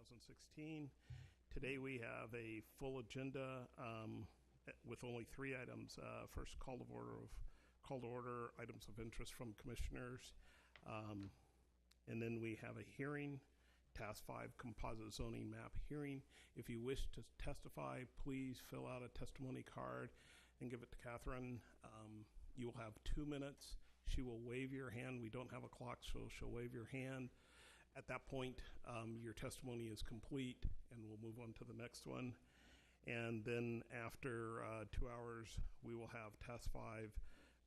2016. Today we have a full agenda with only 3 items. First, call to order items of interest from commissioners, and then we have a hearing. Task 5 composite zoning map hearing. If you wish to testify, please fill out a testimony card and give it to Catherine. You will have 2 minutes. She will wave your hand. We don't have a clock, so she'll wave your hand. At that point, your testimony is complete, and we'll move on to the next one. And then after 2 hours, we will have Task 5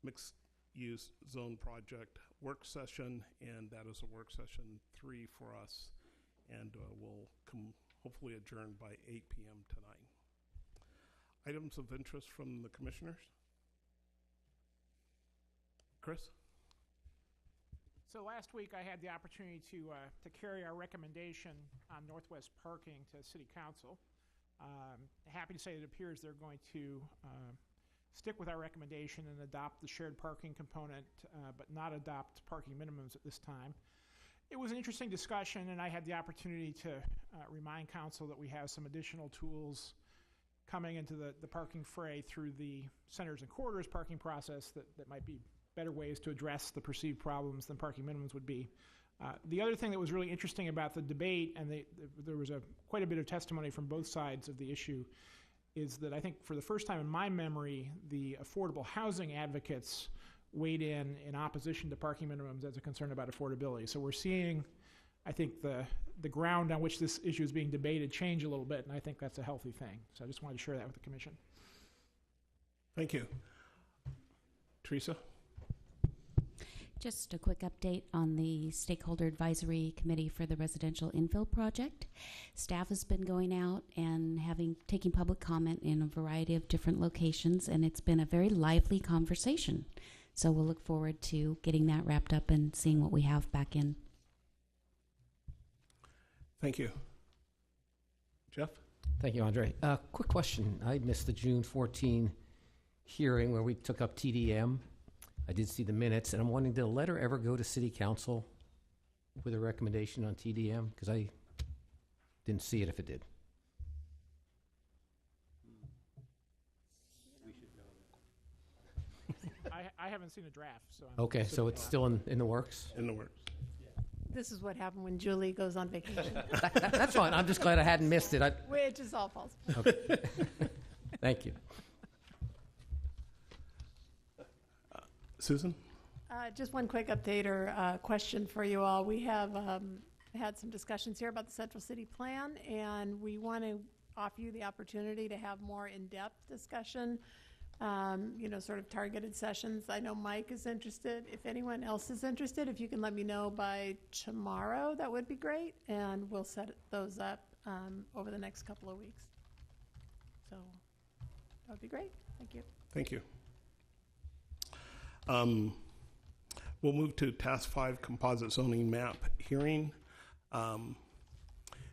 mixed use zone project work session, and that is a work session 3 for us. And we'll hopefully adjourn by 8 p.m. tonight. Items of interest from the commissioners? Chris? So last week I had the opportunity to carry our recommendation on Northwest parking to City Council. Happy to say it appears they're going to stick with our recommendation and adopt the shared parking component, but not adopt parking minimums at this time. It was an interesting discussion, and I had the opportunity to remind council that we have some additional tools coming into the parking fray through the centers and corridors parking process that might be better ways to address the perceived problems than parking minimums would be. The other thing that was really interesting about the debate, and there was quite a bit of testimony from both sides of the issue, is that I think for the first time in my memory, the affordable housing advocates weighed in opposition to parking minimums as a concern about affordability. So we're seeing, I think, the ground on which this issue is being debated change a little bit, and I think that's a healthy thing. So I just wanted to share that with the commission. Thank you. Teresa? Just a quick update on the Stakeholder Advisory Committee for the Residential Infill Project. Staff has been going out and taking public comment in a variety of different locations, and it's been a very lively conversation. So we'll look forward to getting that wrapped up and seeing what we have back in. Thank you. Jeff? Thank you, Andre. Quick question. I missed the June 14 hearing where we took up TDM. I did see the minutes, and I'm wondering, did a letter ever go to City Council with a recommendation on TDM? Because I didn't see it if it did. I haven't seen a draft. So Okay, so it's still in the works? In the works. This is what happened when Julie goes on vacation, That's fine. I'm just glad I hadn't missed it. which is all false. Okay. Thank you. Susan? Just one quick update or question for you all. We have had some discussions here about the Central City Plan, and we want to offer you the opportunity to have more in-depth discussion, sort of targeted sessions. I know Mike is interested. If anyone else is interested, if you can let me know by tomorrow, that would be great, and we'll set those up over the next couple of weeks. So that would be great. Thank you. Thank you. We'll move to Task 5 composite zoning map hearing.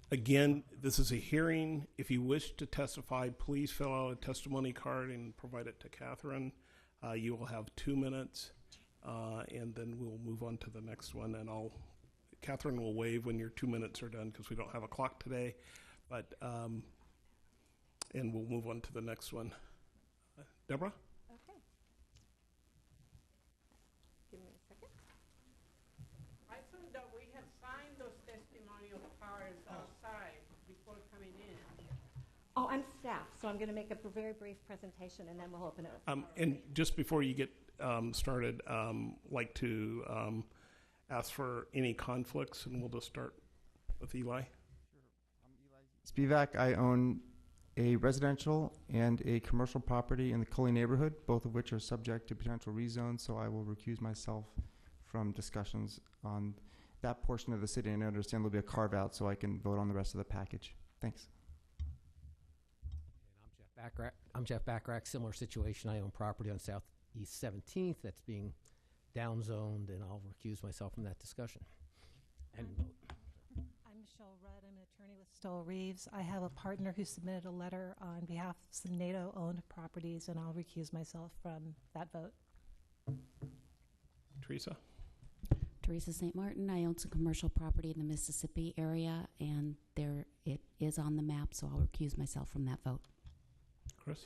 Again, this is a hearing. If you wish to testify, please fill out a testimony card and provide it to Catherine. You will have 2 minutes, and then we'll move on to the next one. And Catherine will wave when your 2 minutes are done because we don't have a clock today. But and we'll move on to the next one. Deborah? Okay. Give me a second. I thought that we had signed those testimonial cards outside before coming in. Oh, I'm staff, so I'm going to make a very brief presentation, and then we'll open it up. And just before you get started, like to ask for any conflicts, and we'll just start with Eli. Sure. I'm Eli Spivak. I own a residential and a commercial property in the Cully neighborhood, both of which are subject to potential rezone, so I will recuse myself from discussions on that portion of the city, and I understand there'll be a carve-out so I can vote on the rest of the package. Thanks. I'm Jeff Backrack. Similar situation. I own property on Southeast 17th that's being downzoned, and I'll recuse myself from that discussion and vote. I'm Michelle Rudd. I'm an attorney with Stoll Reeves. I have a partner who submitted a letter on behalf of some NATO-owned properties, and I'll recuse myself from that vote. Teresa? Teresa St. Martin. I own some commercial property in the Mississippi area, and there it is on the map, so I'll recuse myself from that vote. Chris?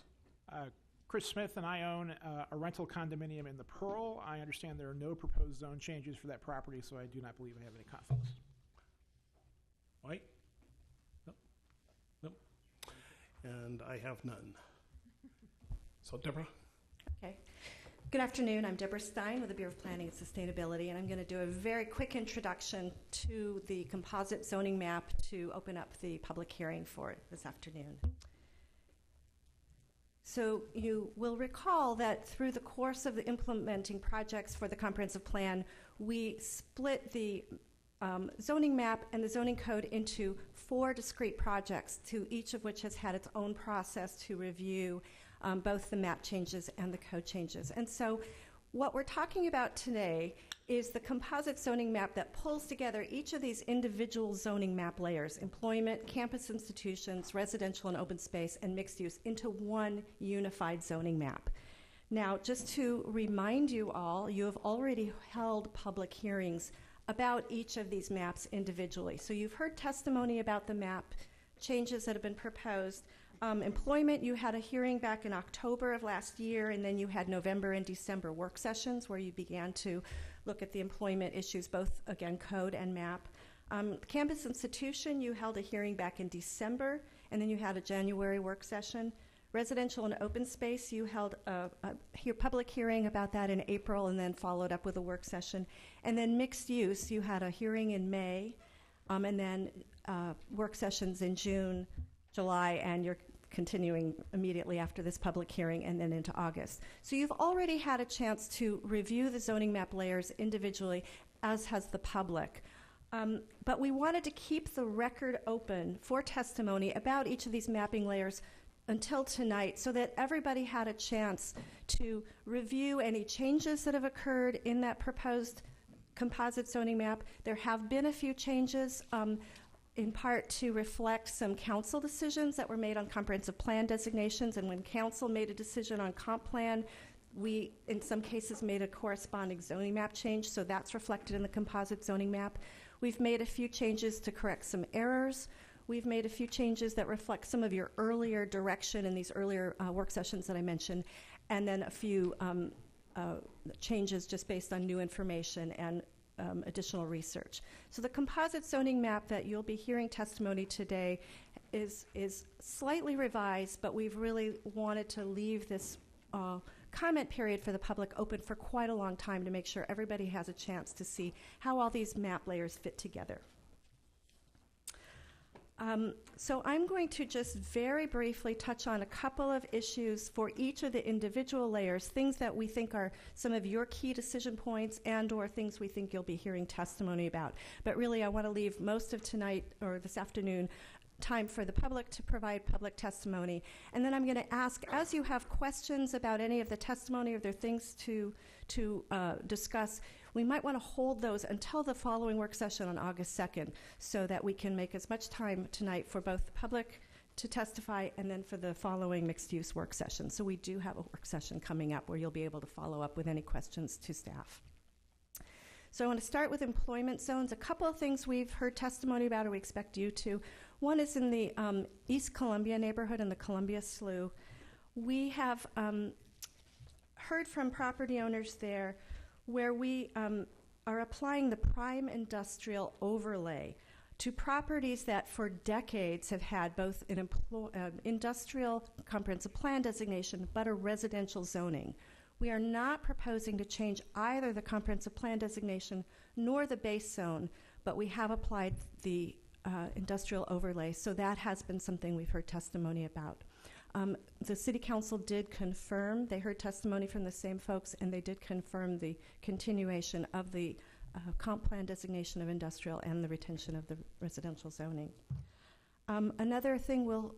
Chris Smith and I own a rental condominium in the Pearl. I understand there are no proposed zone changes for that property, so I do not believe I have any conflicts. White? Nope. Nope. And I have none. So Deborah? Okay. Good afternoon. I'm Deborah Stein with the Bureau of Planning and Sustainability, and I'm going to do a very quick introduction to the composite zoning map to open up the public hearing for it this afternoon. So you will recall that through the course of the implementing projects for the comprehensive plan, we split the zoning map and the zoning code into 4 discrete projects, to each of which has had its own process to review both the map changes and the code changes. And so what we're talking about today is the composite zoning map that pulls together each of these individual zoning map layers: employment, campus institutions, residential and open space, and mixed use, into one unified zoning map. Now, just to remind you all, you have already held public hearings about each of these maps individually. So you've heard testimony about the map changes that have been proposed. Employment, you had a hearing back in October of last year, and then you had November and December work sessions where you began to look at the employment issues, both, again, code and map. Campus institution, you held a hearing back in December, and then you had a January work session. Residential and open space, you held a public hearing about that in April and then followed up with a work session. And then mixed use, you had a hearing in May, and then work sessions in June, July, and you're continuing immediately after this public hearing and then into August. So you've already had a chance to review the zoning map layers individually, as has the public. But we wanted to keep the record open for testimony about each of these mapping layers until tonight, so that everybody had a chance to review any changes that have occurred in that proposed composite zoning map. There have been a few changes, in part to reflect some council decisions that were made on comprehensive plan designations, and when council made a decision on comp plan, we, in some cases, made a corresponding zoning map change, so that's reflected in the composite zoning map. We've made a few changes to correct some errors. We've made a few changes that reflect some of your earlier direction in these earlier work sessions that I mentioned, and then a few changes just based on new information and additional research. So the composite zoning map that you'll be hearing testimony today is slightly revised, but we've really wanted to leave this comment period for the public open for quite a long time to make sure everybody has a chance to see how all these map layers fit together. So I'm going to just very briefly touch on a couple of issues for each of the individual layers, things that we think are some of your key decision points and or things we think you'll be hearing testimony about. But really, I want to leave most of tonight or this afternoon time for the public to provide public testimony. And then I'm going to ask, as you have questions about any of the testimony or there are things to discuss, we might want to hold those until the following work session on August 2nd so that we can make as much time tonight for both the public to testify and then for the following mixed-use work session. So we do have a work session coming up where you'll be able to follow up with any questions to staff. So I want to start with employment zones. A couple of things we've heard testimony about, or we expect you to. One is in the East Columbia neighborhood in the Columbia Slough. We have heard from property owners there where we are applying the prime industrial overlay to properties that for decades have had both an industrial comprehensive plan designation but a residential zoning. We are not proposing to change either the comprehensive plan designation nor the base zone, but we have applied the industrial overlay, so that has been something we've heard testimony about. The City Council did confirm, they heard testimony from the same folks, and they did confirm the continuation of the comp plan designation of industrial and the retention of the residential zoning. Another thing we'll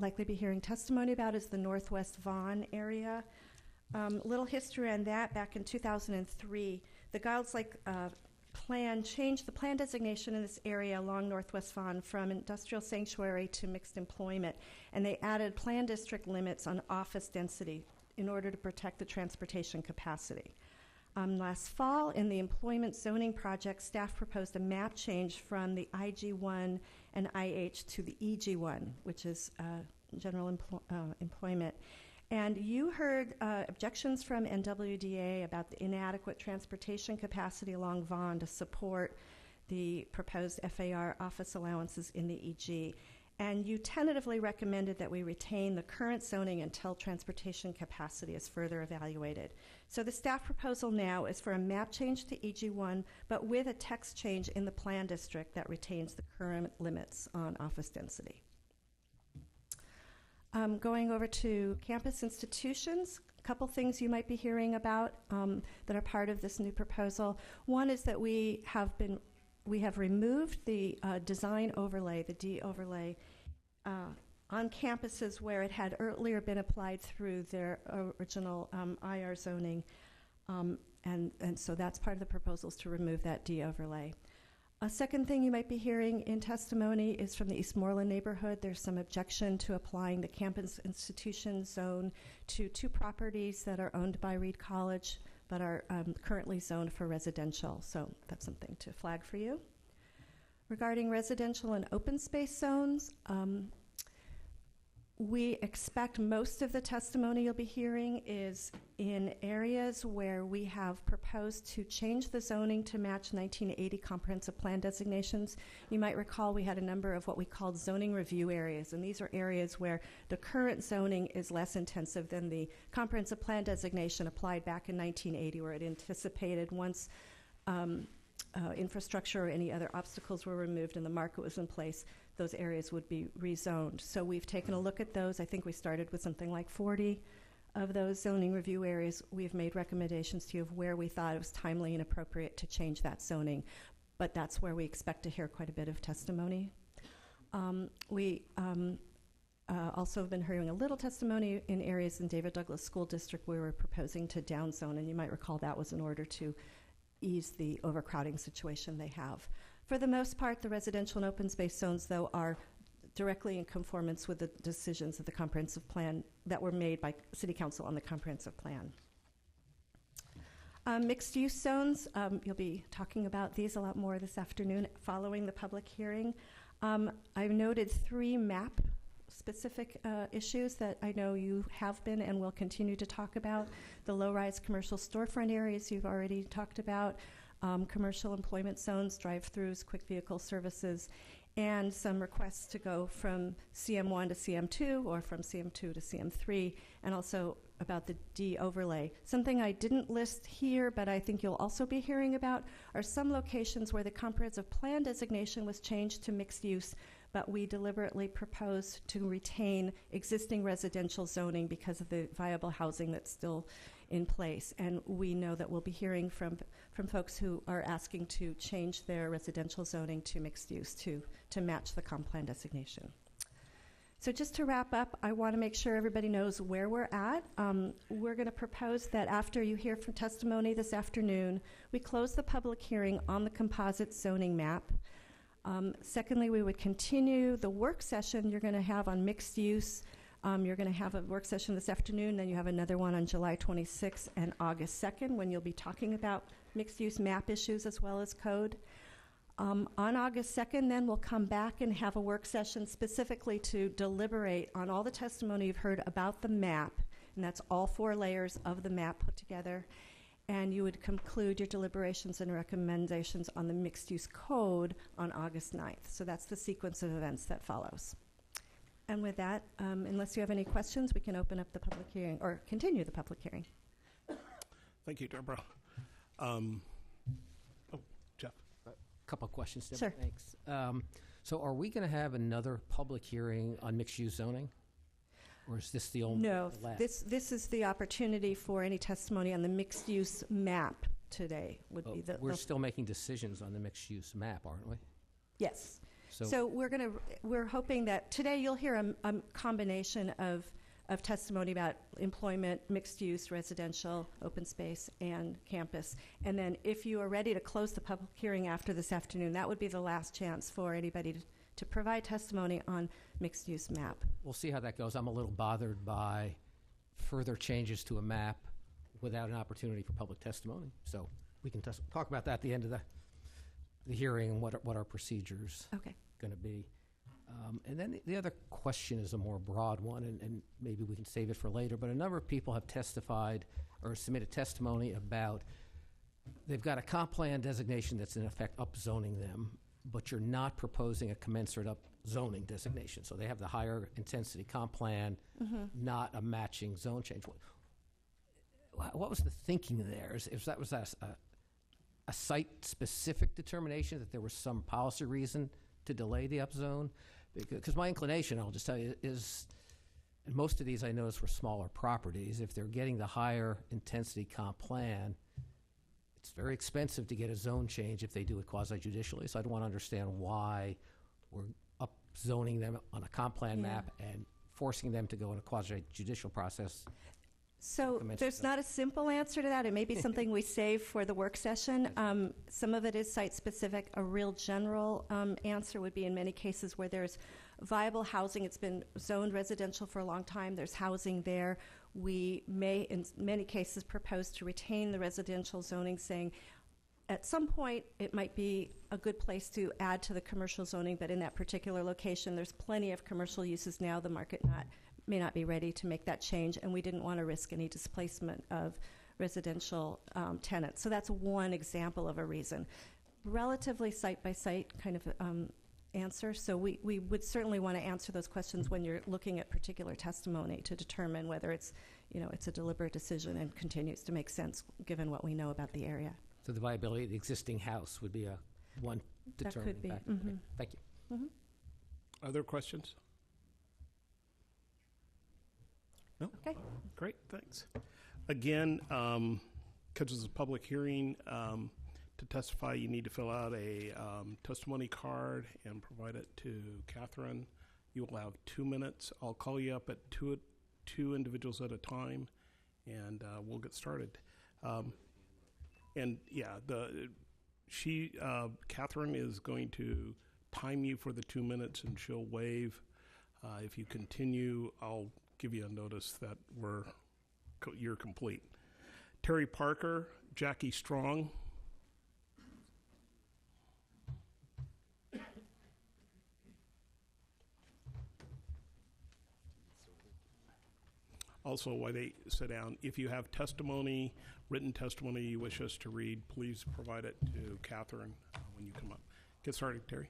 likely be hearing testimony about is the Northwest Vaughan area. Little history on that. Back in 2003, the Giles Lake plan changed the plan designation in this area along Northwest Vaughan from industrial sanctuary to mixed employment, and they added plan district limits on office density in order to protect the transportation capacity. Last fall, in the employment zoning project, staff proposed a map change from the IG1 and IH to the EG1, which is general employment. And you heard objections from NWDA about the inadequate transportation capacity along Vaughan to support the proposed FAR office allowances in the EG. And you tentatively recommended that we retain the current zoning until transportation capacity is further evaluated. So the staff proposal now is for a map change to EG1, but with a text change in the plan district that retains the current limits on office density. Going over to campus institutions, a couple things you might be hearing about that are part of this new proposal. One is that we have removed the design overlay, the D overlay, on campuses where it had earlier been applied through their original IR zoning. And so that's part of the proposals to remove that D overlay. A second thing you might be hearing in testimony is from the Eastmoreland neighborhood. There's some objection to applying the campus institution zone to 2 properties that are owned by Reed College but are currently zoned for residential. So that's something to flag for you. Regarding residential and open space zones, we expect most of the testimony you'll be hearing is in areas where we have proposed to change the zoning to match 1980 comprehensive plan designations. You might recall we had a number of what we called zoning review areas, and these are areas where the current zoning is less intensive than the comprehensive plan designation applied back in 1980, where it anticipated once infrastructure or any other obstacles were removed and the market was in place, those areas would be rezoned. So we've taken a look at those. I think we started with something like 40 of those zoning review areas. We've made recommendations to you of where we thought it was timely and appropriate to change that zoning, but that's where we expect to hear quite a bit of testimony. We also have been hearing a little testimony in areas in David Douglas School District where we're proposing to downzone, and you might recall that was in order to ease the overcrowding situation they have. For the most part, the residential and open space zones, though, are directly in conformance with the decisions of the comprehensive plan that were made by City Council on the comprehensive plan. Mixed-use zones, you'll be talking about these a lot more this afternoon following the public hearing. I've noted 3 map-specific issues that I know you have been and will continue to talk about. The low-rise commercial storefront areas you've already talked about, commercial employment zones, drive-throughs, quick vehicle services, and some requests to go from CM1 to CM2 or from CM2 to CM3, and also about the D overlay. Something I didn't list here, but I think you'll also be hearing about, are some locations where the comprehensive plan designation was changed to mixed use, but we deliberately proposed to retain existing residential zoning because of the viable housing that's still in place. And we know that we'll be hearing from folks who are asking to change their residential zoning to mixed use to match the comp plan designation. So just to wrap up, I want to make sure everybody knows where we're at. We're going to propose that after you hear from testimony this afternoon, we close the public hearing on the composite zoning map. Secondly, we would continue the work session you're going to have on mixed use. You're going to have a work session this afternoon, then you have another one on July 26th and August 2nd when you'll be talking about mixed use map issues as well as code. On August 2nd, then we'll come back and have a work session specifically to deliberate on all the testimony you've heard about the map, and that's all 4 layers of the map put together. And you would conclude your deliberations and recommendations on the mixed-use code on August 9th. So that's the sequence of events that follows. And with that, unless you have any questions, we can open up the public hearing, or continue the public hearing. Thank you, Deborah. Jeff. A couple of questions, Deborah. Sure. Thanks. So are we going to have another public hearing on mixed-use zoning? Or is this the only? No, last? this is the opportunity for any testimony on the mixed-use map today would be the. We're still making decisions on the mixed-use map, aren't we? Yes. So we're hoping that today you'll hear a combination of testimony about employment, mixed-use, residential, open space, and campus. And then if you are ready to close the public hearing after this afternoon, that would be the last chance for anybody to provide testimony on mixed-use map. We'll see how that goes. I'm a little bothered by further changes to a map without an opportunity for public testimony. So we can talk about that at the end of the hearing and what our procedures Okay. going to be. And then the other question is a more broad one, and maybe we can save it for later, but a number of people have testified or submitted testimony about they've got a comp plan designation that's in effect upzoning them, but you're not proposing a commensurate upzoning designation. So they have the higher intensity comp plan, not a matching zone change. What was the thinking there? Is that was that a site-specific determination that there was some policy reason to delay the upzone? Because my inclination, I'll just tell you, is and most of these I notice were smaller properties. If they're getting the higher intensity comp plan, it's very expensive to get a zone change if they do it quasi-judicially. So I'd want to understand why we're upzoning them on a comp plan map and forcing them to go in a quasi-judicial process. So there's not a simple answer to that. It may be something we save for the work session. Some of it is site-specific. A real general answer would be in many cases where there's viable housing. It's been zoned residential for a long time. There's housing there. We may, in many cases, propose to retain the residential zoning, saying at some point it might be a good place to add to the commercial zoning, but in that particular location there's plenty of commercial uses now. The market may not be ready to make that change, and we didn't want to risk any displacement of residential tenants. So that's one example of a reason. Relatively site-by-site kind of answer. So we would certainly want to answer those questions when you're looking at particular testimony to determine whether it's a deliberate decision and continues to make sense given what we know about the area. So the viability of the existing house would be one determining could be. factor. Okay. Thank you. Other questions? No? Okay. Great, thanks. Again, because it's a public hearing, to testify, you need to fill out a testimony card and provide it to Catherine. You will have 2 minutes. I'll call you up at two individuals at a time, and we'll get started. And yeah, Catherine is going to time you for the 2 minutes, and she'll wave. If you continue, I'll give you a notice that you're complete. Terry Parker, Jackie Strong. Also, while they sit down, if you have testimony, written testimony you wish us to read, please provide it to Catherine when you come up. Get started, Terry.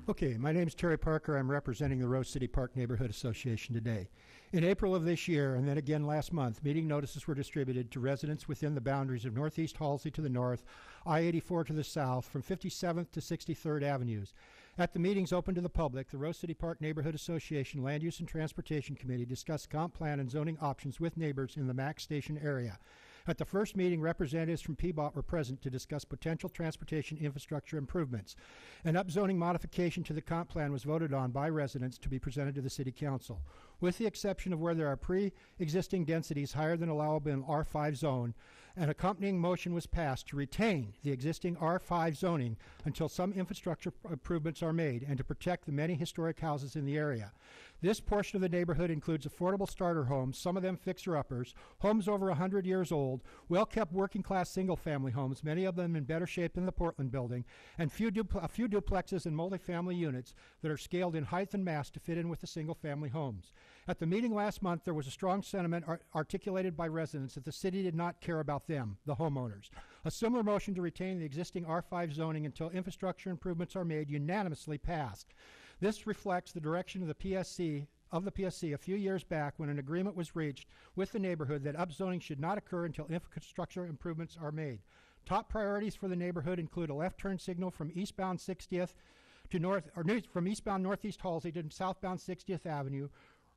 Okay, my name is Terry Parker. I'm representing the Rose City Park Neighborhood Association today. In April of this year, and then again last month, meeting notices were distributed to residents within the boundaries of Northeast Halsey to the north, I-84 to the south, from 57th to 63rd Avenues. At the meetings open to the public, the Rose City Park Neighborhood Association Land Use and Transportation Committee discussed comp plan and zoning options with neighbors in the Max Station area. At the first meeting, representatives from PBOT were present to discuss potential transportation infrastructure improvements. An upzoning modification to the comp plan was voted on by residents to be presented to the City Council. With the exception of where there are pre-existing densities higher than allowable in R5 zone, an accompanying motion was passed to retain the existing R5 zoning until some infrastructure improvements are made and to protect the many historic houses in the area. This portion of the neighborhood includes affordable starter homes, some of them fixer-uppers, homes over 100 years old, well-kept working-class single-family homes, many of them in better shape than the Portland building, and a few duplexes and multifamily units that are scaled in height and mass to fit in with the single-family homes. At the meeting last month, there was a strong sentiment articulated by residents that the city did not care about them, the homeowners. A similar motion to retain the existing R5 zoning until infrastructure improvements are made unanimously passed. This reflects the direction of the PSC a few years back when an agreement was reached with the neighborhood that upzoning should not occur until infrastructure improvements are made. Top priorities for the neighborhood include a left turn signal from eastbound 60th to from eastbound Northeast Halsey to southbound 60th Avenue,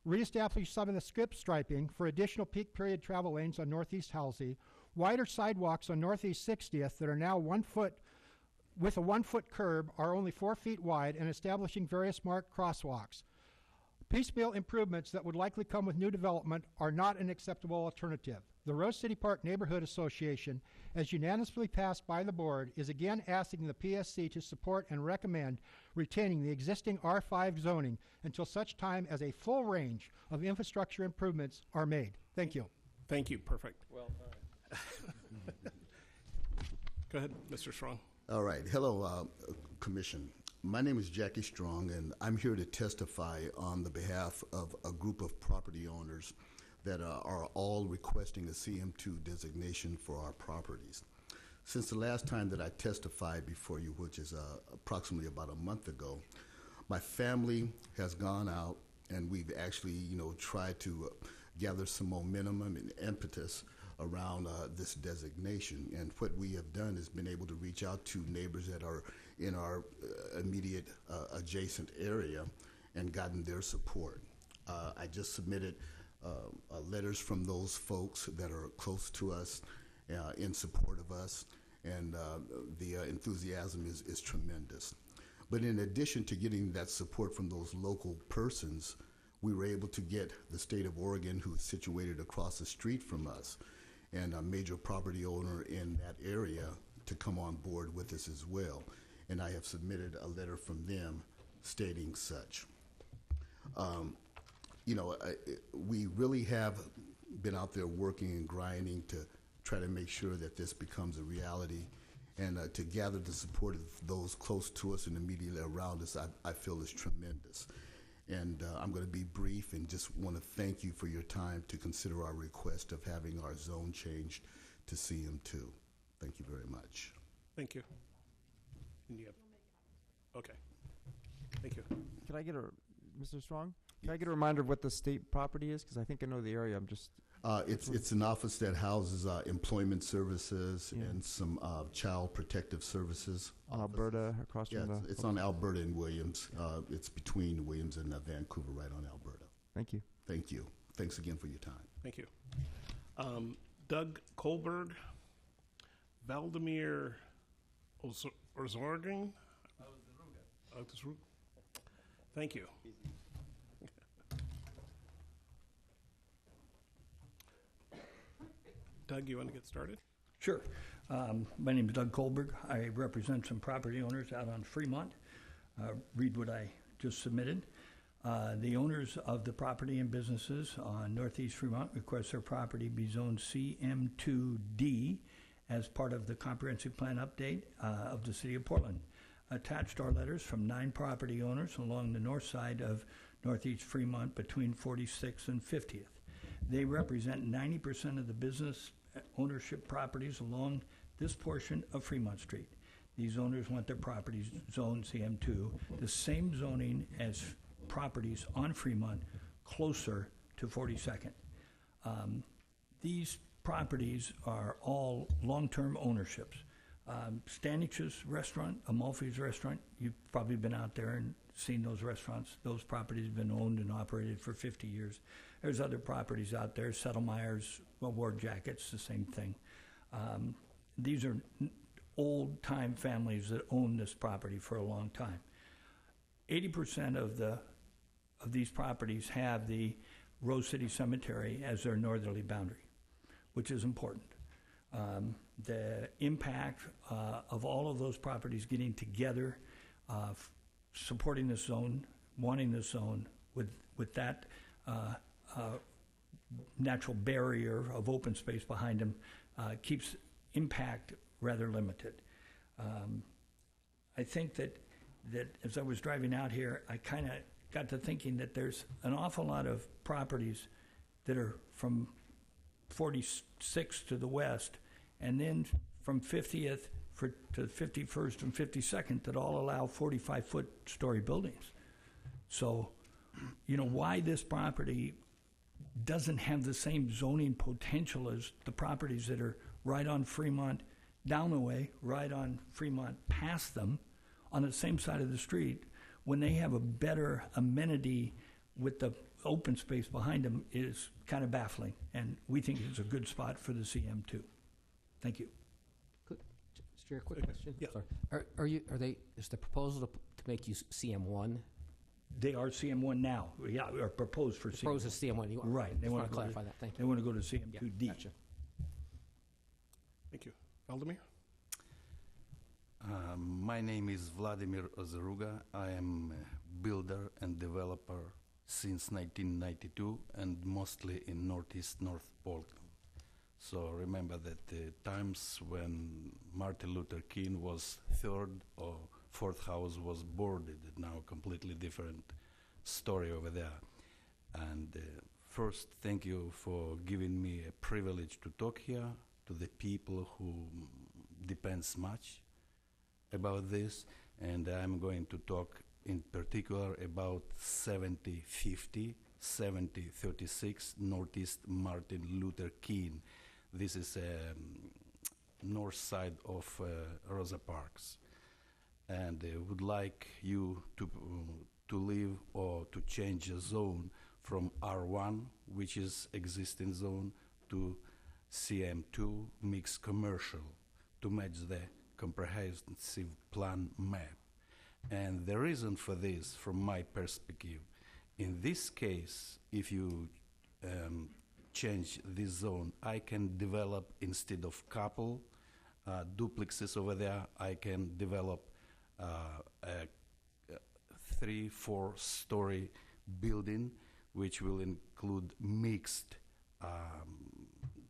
reestablish some of the skip striping for additional peak period travel lanes on Northeast Halsey, wider sidewalks on Northeast 60th that are now 1 foot with a 1 foot curb are only 4 feet wide, and establishing various marked crosswalks. Piecemeal improvements that would likely come with new development are not an acceptable alternative. The Rose City Park Neighborhood Association, as unanimously passed by the board, is again asking the PSC to support and recommend retaining the existing R5 zoning until such time as a full range of infrastructure improvements are made. Thank you. Thank you, perfect. Well, Go ahead, Mr. Strong. All right. Hello, Commission. My name is Jackie Strong, and I'm here to testify on the behalf of a group of property owners that are all requesting a CM2 designation for our properties. Since the last time that I testified before you, which is approximately about a month ago, my family has gone out and we've actually, tried to gather some momentum and impetus around this designation. And what we have done is been able to reach out to neighbors that are in our immediate adjacent area and gotten their support. I just submitted letters from those folks that are close to us in support of us, and the enthusiasm is tremendous. But in addition to getting that support from those local persons, we were able to get the state of Oregon, who is situated across the street from us, and a major property owner in that area, to come on board with us as well. And I have submitted a letter from them stating such. We really have been out there working and grinding to try to make sure that this becomes a reality, and to gather the support of those close to us and immediately around us, I feel is tremendous. And I'm going to be brief and just want to thank you for your time to consider our request of having our zone changed to CM2. Thank you very much. Thank you. And you have, okay. Thank you. Can I get Mr. Strong? Can I get a reminder of what the state property is? Because I think I know the area. I'm just. It's an office that houses employment services and some child protective services. On Alberta, across from the. It's on Alberta and Williams. It's between Williams and Vancouver, right on Alberta. Thank you. Thank you. Thanks again for your time. Thank you. Doug Kohlberg, Valdemir Orzorgen. Thank you. Doug, you want to get started? Sure. My name is Doug Kohlberg. I represent some property owners out on Fremont. Read what I just submitted. The owners of the property and businesses on Northeast Fremont request their property be zoned CM2D as part of the comprehensive plan update of the City of Portland. Attached are letters from 9 property owners along the north side of Northeast Fremont between 46th and 50th. They represent 90% of the business ownership properties along this portion of Fremont Street. These owners want their properties zoned CM2, the same zoning as properties on Fremont closer to 42nd. These properties are all long-term ownerships. Stanich's restaurant, Amalfi's restaurant, you've probably been out there and seen those restaurants. Those properties have been owned and operated for 50 years. There's other properties out there, Settlemeyer's, Ward Jackets, the same thing. These are old-time families that own this property for a long time. 80% of these properties have the Rose City Cemetery as their northerly boundary, which is important. The impact of all of those properties getting together, supporting this zone, wanting this zone, with that natural barrier of open space behind them, keeps impact rather limited. I think that as I was driving out here, I kind of got to thinking that there's an awful lot of properties that are from 46th to the west, and then from 50th to 51st and 52nd that all allow 45-foot story buildings. So, why this property doesn't have the same zoning potential as the properties that are right on Fremont down the way, right on Fremont past them, on the same side of the street, when they have a better amenity with the open space behind them, is kind of baffling. And we think it's a good spot for the CM2. Thank you. Good. Mr. Chair, quick question. Yeah. Sorry. Is the proposal to make you CM1? They are CM1 now. Yeah, or proposed for CM1. Proposed as CM1. You Right. They want to clarify that. Thank you. They want to go to CM2D. Yeah, gotcha. Thank you. Valdemir? My name is Vladimir Ozaruga. I am a builder and developer since 1992 and mostly in North Portland. So remember that the times when Martin Luther King was third or fourth house was boarded. Now completely different story over there. And first, thank you for giving me a privilege to talk here to the people who depends much about this. And I'm going to talk in particular about 7050, 7036 Northeast Martin Luther King. This is north side of Rosa Parks. And would like you to live or to change a zone from R1, which is existing zone, to CM2 mixed commercial to match the comprehensive plan map. And the reason for this, from my perspective, in this case, if you change this zone, I can develop, instead of couple duplexes over there, I can develop a 3-4 story building, which will include mixed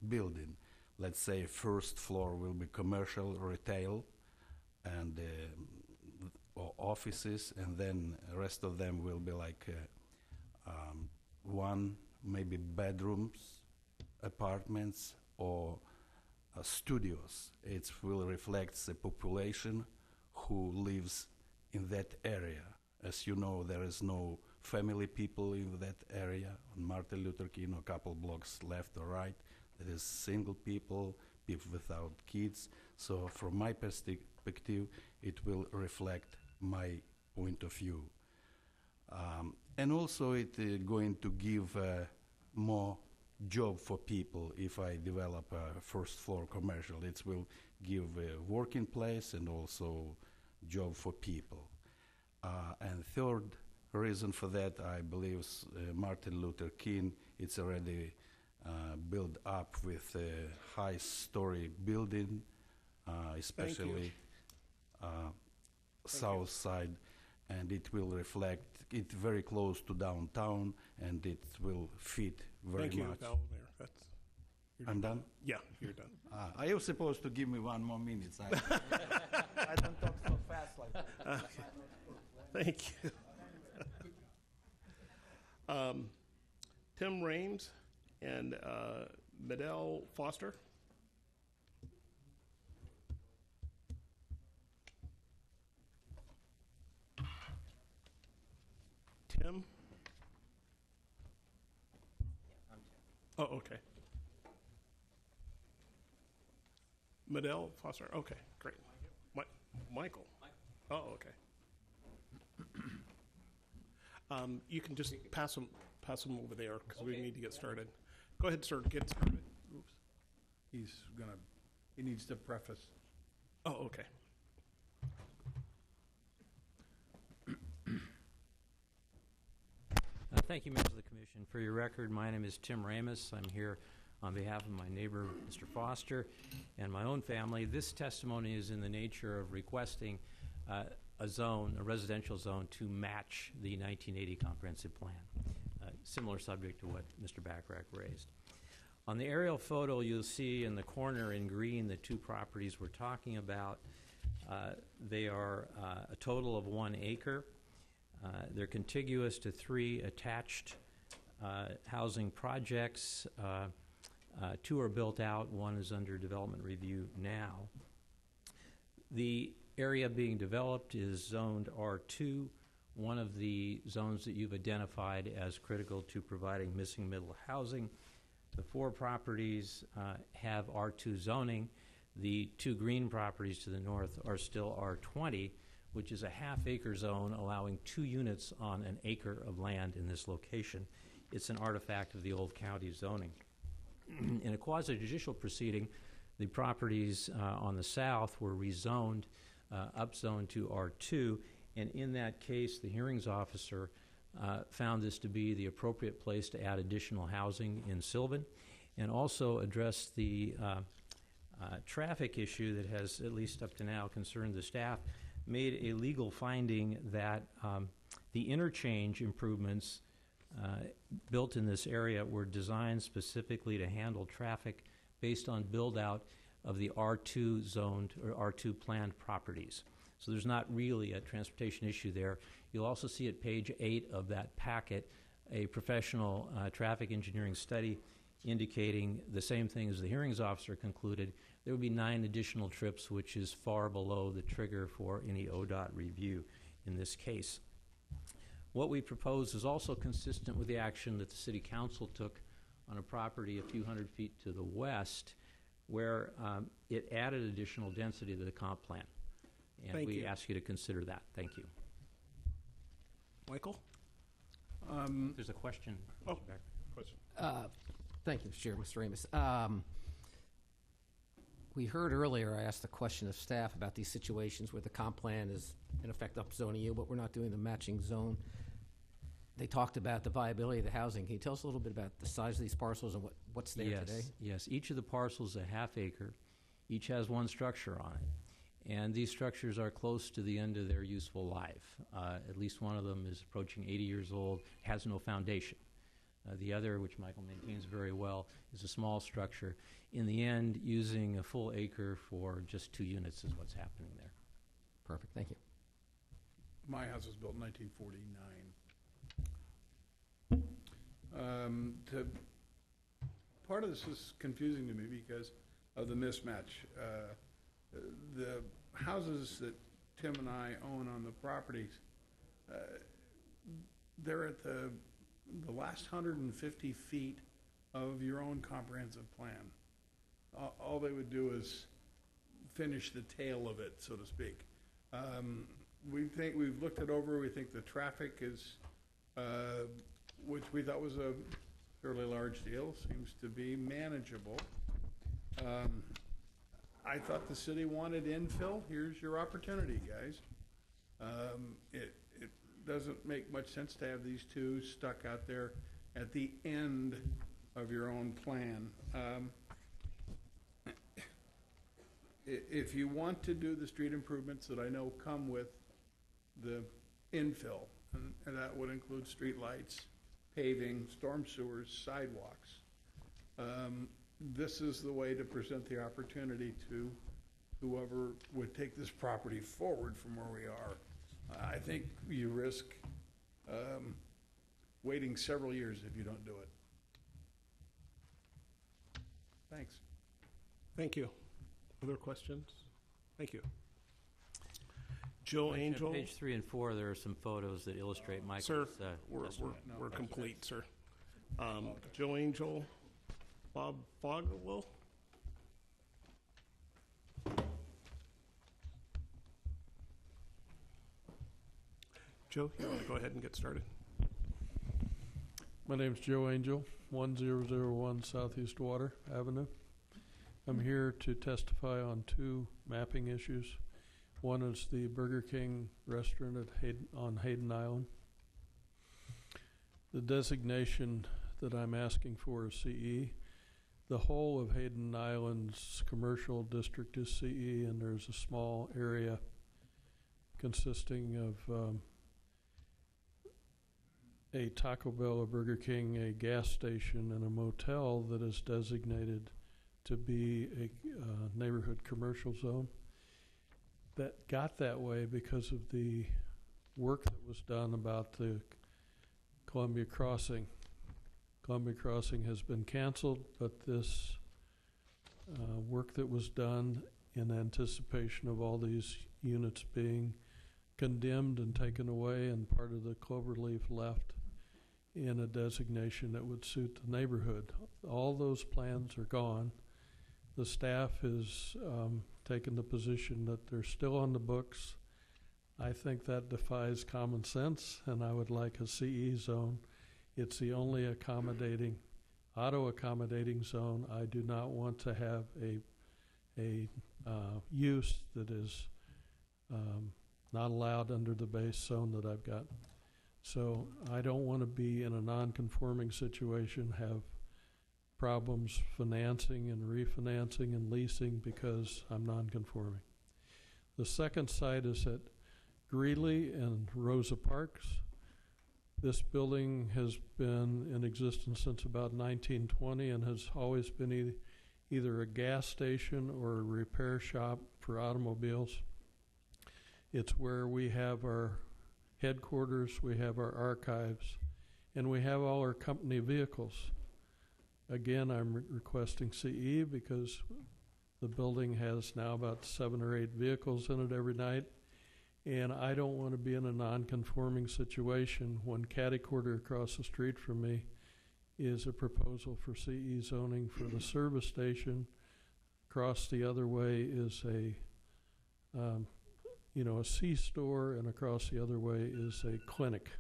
building. Let's say first floor will be commercial, retail, and or offices, and then the rest of them will be like one, maybe bedrooms, apartments, or studios. It will reflect the population who lives in that area. As you know, there is no family people in that area on Martin Luther King, a couple blocks left or right. There is single people, people without kids. So from my perspective, it will reflect my point of view. And also it going to give more job for people if I develop a first floor commercial. It will give a working place and also job for people. And third reason for that, I believe Martin Luther King, it's already built up with a high story building, especially south side, and it will reflect it very close to downtown, and it will fit very Thank you, much. Valdemir. I'm done? Yeah, you're done. Are you supposed to give me 1 more minute? I don't talk so fast like that. Thank you. Tim Raines and Medell Foster. Tim? Oh, okay. Medell Foster. Okay, great. Michael. Oh, okay. You can just pass them over there because we need to get started. Go ahead, sir. Get started. Oops. He needs to preface. Oh, okay. Thank you, members of the Commission. For your record, my name is Tim Ramus. I'm here on behalf of my neighbor, Mr. Foster, and my own family. This testimony is in the nature of requesting a zone, a residential zone, to match the 1980 comprehensive plan. Similar subject to what Mr. Bachrach raised. On the aerial photo, you'll see in the corner in green the two properties we're talking about. They are a total of 1 acre. They're contiguous to 3 attached housing projects. 2 are built out. 1 is under development review now. The area being developed is zoned R2, one of the zones that you've identified as critical to providing missing middle housing. The 4 properties have R2 zoning. The 2 green properties to the north are still R20, which is a half-acre zone allowing 2 units on an acre of land in this location. It's an artifact of the old county zoning. In a quasi-judicial proceeding, the properties on the south were rezoned, upzoned to R2, and in that case, the hearings officer found this to be the appropriate place to add additional housing in Sylvan, and also addressed the traffic issue that has, at least up to now, concerned the staff, made a legal finding that the interchange improvements built in this area were designed specifically to handle traffic based on build-out of the R2 zoned or R2 planned properties. So there's not really a transportation issue there. You'll also see at page 8 of that packet a professional traffic engineering study indicating the same thing as the hearings officer concluded. There would be 9 additional trips, which is far below the trigger for any ODOT review in this case. What we propose is also consistent with the action that the City Council took on a property a few hundred feet to the west, where it added additional density to the comp plan. And Thank we you. ask you to consider that. Thank you. Michael? There's a question. Oh, Mr. Becker. question. Thank you, Mr. Chair, Mr. Amos. We heard earlier, I asked the question of staff about these situations where the comp plan is in effect upzoning you, but we're not doing the matching zone. They talked about the viability of the housing. Can you tell us a little bit about the size of these parcels and what's there today? Yes, each of the parcels is a half acre. Each has one structure on it. And these structures are close to the end of their useful life. At least one of them is approaching 80 years old, has no foundation. The other, which Michael maintains very well, is a small structure. In the end, using a full acre for just 2 units is what's happening there. Perfect, thank you. My house was built in 1949. Part of this is confusing to me because of the mismatch. The houses that Tim and I own on the properties, they're at the last 150 feet of your own comprehensive plan. All they would do is finish the tail of it, so to speak. We think we've looked it over. We think the traffic is, which we thought was a fairly large deal, seems to be manageable. I thought the city wanted infill. Here's your opportunity, guys. It doesn't make much sense to have these two stuck out there at the end of your own plan. If you want to do the street improvements that I know come with the infill, and that would include street lights, paving, storm sewers, sidewalks, this is the way to present the opportunity to whoever would take this property forward from where we are. I think you risk waiting several years if you don't do it. Thanks. Thank you. Other questions? Thank you. Joe On Angel? page 3 and 4, there are some photos that illustrate Michael's Sir, testimony. we're complete, sir. Joe Angel, Bob Fogwell? Joe, you want to go ahead and get started? My name's Joe Angel, 1001 Southeast Water Avenue. I'm here to testify on 2 mapping issues. One is the Burger King restaurant at on Hayden Island. The designation that I'm asking for is CE. The whole of Hayden Island's commercial district is CE, and there's a small area consisting of a Taco Bell, a Burger King, a gas station, and a motel that is designated to be a neighborhood commercial zone. That got that way because of the work that was done about the Columbia Crossing. Columbia Crossing has been canceled, but this work that was done in anticipation of all these units being condemned and taken away, and part of the cloverleaf left in a designation that would suit the neighborhood. All those plans are gone. The staff has taken the position that they're still on the books. I think that defies common sense, and I would like a CE zone. It's the only auto-accommodating zone. I do not want to have a use that is not allowed under the base zone that I've got. So I don't want to be in a non-conforming situation, have problems financing and refinancing and leasing because I'm non-conforming. The second site is at Greeley and Rosa Parks. This building has been in existence since about 1920 and has always been either a gas station or a repair shop for automobiles. It's where we have our headquarters, we have our archives, and we have all our company vehicles. Again, I'm requesting CE because the building has now about 7 or 8 vehicles in it every night, and I don't want to be in a non-conforming situation when catty corner across the street from me is a proposal for CE zoning for the service station. Across the other way is a C-store, and across the other way is a clinic.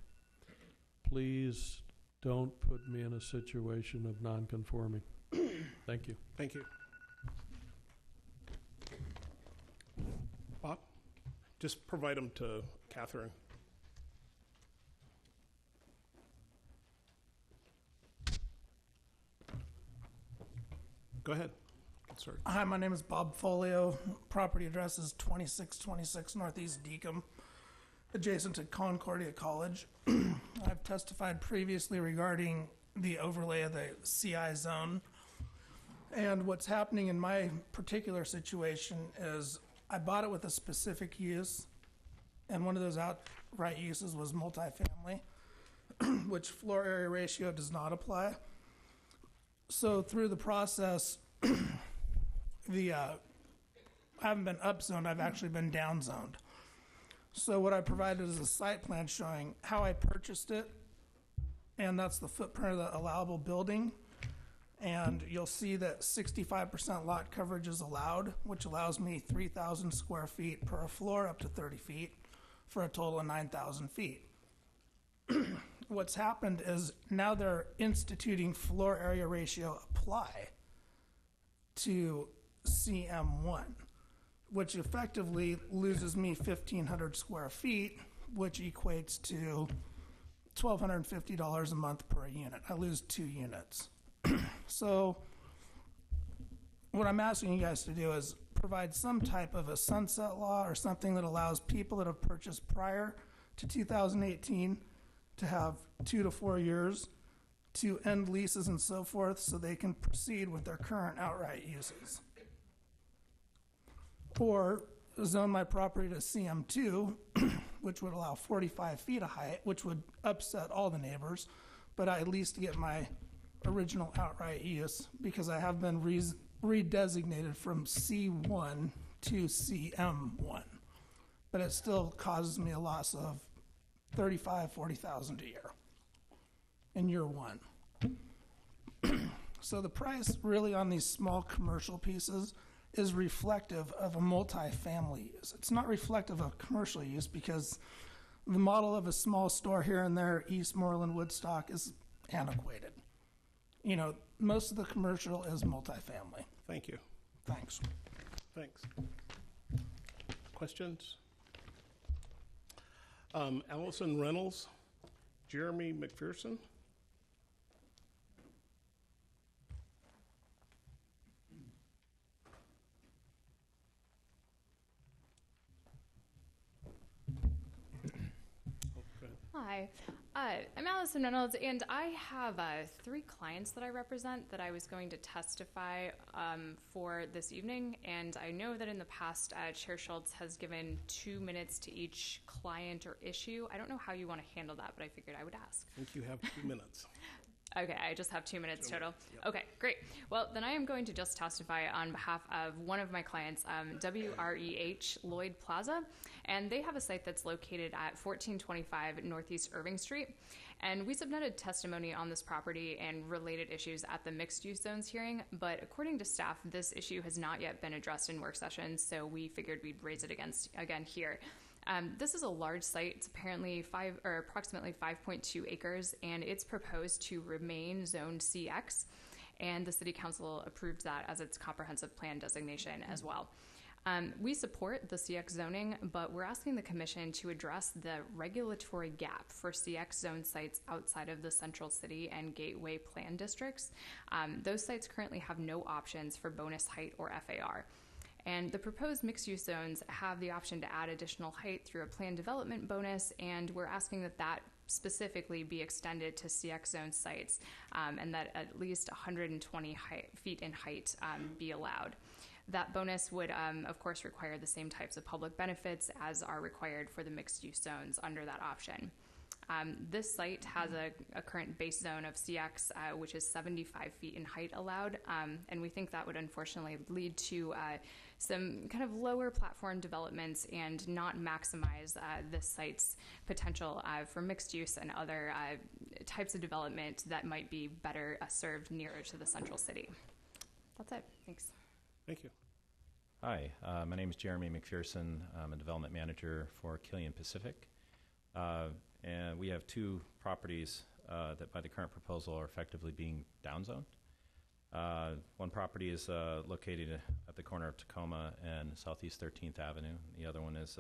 Please don't put me in a situation of non-conforming. Thank you. Thank you. Bob? Just provide them to Catherine. Go ahead. Sir. Hi, my name is Bob Folio. Property address is 2626 Northeast Deacom, adjacent to Concordia College. I've testified previously regarding the overlay of the CI zone. And what's happening in my particular situation is I bought it with a specific use, and one of those outright uses was multifamily, which floor area ratio does not apply. So through the process, I haven't been upzoned, I've actually been downzoned. So what I provided is a site plan showing how I purchased it, and that's the footprint of the allowable building. And you'll see that 65% lot coverage is allowed, which allows me 3,000 square feet per floor up to 30 feet for a total of 9,000 feet. What's happened is now they're instituting floor area ratio apply to CM1, which effectively loses me 1,500 square feet, which equates to $1,250 a month per unit. I lose 2 units. So what I'm asking you guys to do is provide some type of a sunset law or something that allows people that have purchased prior to 2018 to have 2 to 4 years to end leases and so forth so they can proceed with their current outright uses. Or zone my property to CM2, which would allow 45 feet of height, which would upset all the neighbors, but I at least get my original outright use because I have been redesignated from C1 to CM1. But it still causes me a loss of $35,000, $40,000 a year in year 1. So the price really on these small commercial pieces is reflective of a multi-family use. It's not reflective of commercial use because the model of a small store here and there, East Moreland, Woodstock, is antiquated. You know, most of the commercial is multifamily. Thank you. Thanks. Thanks. Questions? Allison Reynolds, Jeremy McPherson. Hi, I'm Allison Reynolds, and I have 3 clients that I represent that I was going to testify for this evening. And I know that in the past, Chair Schultz has given 2 minutes to each client or issue. I don't know how you want to handle that, but I figured I would ask. I think you have 2 minutes. Okay, I just have 2 minutes total. Yep. Okay, great. Well, then I am going to just testify on behalf of one of my clients, WREH Lloyd Plaza, and they have a site that's located at 1425 Northeast Irving Street. And we submitted testimony on this property and related issues at the mixed-use zones hearing, but according to staff, this issue has not yet been addressed in work sessions, so we figured we'd raise it again here. This is a large site. It's apparently approximately 5.2 acres, and it's proposed to remain Zone CX, and the City Council approved that as its comprehensive plan designation as well. We support the CX zoning, but we're asking the Commission to address the regulatory gap for CX zone sites outside of the Central City and Gateway Plan districts. Those sites currently have no options for bonus height or FAR. And the proposed mixed-use zones have the option to add additional height through a planned development bonus, and we're asking that specifically be extended to CX zone sites, and that at least 120 feet in height be allowed. That bonus would, of course, require the same types of public benefits as are required for the mixed-use zones under that option. This site has a current base zone of CX, which is 75 feet in height allowed, and we think that would unfortunately lead to some kind of lower platform developments and not maximize this site's potential for mixed use and other types of development that might be better served nearer to the central city. That's it. Thanks. Thank you. Hi, my name is Jeremy McPherson. I'm a development manager for Killian Pacific. And we have two properties that by the current proposal are effectively being downzoned. One property is located at the corner of Tacoma and Southeast 13th Avenue. The other one is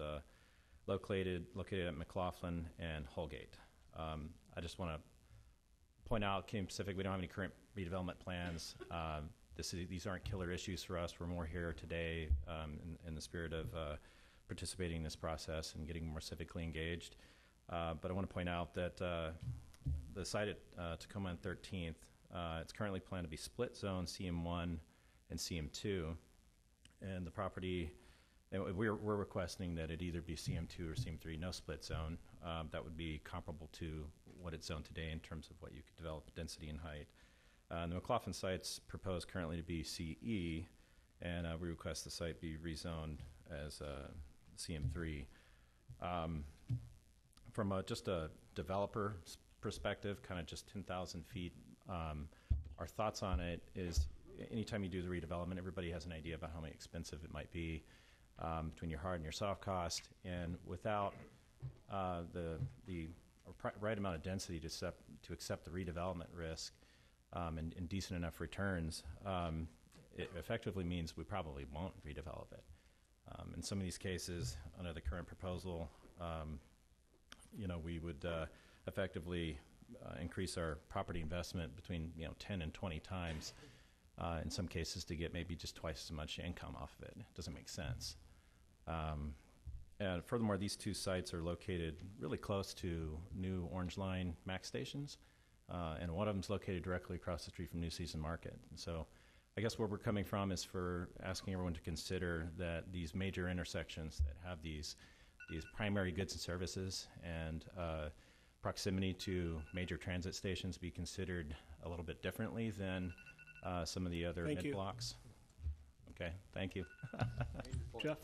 located at McLaughlin and Holgate. I just want to point out, Killian Pacific, we don't have any current redevelopment plans. These aren't killer issues for us. We're more here today in the spirit of participating in this process and getting more civically engaged. But I want to point out that the site at Tacoma and 13th, it's currently planned to be split zone CM1 and CM2. And the property, we're requesting that it either be CM2 or CM3, no split zone. That would be comparable to what it's zoned today in terms of what you could develop density and height. The McLaughlin site's proposed currently to be CE, and we request the site be rezoned as CM3. From just a developer perspective, kind of just 10,000 feet, our thoughts on it is anytime you do the redevelopment, everybody has an idea about how expensive it might be between your hard and your soft cost, and without the right amount of density to accept the redevelopment risk and decent enough returns, it effectively means we probably won't redevelop it. In some of these cases, under the current proposal, we would effectively increase our property investment between 10 and 20 times in some cases to get maybe just twice as much income off of it. It doesn't make sense. And furthermore, these two sites are located really close to new Orange Line MAX stations, and one of them is located directly across the street from New Season Market. And so I guess where we're coming from is for asking everyone to consider that these major intersections that have these primary goods and services and proximity to major transit stations be considered a little bit differently than some of the other mid-blocks. Okay, thank you. Jeff?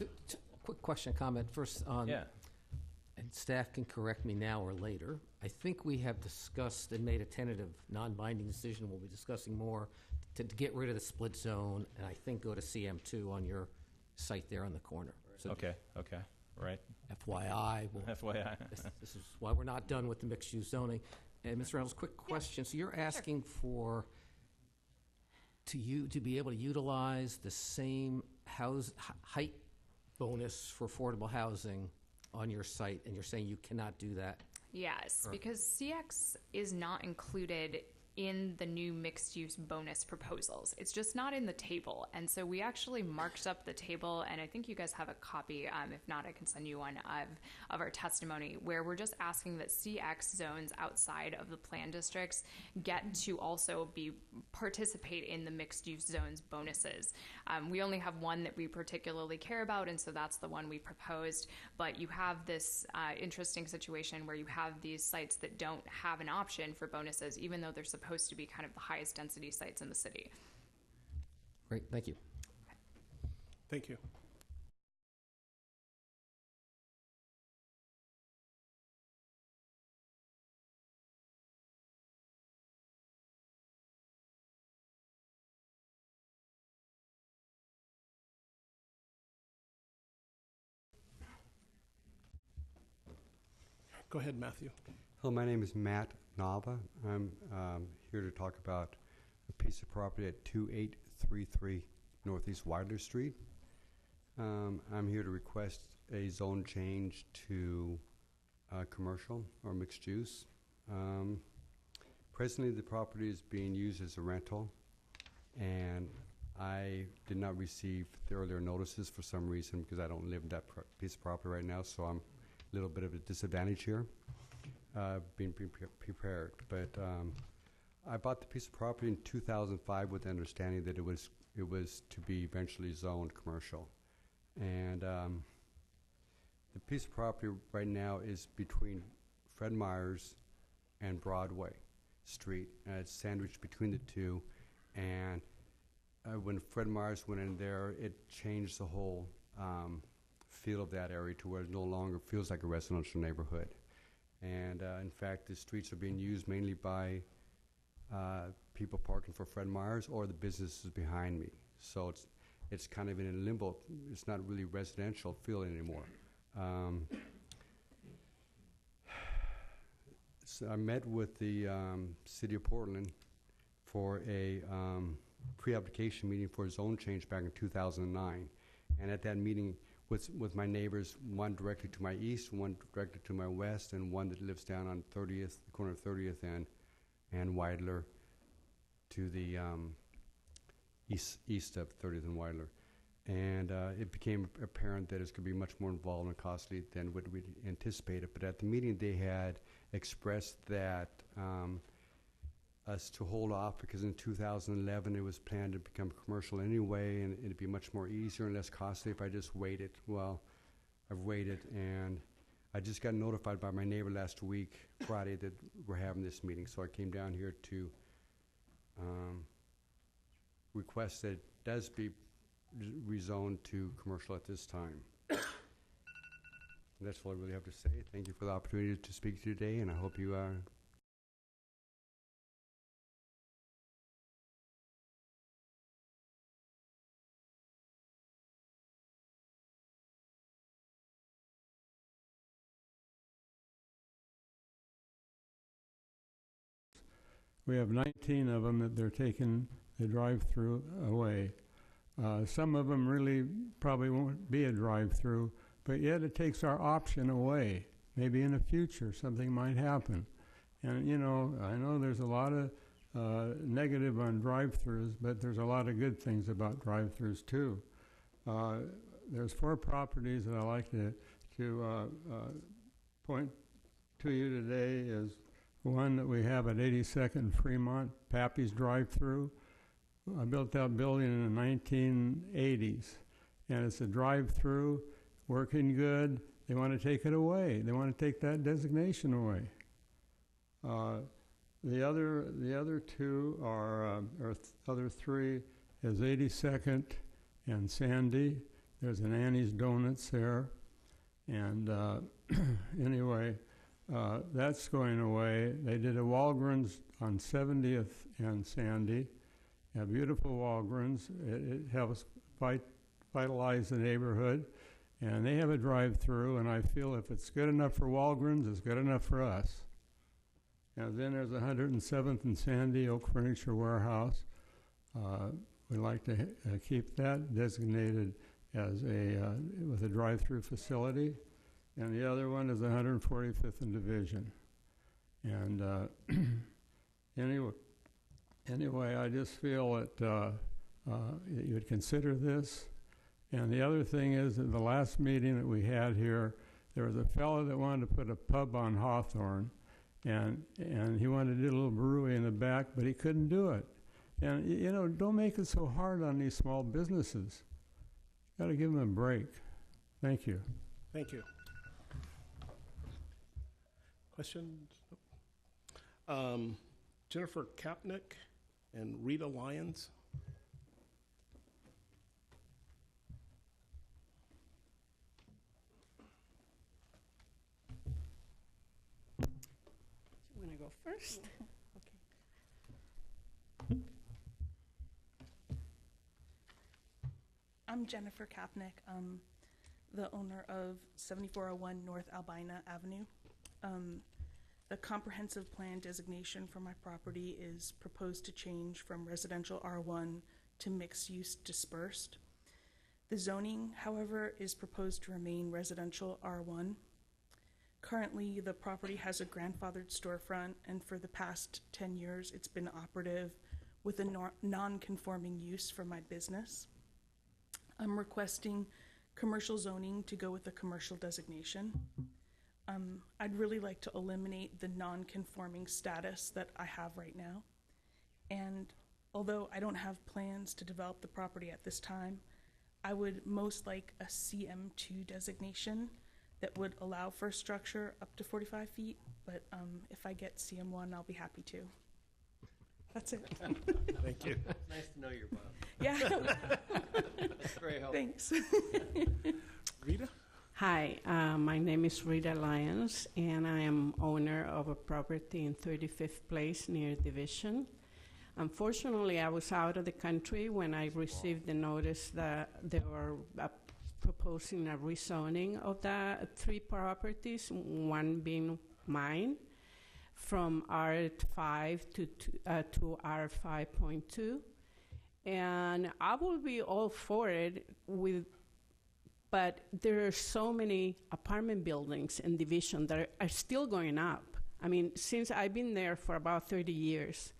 Quick question, comment. First, and staff can correct me now or later. I think we have discussed and made a tentative non-binding decision. We'll be discussing more to get rid of the split zone, and I think go to CM2 on your site there on the corner. So okay, right. FYI. FYI. This is why we're not done with the mixed-use zoning. And Mr. Reynolds, quick question. So you're asking for to be able to utilize the same height bonus for affordable housing on your site, and you're saying you cannot do that? Yes, because CX is not included in the new mixed-use bonus proposals. It's just not in the table. And so we actually marked up the table, and I think you guys have a copy. If not, I can send you one of our testimony, where we're just asking that CX zones outside of the plan districts get to also participate in the mixed-use zones bonuses. We only have one that we particularly care about, and so that's the one we proposed. But you have this interesting situation where you have these sites that don't have an option for bonuses, even though they're supposed to be kind of the highest density sites in the city. Great, thank you. Okay. Thank you. Go ahead, Matthew. Hello, my name is Matt Nava. I'm here to talk about a piece of property at 2833 Northeast Wilder Street. I'm here to request a zone change to commercial or mixed use. Presently, the property is being used as a rental, and I did not receive the earlier notices for some reason because I don't live in that piece of property right now, so I'm a little bit of a disadvantage here. being prepared. But I bought the piece of property in 2005 with the understanding that it was to be eventually zoned commercial. And the piece of property right now is between Fred Meyer's and Broadway Street. It's sandwiched between the two. And when Fred Meyer's went in there, it changed the whole feel of that area to where it no longer feels like a residential neighborhood. And in fact, the streets are being used mainly by people parking for Fred Meyer's or the businesses behind me. So it's kind of in a limbo. It's not really residential feel anymore. So I met with the City of Portland for a pre-application meeting for a zone change back in 2009. And at that meeting, with my neighbors, one directly to my east, one directly to my west, and one that lives down on 30th, the corner of 30th and Weidler to the east of 30th and Weidler. And it became apparent that it's going to be much more involved and costly than what we anticipated. But at the meeting, they had expressed that us to hold off because in 2011 it was planned to become commercial anyway, and it'd be much more easier and less costly if I just waited. Well, I've waited, and I just got notified by my neighbor last week, Friday, that we're having this meeting. So I came down here to request that it does be rezoned to commercial at this time. And that's all I really have to say. Thank you for the opportunity to speak to you today, and I hope you We have 19 of them that they're taking the drive-through away. Some of them really probably won't be a drive-through, but yet it takes our option away. Maybe in the future something might happen. And, you know, I know there's a lot of negative on drive-throughs, but there's a lot of good things about drive-throughs too. There's 4 properties that I like to point to you today. Is one that we have at 82nd Fremont, Pappy's Drive-Through. I built that building in the 1980s, and it's a drive-through, working good. They want to take it away. They want to take that designation away. The other two are, or other 3 is 82nd and Sandy. There's an Annie's Donuts there, and anyway. That's going away. They did a Walgreens on 70th and Sandy, a beautiful Walgreens. It helps vitalize the neighborhood, and they have a drive-through, and I feel if it's good enough for Walgreens, it's good enough for us. And then there's 107th and Sandy, Oak Furniture Warehouse. We like to keep that designated as with a drive-through facility. And the other one is 145th and Division. And anyway, I just feel that you would consider this. And the other thing is, at the last meeting that we had here, there was a fellow that wanted to put a pub on Hawthorne, and he wanted to do a little brewery in the back, but he couldn't do it. And, you know, don't make it so hard on these small businesses. Got to give them a break. Thank you. Thank you. Questions? Jennifer Kapnick and Rita Lyons. You want to go first? Okay. I'm Jennifer Kapnick. I'm the owner of 7401 North Albina Avenue. The comprehensive plan designation for my property is proposed to change from residential R1 to mixed use dispersed. The zoning, however, is proposed to remain residential R1. Currently, the property has a grandfathered storefront, and for the past 10 years, it's been operative with a non-conforming use for my business. I'm requesting commercial zoning to go with the commercial designation. I'd really like to eliminate the non-conforming status that I have right now. And although I don't have plans to develop the property at this time, I would most like a CM2 designation that would allow for a structure up to 45 feet, but if I get CM1, I'll be happy to. That's it. Thank you. Nice to know your Bob. Yeah. That's very helpful. Thanks. Rita? Hi, my name is Rita Lyons, and I am owner of a property in 35th Place near Division. Unfortunately, I was out of the country when I received the notice that they were proposing a rezoning of the 3 properties, one being mine, from R5 to R5.2. And I will be all for it, but there are so many apartment buildings in Division that are still going up. I mean, since I've been there for about 30 years,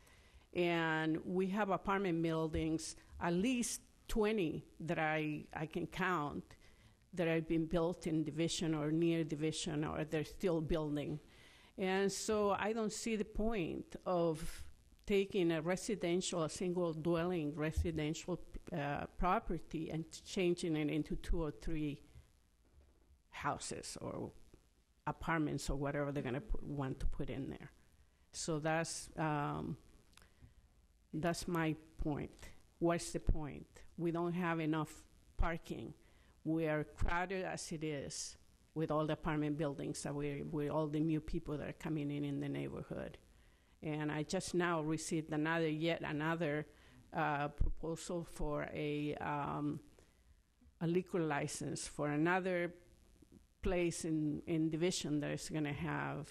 and we have apartment buildings, at least 20 that I can count, that have been built in Division or near Division, or they're still building. And so I don't see the point of taking a single dwelling residential property and changing it into 2 or 3 houses or apartments or whatever they're going to want to put in there. So that's my point. What's the point? We don't have enough parking. We are crowded as it is with all the apartment buildings that with all the new people that are coming in the neighborhood. And I just now received yet another proposal for a liquor license for another place in Division that is going to have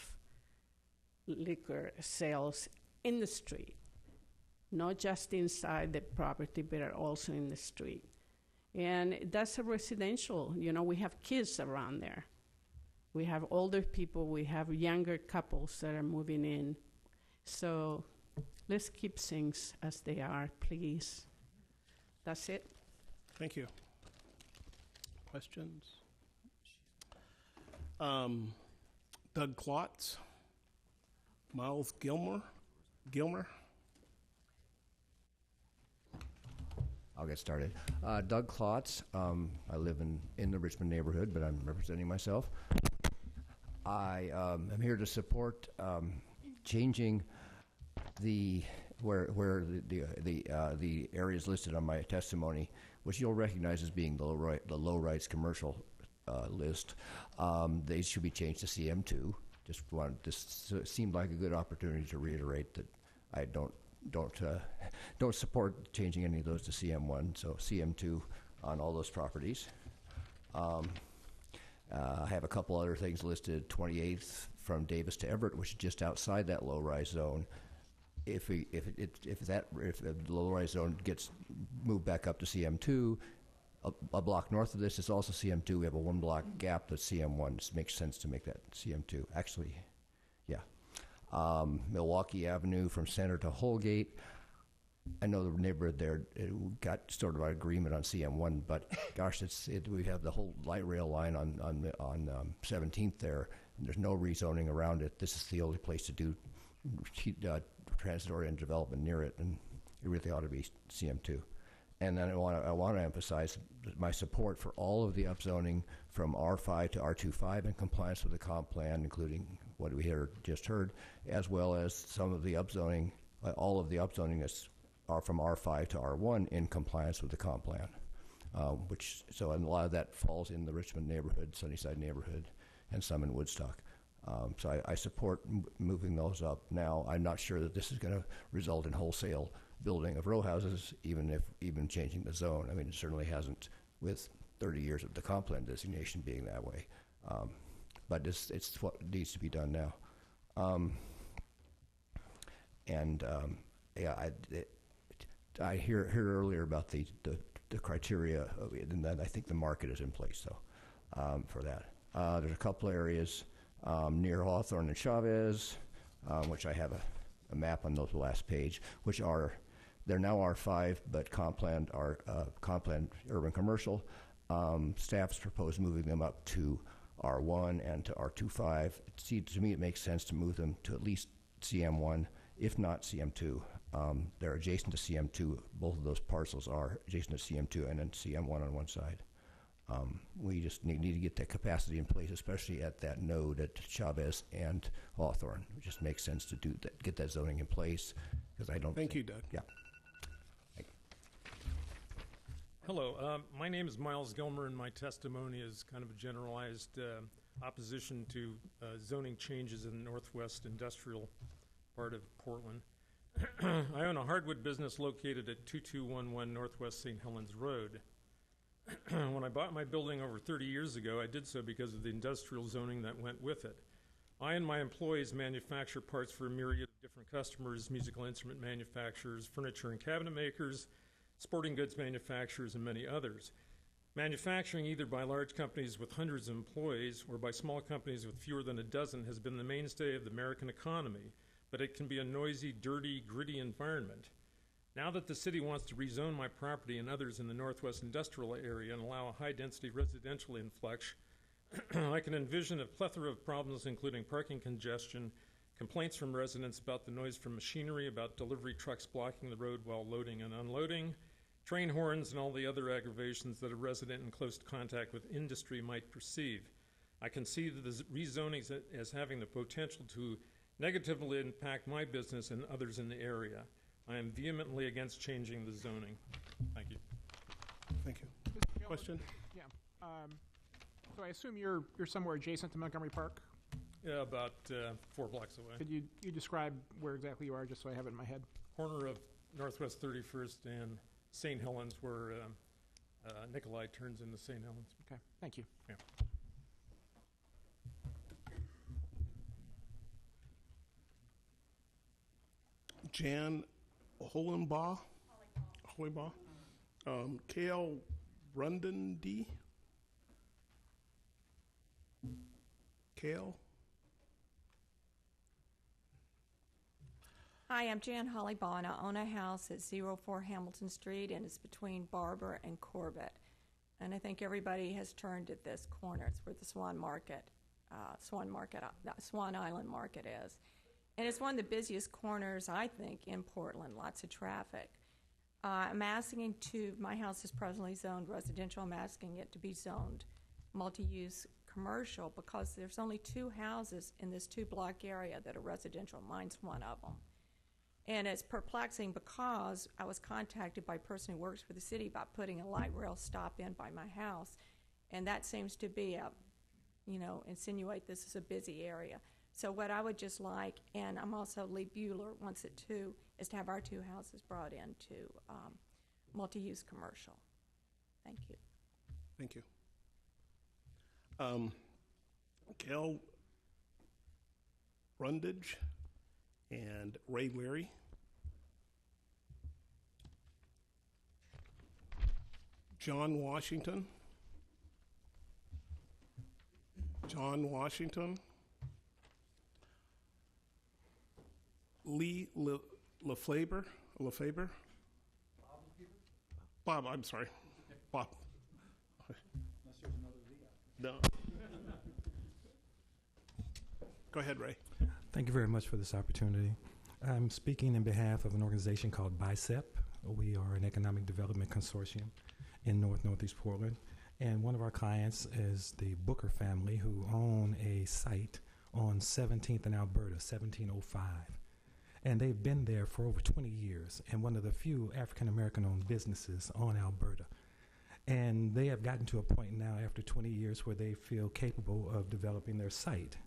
liquor sales in the street, not just inside the property, but also in the street. And that's a residential. You know, we have kids around there. We have older people. We have younger couples that are moving in. So let's keep things as they are, please. That's it. Thank you. Questions? Doug Klotz, Miles Gilmer. I'll get started. Doug Klotz. I live in the Richmond neighborhood, but I'm representing myself. I am here to support changing where the areas listed on my testimony, which you'll recognize as being the low-rise commercial list. They should be changed to CM2. This seemed like a good opportunity to reiterate that I don't support changing any of those to CM1, so CM2 on all those properties. I have a couple other things listed. 28th from Davis to Everett, which is just outside that low-rise zone. If the low-rise zone gets moved back up to CM2, a block north of this is also CM2. We have a 1-block gap that's CM1. It makes sense to make that CM2. Actually, yeah. Milwaukee Avenue from Center to Holgate. I know the neighborhood there got sort of an agreement on CM1, but gosh, we have the whole light rail line on 17th there, and there's no rezoning around it. This is the only place to do transit-oriented development near it, and it really ought to be CM2. And then I want to emphasize my support for all of the upzoning from R5 to R25 in compliance with the comp plan, including what we just heard, as well as some of the upzoning, all of the upzoning are from R5 to R1 in compliance with the comp plan. So a lot of that falls in the Richmond neighborhood, Sunnyside neighborhood, and some in Woodstock. So I support moving those up. Now, I'm not sure that this is going to result in wholesale building of row houses, even changing the zone. I mean, it certainly hasn't with 30 years of the comp plan designation being that way. But it's what needs to be done now. I heard earlier about the criteria, and then I think the market is in place for that. There's a couple of areas near Hawthorne and Chavez, which I have a map on the last page, which they're now R5, but comp plan urban commercial. Staff's proposed moving them up to R1 and to R25. To me, it makes sense to move them to at least CM1, if not CM2. They're adjacent to CM2. Both of those parcels are adjacent to CM2 and then CM1 on one side. We just need to get that capacity in place, especially at that node at Chavez and Hawthorne. It just makes sense to do that, get that zoning in place, because I don't. Thank you, Doug. Yeah. Hello, my name is Miles Gilmer, and my testimony is kind of a generalized opposition to zoning changes in the northwest industrial part of Portland. I own a hardwood business located at 2211 Northwest St. Helens Road. When I bought my building over 30 years ago, I did so because of the industrial zoning that went with it. I and my employees manufacture parts for a myriad of different customers: musical instrument manufacturers, furniture and cabinet makers, sporting goods manufacturers, and many others. Manufacturing either by large companies with hundreds of employees or by small companies with fewer than a dozen has been the mainstay of the American economy, but it can be a noisy, dirty, gritty environment. Now that the city wants to rezone my property and others in the northwest industrial area and allow a high-density residential influx, I can envision a plethora of problems, including parking congestion, complaints from residents about the noise from machinery, about delivery trucks blocking the road while loading and unloading, train horns, and all the other aggravations that a resident in close contact with industry might perceive. I can see the rezoning as having the potential to negatively impact my business and others in the area. I am vehemently against changing the zoning. Thank you. Thank you. Question? Yeah. So I assume you're somewhere adjacent to Montgomery Park? Yeah, about 4 blocks away. Could you describe where exactly you are, just so I have it in my head? Corner of Northwest 31st and St. Helens, where Nikolai turns into St. Helens. Okay, thank you. Yeah. Jan Holenbaugh? K.L. Rundendy? Kale? Hi, I'm Jan Hollybaugh, and I own a house at 04 Hamilton Street, and it's between Barber and Corbett. And I think everybody has turned at this corner. It's where the Swan Island Market is. And it's one of the busiest corners, I think, in Portland, lots of traffic. I'm asking my house is presently zoned residential. I'm asking it to be zoned multi-use commercial because there's only 2 houses in this 2-block area that are residential. Mine's one of them. And it's perplexing because I was contacted by a person who works for the city about putting a light rail stop in by my house. And that seems to be insinuate this is a busy area. So what I would just like, and I'm also Lee Bueller wants it too, is to have our 2 houses brought into multi-use commercial. Thank you. Thank you. Kel Rundage and Ray Leary. John Washington. Lee LeFaber. Bob, I'm sorry. Bob. Unless there's another V. No. Go ahead, Ray. Thank you very much for this opportunity. I'm speaking in behalf of an organization called BICEP. We are an economic development consortium in Northeast Portland. And one of our clients is the Booker family, who own a site on 17th and Alberta, 1705. And they've been there for over 20 years, and one of the few African-American-owned businesses on Alberta. And they have gotten to a point now after 20 years where they feel capable of developing their site.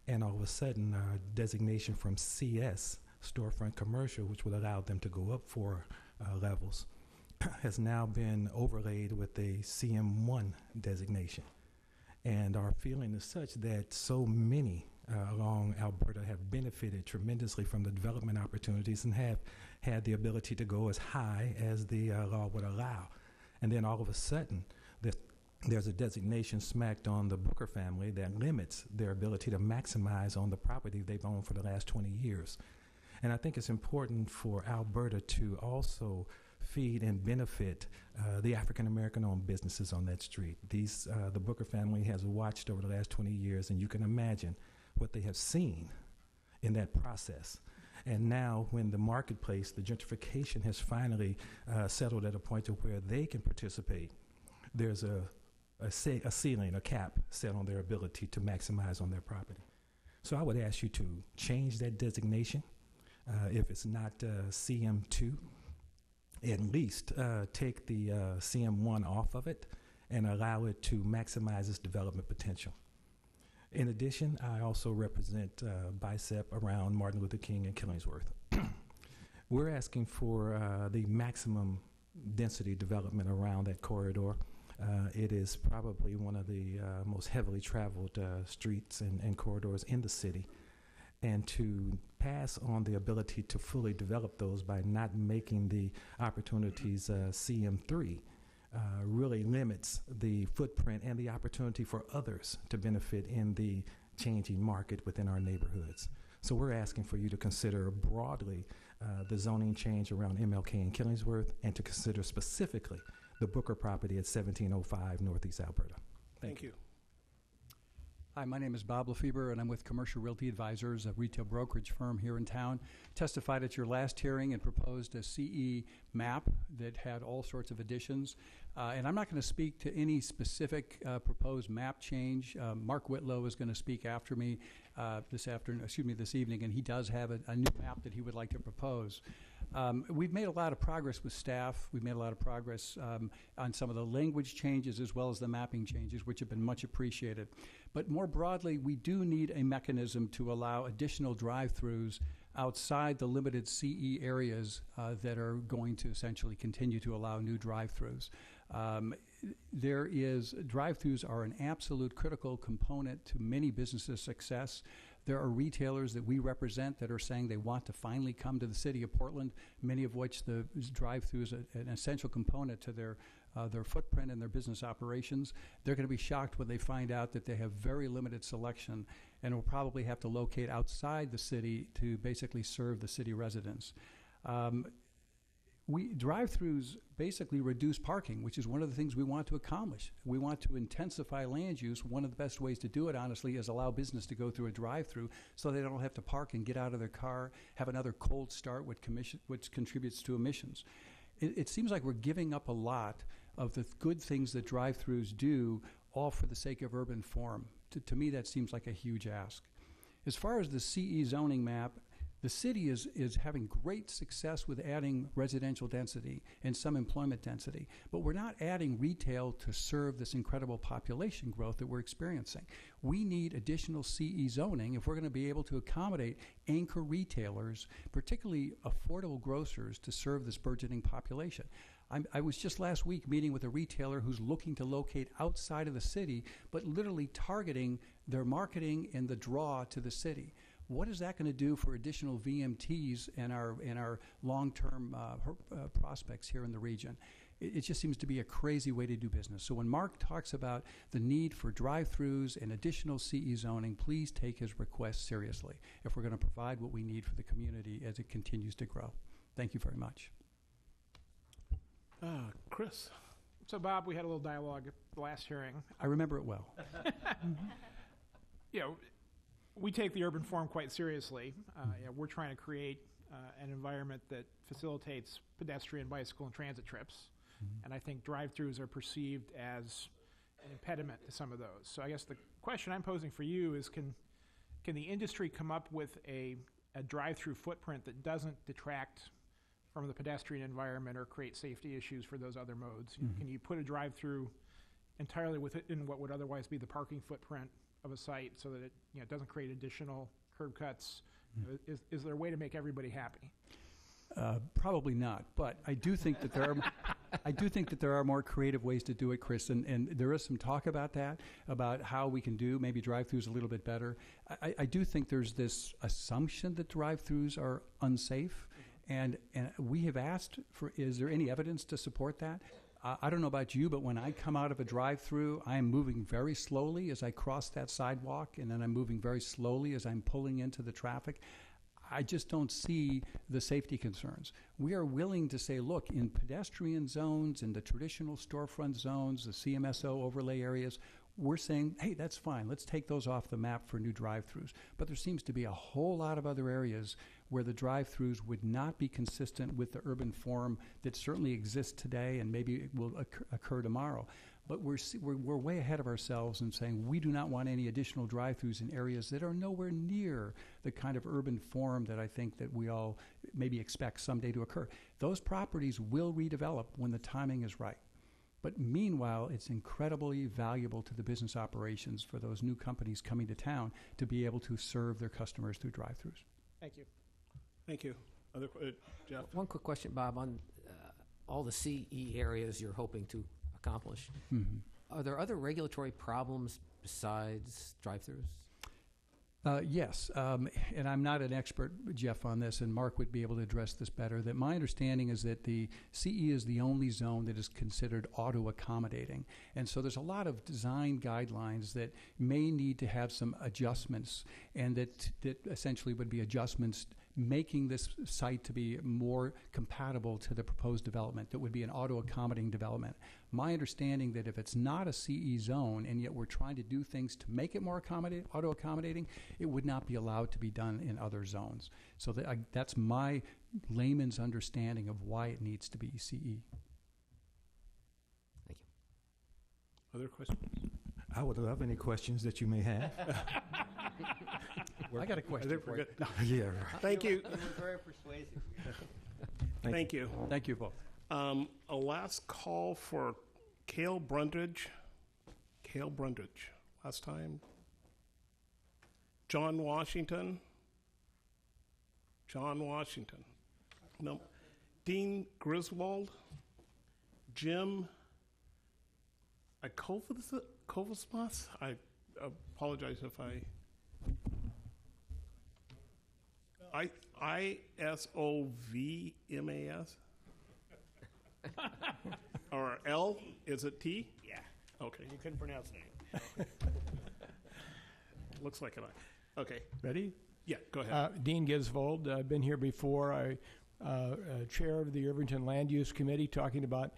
And all of a sudden, our designation from CS, storefront commercial, which would allow them to go up 4 levels, has now been overlaid with a CM1 designation. And our feeling is such that so many along Alberta have benefited tremendously from the development opportunities and have had the ability to go as high as the law would allow. And then all of a sudden, there's a designation smacked on the Booker family that limits their ability to maximize on the property they've owned for the last 20 years. And I think it's important for Alberta to also feed and benefit the African American owned businesses on that street. The Booker family has watched over the last 20 years, and you can imagine what they have seen in that process. And now, when the marketplace, the gentrification has finally settled at a point to where they can participate, there's a ceiling, a cap set on their ability to maximize on their property. So I would ask you to change that designation. If it's not CM2, at least take the CM1 off of it and allow it to maximize its development potential. In addition, I also represent BICEP around Martin Luther King and Killingsworth. We're asking for the maximum density development around that corridor. It is probably one of the most heavily traveled streets and corridors in the city. And to pass on the ability to fully develop those by not making the opportunities CM3 really limits the footprint and the opportunity for others to benefit in the changing market within our neighborhoods. So we're asking for you to consider broadly the zoning change around MLK and Killingsworth, and to consider specifically the Booker property at 1705 Northeast Alberta. Thank you. Hi, my name is Bob Lefebvre, and I'm with Commercial Realty Advisors, a retail brokerage firm here in town. Testified at your last hearing and proposed a CE map that had all sorts of additions. And I'm not going to speak to any specific proposed map change. Mark Whitlow is going to speak after me this evening, and he does have a new map that he would like to propose. We've made a lot of progress with staff. We've made a lot of progress on some of the language changes as well as the mapping changes, which have been much appreciated. But more broadly, we do need a mechanism to allow additional drive-throughs outside the limited CE areas that are going to essentially continue to allow new drive-throughs. Drive-throughs are an absolute critical component to many businesses' success. There are retailers that we represent that are saying they want to finally come to the city of Portland, many of which the drive-through is an essential component to their footprint and their business operations. They're going to be shocked when they find out that they have very limited selection and will probably have to locate outside the city to basically serve the city residents. Drive-throughs basically reduce parking, which is one of the things we want to accomplish. We want to intensify land use. One of the best ways to do it, honestly, is allow business to go through a drive-through so they don't have to park and get out of their car, have another cold start, which contributes to emissions. It seems like we're giving up a lot of the good things that drive-throughs do, all for the sake of urban form. To me, that seems like a huge ask. As far as the CE zoning map, the city is having great success with adding residential density and some employment density, but we're not adding retail to serve this incredible population growth that we're experiencing. We need additional CE zoning if we're going to be able to accommodate anchor retailers, particularly affordable grocers, to serve this burgeoning population. I was just last week meeting with a retailer who's looking to locate outside of the city, but literally targeting their marketing and the draw to the city. What is that going to do for additional VMTs and our long-term prospects here in the region? It just seems to be a crazy way to do business. So when Mark talks about the need for drive-throughs and additional CE zoning, please take his request seriously if we're going to provide what we need for the community as it continues to grow. Thank you very much. Chris. So, Bob, we had a little dialogue at the last hearing. I remember it well. You know, we take the urban form quite seriously. We're trying to create an environment that facilitates pedestrian, bicycle, and transit trips. Mm-hmm. And I think drive-throughs are perceived as an impediment to some of those. So I guess the question I'm posing for you is, can the industry come up with a drive-through footprint that doesn't detract from the pedestrian environment or create safety issues for those other modes? Mm-hmm. Can you put a drive-through entirely within what would otherwise be the parking footprint of a site so that it doesn't create additional curb cuts? Mm-hmm. Is there a way to make everybody happy? Probably not, but I do think that there are. I do think that there are more creative ways to do it, Chris, and there is some talk about that, about how we can do maybe drive-throughs a little bit better. I do think there's this assumption that drive-throughs are unsafe, and we have asked for, is there any evidence to support that? I don't know about you, but when I come out of a drive-through, I am moving very slowly as I cross that sidewalk, and then I'm moving very slowly as I'm pulling into the traffic. I just don't see the safety concerns. We are willing to say, look, in pedestrian zones, in the traditional storefront zones, the CMSO overlay areas, we're saying, hey, that's fine. Let's take those off the map for new drive-throughs. But there seems to be a whole lot of other areas where the drive-throughs would not be consistent with the urban form that certainly exists today and maybe it will occur tomorrow. But we're way ahead of ourselves in saying we do not want any additional drive-throughs in areas that are nowhere near the kind of urban form that I think that we all maybe expect someday to occur. Those properties will redevelop when the timing is right. But meanwhile, it's incredibly valuable to the business operations for those new companies coming to town to be able to serve their customers through drive-throughs. Thank you. Thank you. Other Jeff? One quick question, Bob, on all the CE areas you're hoping to accomplish. Are there other regulatory problems besides drive-throughs? Yes, and I'm not an expert, Jeff, on this, and Mark would be able to address this better. That my understanding is that the CE is the only zone that is considered auto-accommodating. And so there's a lot of design guidelines that may need to have some adjustments, and that essentially would be adjustments making this site to be more compatible to the proposed development that would be an auto-accommodating development. My understanding that if it's not a CE zone and yet we're trying to do things to make it more auto-accommodating, it would not be allowed to be done in other zones. So that's my layman's understanding of why it needs to be CE. Thank you. Other questions? I would love any questions that you may have. I got a question for you. Yeah. Thank you. You were very persuasive. Thank you. Thank you both. A last call for Cale Brundage. Cale Brundage. Last time. John Washington. John Washington. No. Dean Griswold. Jim Kovasmas. I apologize if ISOVMAS? Or L? Is it T? Yeah. Okay. You couldn't pronounce the name. Looks like it. Okay. Ready? Yeah, go ahead. Dean Gisvold. I've been here before. I chair of the Irvington Land Use Committee, talking about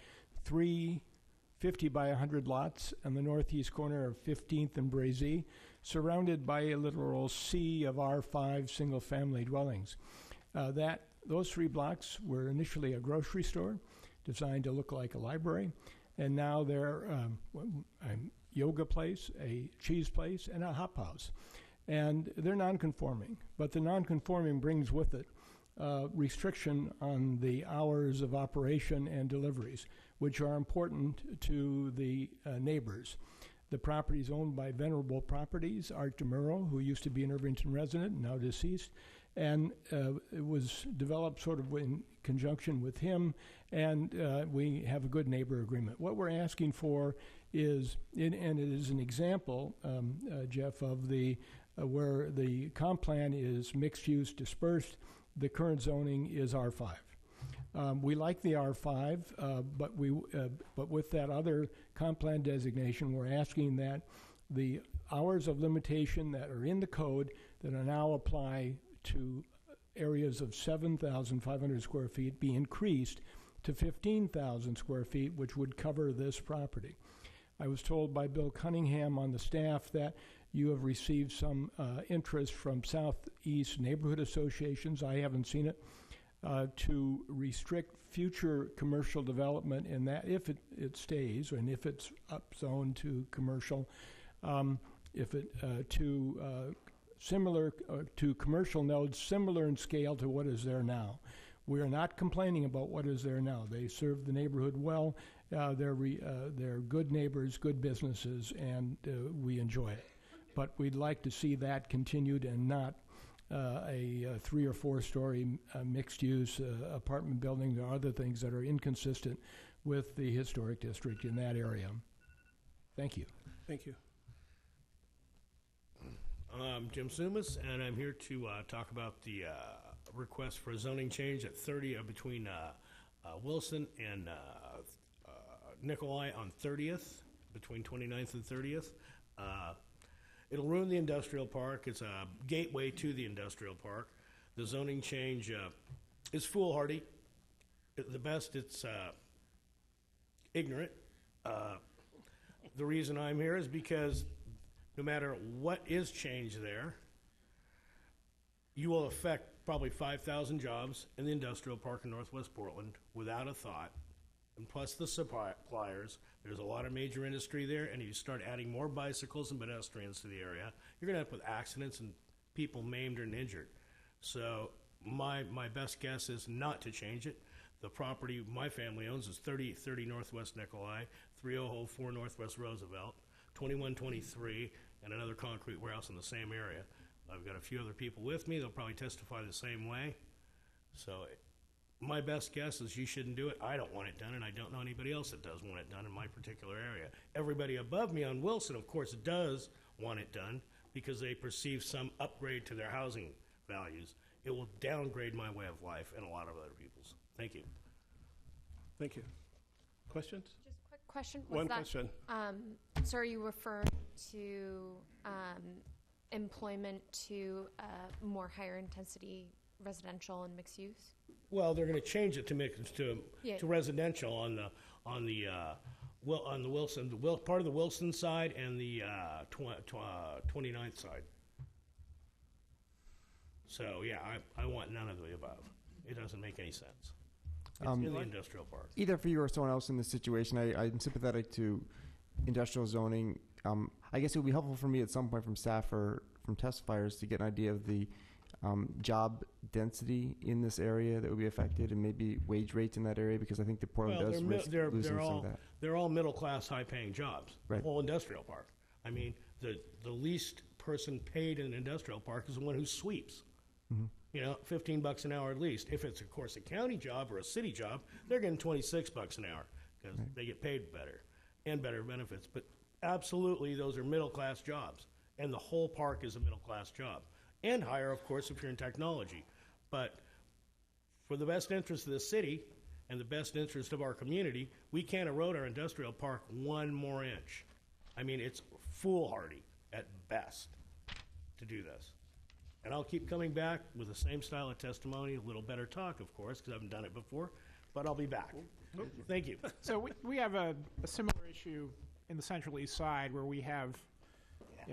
3 50 by 100 lots on the northeast corner of 15th and Brazee, surrounded by a literal sea of R5 single-family dwellings. Those 3 blocks were initially a grocery store designed to look like a library, and now they're a yoga place, a cheese place, and a hop house. And they're non-conforming, but the non-conforming brings with it restriction on the hours of operation and deliveries, which are important to the neighbors. The property is owned by Venerable Properties, Art DeMuro, who used to be an Irvington resident, now deceased, and it was developed sort of in conjunction with him, and we have a good neighbor agreement. What we're asking for is, and it is an example, Jeff, of where the comp plan is mixed use dispersed. The current zoning is R5. We like the R5, but with that other comp plan designation, we're asking that the hours of limitation that are in the code that are now apply to areas of 7,500 square feet be increased to 15,000 square feet, which would cover this property. I was told by Bill Cunningham on the staff that you have received some interest from Southeast neighborhood associations. I haven't seen it. To restrict future commercial development, and that if it stays, and if it's upzoned to commercial, similar to commercial nodes, similar in scale to what is there now. We are not complaining about what is there now. They serve the neighborhood well. They're good neighbors, good businesses, and we enjoy it. But we'd like to see that continued and not a 3 or 4 story mixed-use apartment building or other things that are inconsistent with the historic district in that area. Thank you. Thank you. I'm Jim Sumas, and I'm here to talk about the request for a zoning change at 30 between Wilson and Nikolai on 30th, between 29th and 30th. It'll ruin the industrial park. It's a gateway to the industrial park. The zoning change is foolhardy. At the best, it's ignorant. The reason I'm here is because no matter what is changed there, you will affect probably 5,000 jobs in the industrial park in Northwest Portland without a thought. And plus the suppliers, there's a lot of major industry there, and you start adding more bicycles and pedestrians to the area, you're gonna end up with accidents and people maimed and injured. So my best guess is not to change it. The property my family owns is 3030 Northwest Nikolai, 3004 Northwest Roosevelt, 2123, and another concrete warehouse in the same area. I've got a few other people with me. They'll probably testify the same way. So my best guess is you shouldn't do it. I don't want it done, and I don't know anybody else that does want it done in my particular area. Everybody above me on Wilson, of course, does want it done because they perceive some upgrade to their housing values. It will downgrade my way of life and a lot of other people's. Thank you. Thank you. Questions? Just a quick question. One question. So are you referring to employment to more higher intensity residential and mixed use? Well, they're going to change it to make to residential on the Wilson, part of the Wilson side and the 29th side. So yeah, I want none of the above. It doesn't make any sense. It's in the industrial park. Either for you or someone else in this situation, I'm sympathetic to industrial zoning. I guess it would be helpful for me at some point from staff or from testifiers to get an idea of the job density in this area that would be affected, and maybe wage rates in that area, because I think that Portland does risk losing some of that. They're all middle class, high paying jobs. Right. Whole industrial park. I mean, the least person paid in an industrial park is the one who sweeps. Mm-hmm. You know, $15 an hour at least. If it's, of course, a county job or a city job, they're getting $26 an hour because they get paid better and better benefits. But absolutely, those are middle-class jobs, and the whole park is a middle-class job. And higher, of course, if you're in technology. But for the best interest of the city and the best interest of our community, we can't erode our industrial park one more inch. I mean, it's foolhardy at best to do this. And I'll keep coming back with the same style of testimony, a little better talk, of course, because I haven't done it before, but I'll be back. Thank you. So we have a similar issue in the Central East Side where we have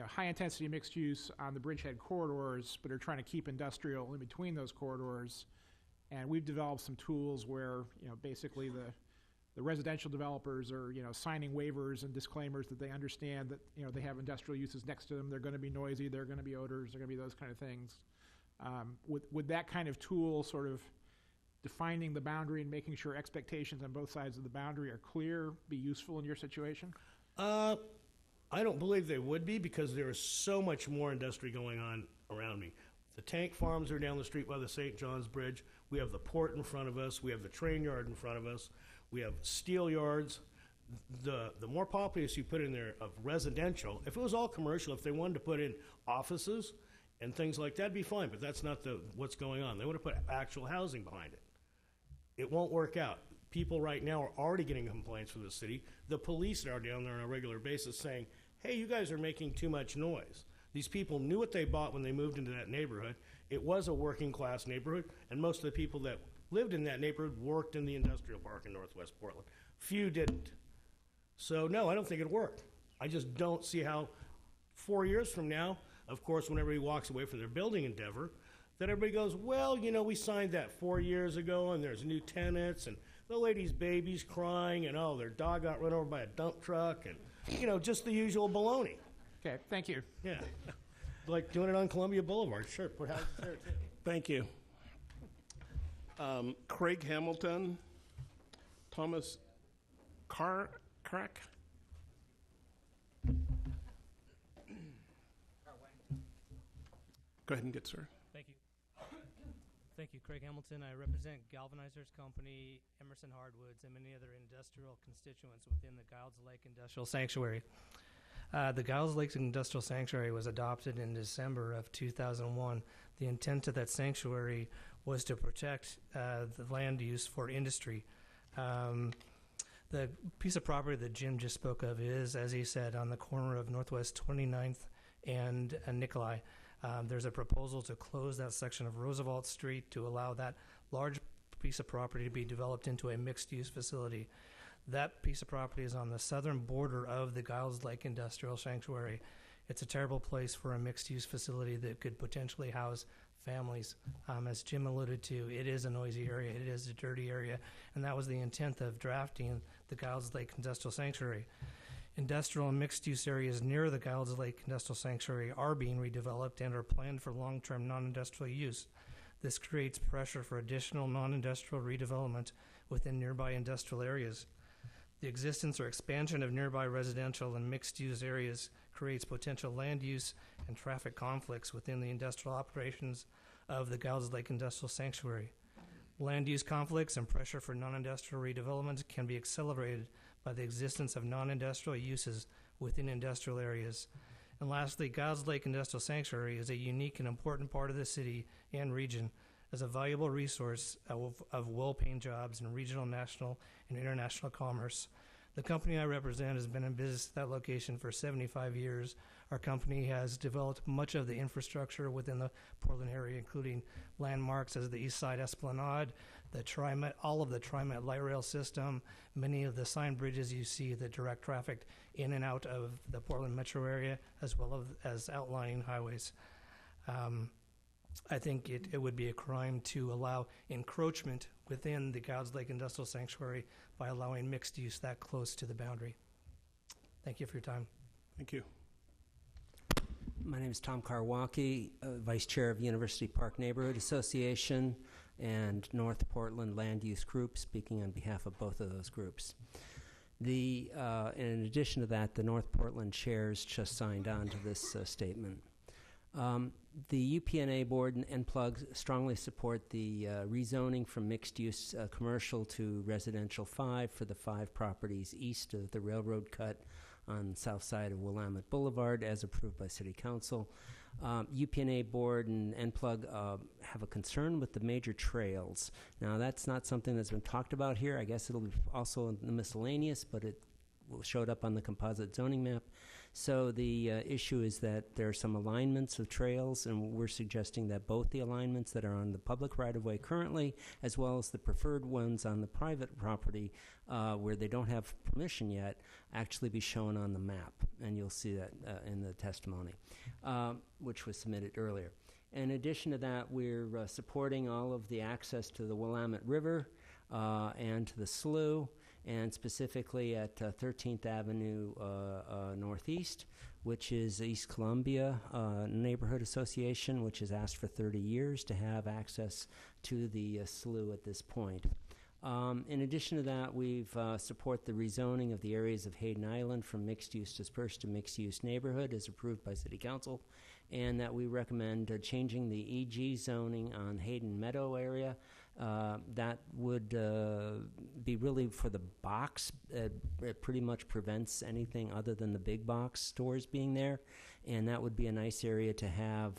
high-intensity mixed use on the bridgehead corridors, but are trying to keep industrial in between those corridors. And we've developed some tools where, basically the residential developers are, signing waivers and disclaimers that they understand that, they have industrial uses next to them. They're going to be noisy. There are going to be odors. There are going to be those kind of things. Would that kind of tool sort of defining the boundary and making sure expectations on both sides of the boundary are clear be useful in your situation? I don't believe they would be, because there is so much more industry going on around me. The tank farms are down the street by the St. John's Bridge. We have the port in front of us. We have the train yard in front of us. We have steel yards. The more populous you put in there of residential, if it was all commercial, if they wanted to put in offices and things like that, it'd be fine, but that's not what's going on. They want to put actual housing behind it. It won't work out. People right now are already getting complaints from the city. The police are down there on a regular basis saying, hey, you guys are making too much noise. These people knew what they bought when they moved into that neighborhood. It was a working class neighborhood, and most of the people that lived in that neighborhood worked in the industrial park in Northwest Portland. Few didn't. So no, I don't think it'd work. I just don't see how 4 years from now, of course, when everybody walks away from their building endeavor, that everybody goes, well, we signed that 4 years ago, and there's new tenants, and the lady's baby's crying, and their dog got run over by a dump truck, and just the usual baloney. Okay, thank you. Yeah, like doing it on Columbia Boulevard. Sure, put houses there too. Thank you. Craig Hamilton, Thomas Crack. Go ahead and get started. Thank you. Thank you, Craig Hamilton. I represent Galvanizers Company, Emerson Hardwoods, and many other industrial constituents within the Giles Lake Industrial Sanctuary. The Giles Lake Industrial Sanctuary was adopted in December of 2001. The intent of that sanctuary was to protect the land use for industry. The piece of property that Jim just spoke of is, as he said, on the corner of Northwest 29th and Nikolai. There's a proposal to close that section of Roosevelt Street to allow that large piece of property to be developed into a mixed-use facility. That piece of property is on the southern border of the Giles Lake Industrial Sanctuary. It's a terrible place for a mixed-use facility that could potentially house families. As Jim alluded to, it is a noisy area, it is a dirty area, and that was the intent of drafting the Giles Lake Industrial Sanctuary. Industrial and mixed-use areas near the Giles Lake Industrial Sanctuary are being redeveloped and are planned for long-term non-industrial use. This creates pressure for additional non-industrial redevelopment within nearby industrial areas. The existence or expansion of nearby residential and mixed-use areas creates potential land use and traffic conflicts within the industrial operations of the Giles Lake Industrial Sanctuary. Land use conflicts and pressure for non-industrial redevelopment can be accelerated by the existence of non-industrial uses within industrial areas. And lastly, Giles Lake Industrial Sanctuary is a unique and important part of the city and region as a valuable resource of well-paying jobs in regional, national, and international commerce. The company I represent has been in business at that location for 75 years. Our company has developed much of the infrastructure within the Portland area, including landmarks as the East Side Esplanade, the TriMet, all of the TriMet light rail system, many of the sign bridges you see that direct traffic in and out of the Portland metro area, as well as outlying highways. I think it would be a crime to allow encroachment within the Giles Lake Industrial Sanctuary by allowing mixed use that close to the boundary. Thank you for your time. Thank you. My name is Tom Karwacki, Vice Chair of University Park Neighborhood Association and North Portland Land Use Group, speaking on behalf of both of those groups. In addition to that, the North Portland chairs just signed on to this statement. The UPNA board and NPLUG strongly support the rezoning from mixed-use commercial to residential 5 for the 5 properties east of the railroad cut on the south side of Willamette Boulevard as approved by City Council. UPNA board and NPLUG have a concern with the major trails. Now, that's not something that's been talked about here. I guess it'll be also in the miscellaneous, but it showed up on the composite zoning map. So the issue is that there are some alignments of trails, and we're suggesting that both the alignments that are on the public right-of-way currently, as well as the preferred ones on the private property where they don't have permission yet, actually be shown on the map. And you'll see that in the testimony, which was submitted earlier. In addition to that, we're supporting all of the access to the Willamette River and to the slough, and specifically at 13th Avenue Northeast, which is East Columbia Neighborhood Association, which has asked for 30 years to have access to the slough at this point. In addition to that, we've support the rezoning of the areas of Hayden Island from mixed-use dispersed to mixed-use neighborhood as approved by City Council, and that we recommend changing the EG zoning on Hayden Meadow area. That would be really for the box. It pretty much prevents anything other than the big box stores being there, and that would be a nice area to have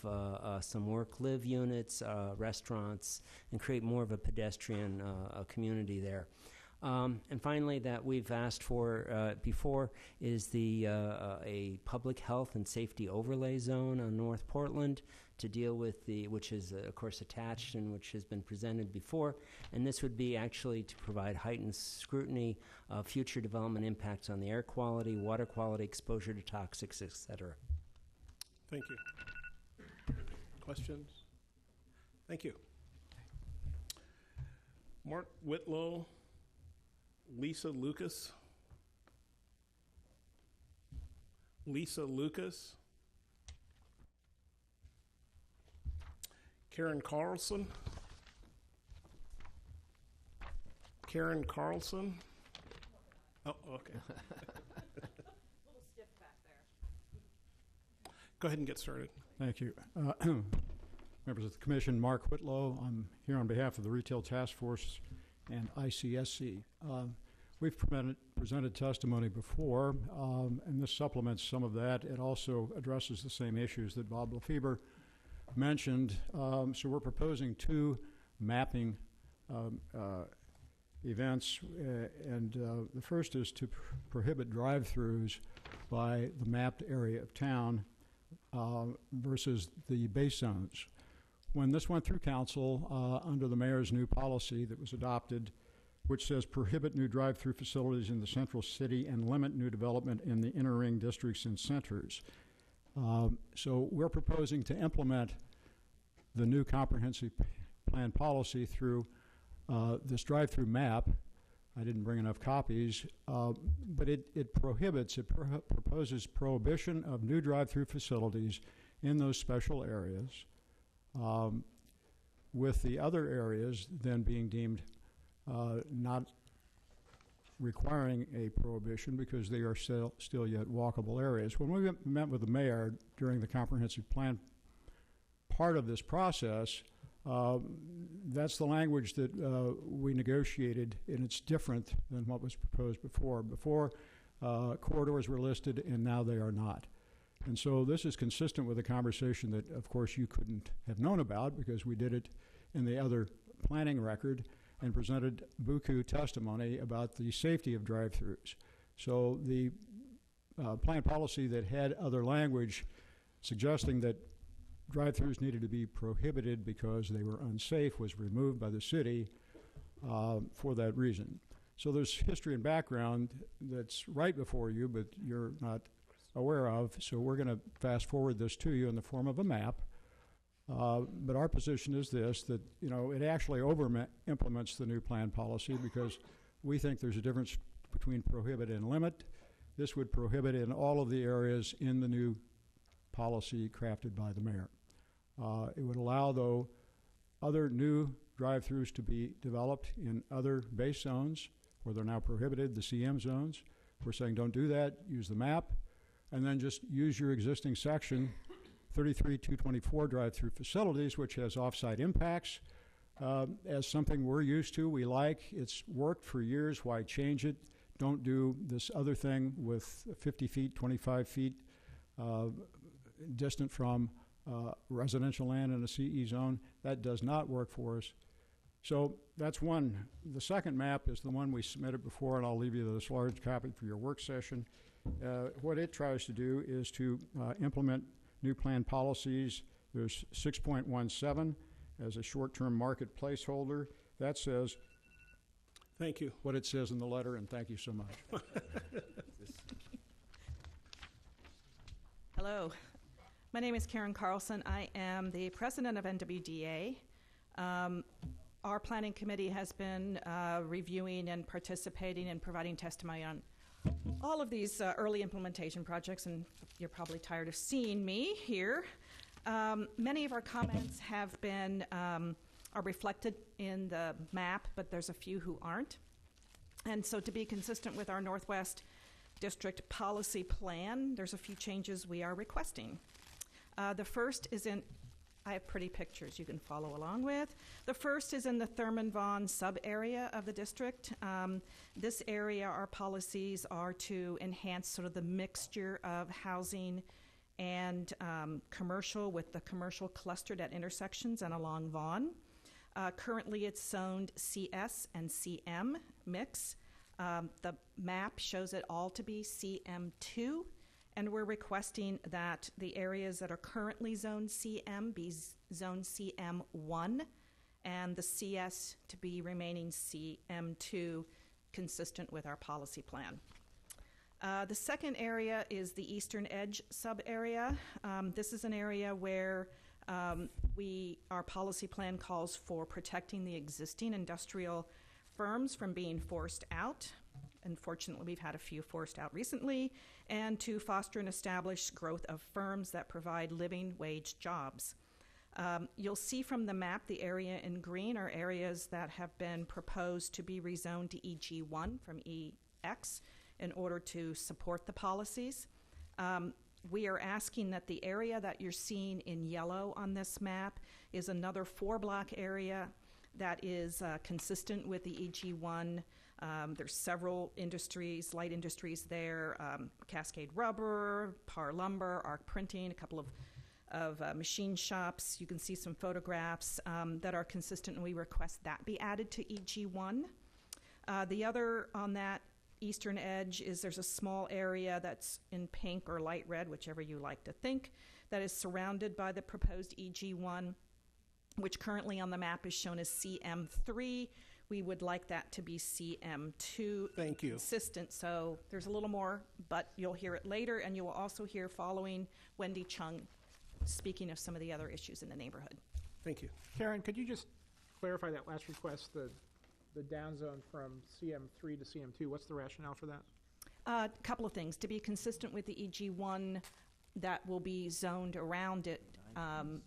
some work-live units, restaurants, and create more of a pedestrian community there. And finally, that we've asked for before is a public health and safety overlay zone on North Portland to deal with which is of course attached and which has been presented before. And this would be actually to provide heightened scrutiny of future development impacts on the air quality, water quality, exposure to toxics, etc. Thank you. Questions? Thank you. Mark Whitlow, Lisa Lucas. Lisa Lucas. Karen Carlson. Karen Carlson. Oh, okay. Go ahead and get started. Thank you. Members of the Commission, Mark Whitlow. I'm here on behalf of the Retail Task Force and ICSC. We've presented testimony before, and this supplements some of that. It also addresses the same issues that Bob Lefebvre mentioned. So we're proposing 2 mapping events, and the first is to prohibit drive-throughs by the mapped area of town versus the base zones. When this went through council under the mayor's new policy that was adopted, which says prohibit new drive-through facilities in the central city and limit new development in the inner ring districts and centers. So we're proposing to implement the new comprehensive plan policy through this drive-through map. I didn't bring enough copies, but it proposes prohibition of new drive-through facilities in those special areas, with the other areas then being deemed not requiring a prohibition because they are still yet walkable areas. When we met with the mayor during the comprehensive plan part of this process, that's the language that we negotiated, and it's different than what was proposed before. Before, corridors were listed, and now they are not. And so this is consistent with a conversation that, of course, you couldn't have known about because we did it in the other planning record and presented buku testimony about the safety of drive-throughs. So the plan policy that had other language suggesting that drive-throughs needed to be prohibited because they were unsafe was removed by the city for that reason. So there's history and background that's right before you, but you're not aware of. So we're going to fast forward this to you in the form of a map. But our position is this, that it actually implements the new plan policy because we think there's a difference between prohibit and limit. This would prohibit in all of the areas in the new policy crafted by the mayor. It would allow, though, other new drive-throughs to be developed in other base zones where they're now prohibited, the CM zones. We're saying don't do that, use the map, and then just use your existing section 33-224 drive-through facilities, which has off-site impacts, as something we're used to, we like. It's worked for years, why change it? Don't do this other thing with 50 feet, 25 feet distant from residential land in a CE zone. That does not work for us. So that's one. The second map is the one we submitted before, and I'll leave you this large copy for your work session. What it tries to do is to implement new plan policies. There's 6.17 as a short-term market placeholder. That says, thank you, what it says in the letter, and thank you so much. Hello. My name is Karen Carlson. I am the president of NWDA. Our planning committee has been reviewing and participating and providing testimony on all of these early implementation projects, and you're probably tired of seeing me here. Many of our comments have been are reflected in the map, but there's a few who aren't. And so to be consistent with our Northwest District policy plan, there's a few changes we are requesting. The first is in, I have pretty pictures you can follow along with. The first is in the Thurman Vaughan sub-area of the district. This area, our policies are to enhance sort of the mixture of housing and commercial, with the commercial clustered at intersections and along Vaughan. Currently it's zoned CS and CM mix. The map shows it all to be CM2. And we're requesting that the areas that are currently zoned CM be zoned CM1 and the CS to be remaining CM2, consistent with our policy plan. The second area is the Eastern Edge sub-area. This is an area where our policy plan calls for protecting the existing industrial firms from being forced out. Unfortunately, we've had a few forced out recently, and to foster and establish growth of firms that provide living wage jobs. You'll see from the map the area in green are areas that have been proposed to be rezoned to EG1 from EX in order to support the policies. We are asking that the area that you're seeing in yellow on this map is another 4-block area that is consistent with the EG1. There's several industries, light industries there, Cascade Rubber, Par Lumber, Arc Printing, a couple of machine shops. You can see some photographs that are consistent, and we request that be added to EG1. The other on that eastern edge is there's a small area that's in pink or light red, whichever you like to think, that is surrounded by the proposed EG1, which currently on the map is shown as CM3. We would like that to be CM2. Thank you. Consistent, so there's a little more, but you'll hear it later, and you will also hear following Wendy Chung speaking of some of the other issues in the neighborhood. Thank you. Karen, could you just clarify that last request, the down zone from CM3 to CM2? What's the rationale for that? A couple of things. To be consistent with the EG1 that will be zoned around it,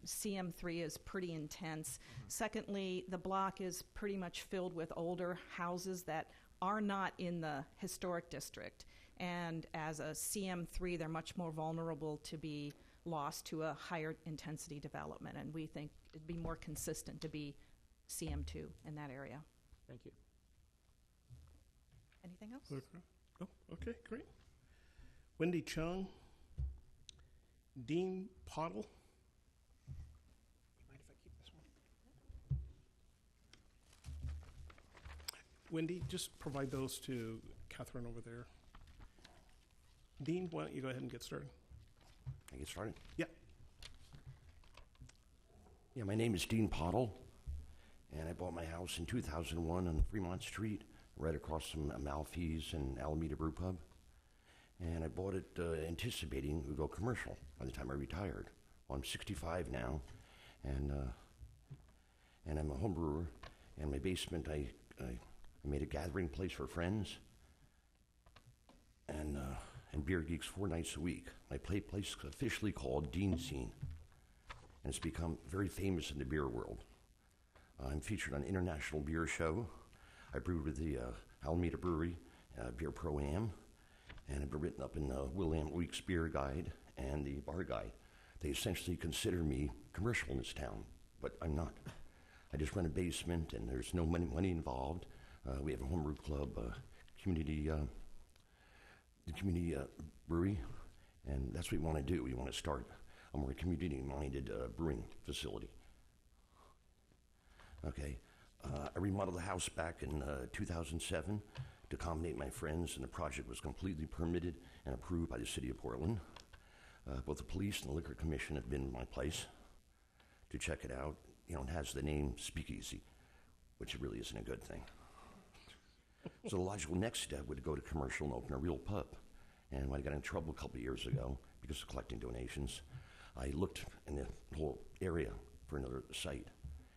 CM3 is pretty intense. Secondly, the block is pretty much filled with older houses that are not in the historic district. And as a CM3, they're much more vulnerable to be lost to a higher intensity development. And we think it'd be more consistent to be CM2 in that area. Thank you. Anything else? Okay. Oh, okay, great. Wendy Chung, Dean Pottle. Mind if I keep this one? Wendy, just provide those to Catherine over there. Dean, why don't you go ahead and get started? I get started? Yeah. Yeah, my name is Dean Pottle, and I bought my house in 2001 on Fremont Street, right across from Amalfi's and Alameda Brew Pub. And I bought it anticipating it would go commercial by the time I retired. Well, I'm 65 now, and I'm a home brewer. And my basement, I made a gathering place for friends and beer geeks 4 nights a week. My place is officially called Dean Scene, and it's become very famous in the beer world. I'm featured on International Beer Show. I brewed with the Alameda Brewery Beer Pro-Am, and I've been written up in the William Weeks Beer Guide and the Bar Guide. They essentially consider me commercial in this town, but I'm not. I just run a basement, and there's no money involved. We have a homebrew club, community brewery, and that's what we want to do. We want to start a more community-minded brewing facility. Okay. I remodeled the house back in 2007 to accommodate my friends, and the project was completely permitted and approved by the city of Portland. Both the police and the liquor commission have been in my place to check it out. You know, it has the name Speakeasy, which really isn't a good thing. So the logical next step would go to commercial and open a real pub. And when I got in trouble a couple of years ago because of collecting donations, I looked in the whole area for another site.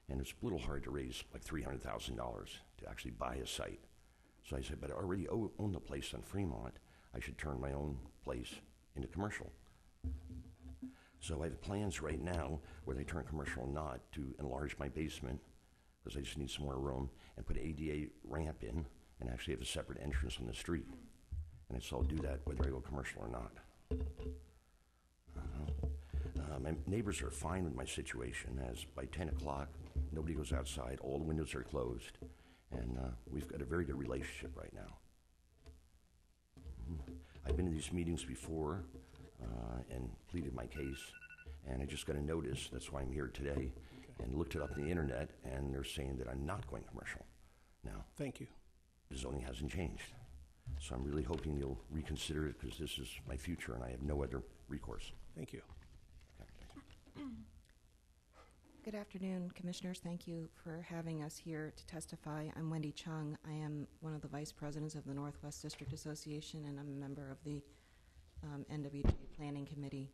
And it's a little hard to raise like $300,000 to actually buy a site. So I said, but I already own the place on Fremont. I should turn my own place into commercial. So I have plans right now, whether I turn commercial or not, to enlarge my basement, because I just need some more room, and put an ADA ramp in, and actually have a separate entrance on the street. And so I'll do that whether I go commercial or not. My neighbors are fine with my situation, as by 10 o'clock, nobody goes outside, all the windows are closed, and we've got a very good relationship right now. I've been to these meetings before and pleaded my case, and I just got a notice, that's why I'm here today, and looked it up on the internet, and they're saying that I'm not going commercial now. Thank you. The zoning hasn't changed. So I'm really hoping you'll reconsider it, because this is my future, and I have no other recourse. Thank you. Good afternoon, Commissioners. Thank you for having us here to testify. I'm Wendy Chung. I am one of the Vice Presidents of the Northwest District Association, and I'm a member of the NWDA Planning Committee.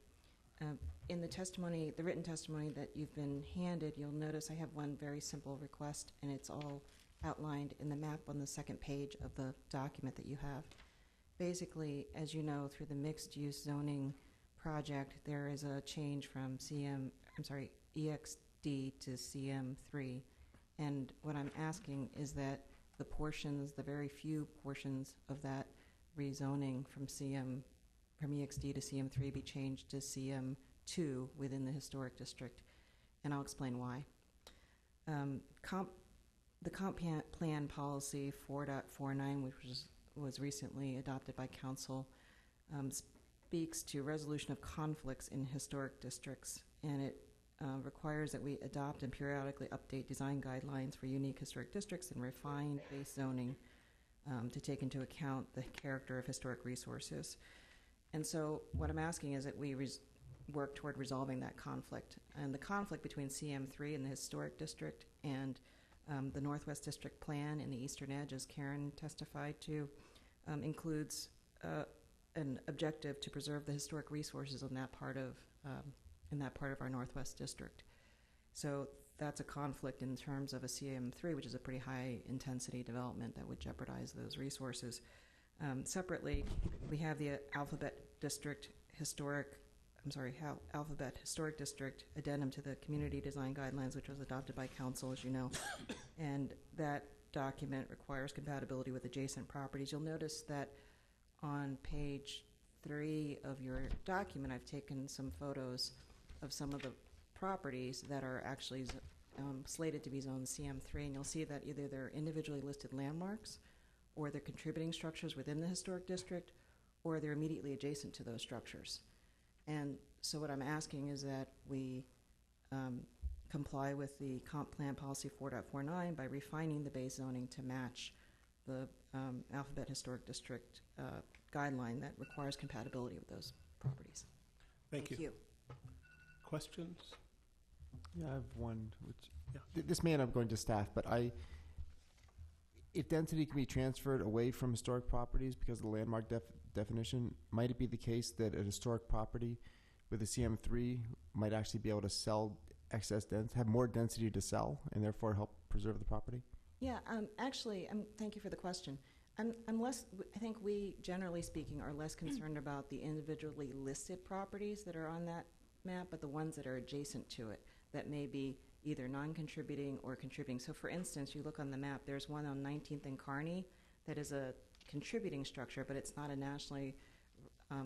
In the testimony, the written testimony that you've been handed, you'll notice I have one very simple request, and it's all outlined in the map on the second page of the document that you have. Basically, as you know, through the mixed-use zoning project, there is a change from EXD to CM3. And what I'm asking is that the portions, the very few portions of that rezoning from EXD to CM3 be changed to CM2 within the historic district. And I'll explain why. The comp plan policy 4.49, which was recently adopted by council, speaks to resolution of conflicts in historic districts, and it requires that we adopt and periodically update design guidelines for unique historic districts and refine base zoning to take into account the character of historic resources. And so what I'm asking is that we work toward resolving that conflict. And the conflict between CM3 and the Historic District and the Northwest District Plan in the Eastern Edge, as Karen testified to, includes an objective to preserve the historic resources in that part of our Northwest District. So that's a conflict in terms of a CM3, which is a pretty high intensity development that would jeopardize those resources. Separately, we have the Alphabet Historic District addendum to the Community Design Guidelines, which was adopted by Council, as you know. And that document requires compatibility with adjacent properties. You'll notice that on page 3 of your document, I've taken some photos of some of the properties that are actually slated to be zoned CM3, and you'll see that either they're individually listed landmarks, or they're contributing structures within the historic district, or they're immediately adjacent to those structures. And so what I'm asking is that we comply with the Comp Plan Policy 4.49 by refining the base zoning to match the Alphabet Historic District guideline that requires compatibility with those properties. Thank you. Questions? Yeah, I have one. This may end up going to staff, but if density can be transferred away from historic properties because of the landmark definition, might it be the case that a historic property with a CM3 might actually be able to sell excess have more density to sell, and therefore help preserve the property? Yeah, actually, thank you for the question. I'm less, I think we, generally speaking, are less concerned about the individually listed properties that are on that map, but the ones that are adjacent to it that may be either non-contributing or contributing. So for instance, you look on the map, there's one on 19th and Kearney that is a contributing structure, but it's not a nationally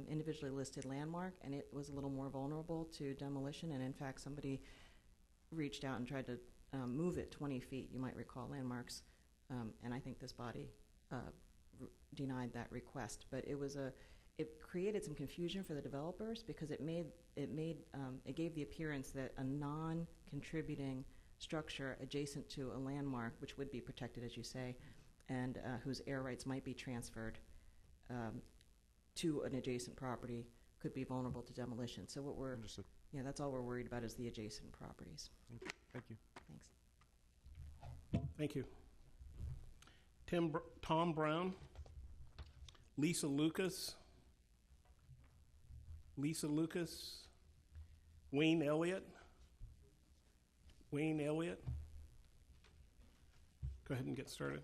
individually listed landmark, and it was a little more vulnerable to demolition, and in fact somebody reached out and tried to move it 20 feet, you might recall landmarks, and I think this body denied that request. But it created some confusion for the developers because it gave the appearance that a non-contributing structure adjacent to a landmark, which would be protected, as you say, and whose air rights might be transferred to an adjacent property, could be vulnerable to demolition. So what we're Understood. Yeah, that's all we're worried about is the adjacent properties. Thank you. Thanks. Thank you. Tom Brown, Lisa Lucas, Wayne Elliott. Go ahead and get started.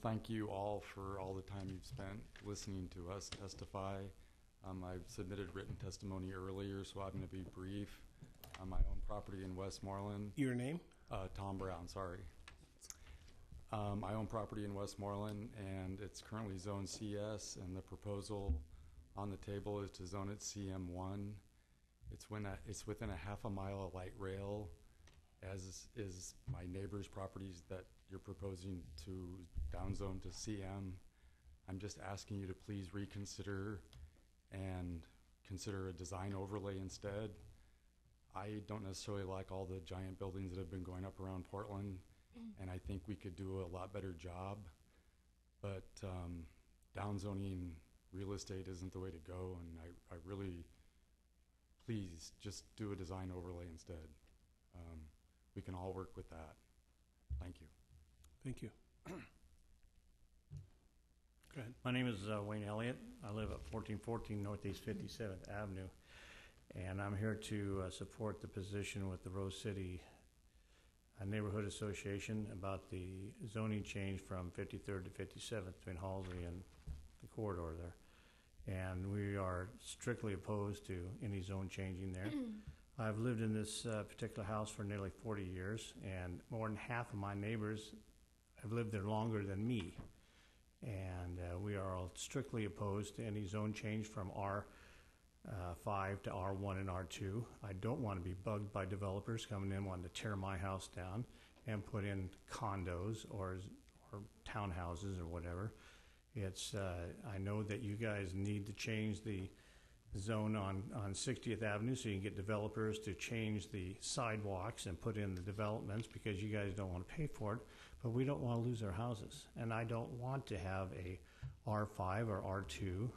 Thank you all for all the time you've spent listening to us testify. I've submitted written testimony earlier, so I'm going to be brief. On my own property in Westmoreland. Your name? Tom Brown, sorry. I own property in Westmoreland, and it's currently zoned CS, and the proposal on the table is to zone it CM1. It's within a half a mile of light rail, as is my neighbor's properties that you're proposing to downzone to CM. I'm just asking you to please reconsider and consider a design overlay instead. I don't necessarily like all the giant buildings that have been going up around Portland, and I think we could do a lot better job. But downzoning real estate isn't the way to go, and I really, please just do a design overlay instead. We can all work with that. Thank you. Thank you. Go ahead. My name is Wayne Elliott. I live at 1414 Northeast 57th Avenue, and I'm here to support the position with the Rose City Neighborhood Association about the zoning change from 53rd to 57th between Halsey and the corridor there. And we are strictly opposed to any zone changing there. I've lived in this particular house for nearly 40 years, and more than half of my neighbors have lived there longer than me. And we are all strictly opposed to any zone change from R5 to R1 and R2. I don't want to be bugged by developers coming in wanting to tear my house down and put in condos or townhouses or whatever. It's I know that you guys need to change the zone on 60th Avenue so you can get developers to change the sidewalks and put in the developments because you guys don't want to pay for it, but we don't want to lose our houses. And I don't want to have a R5 or R2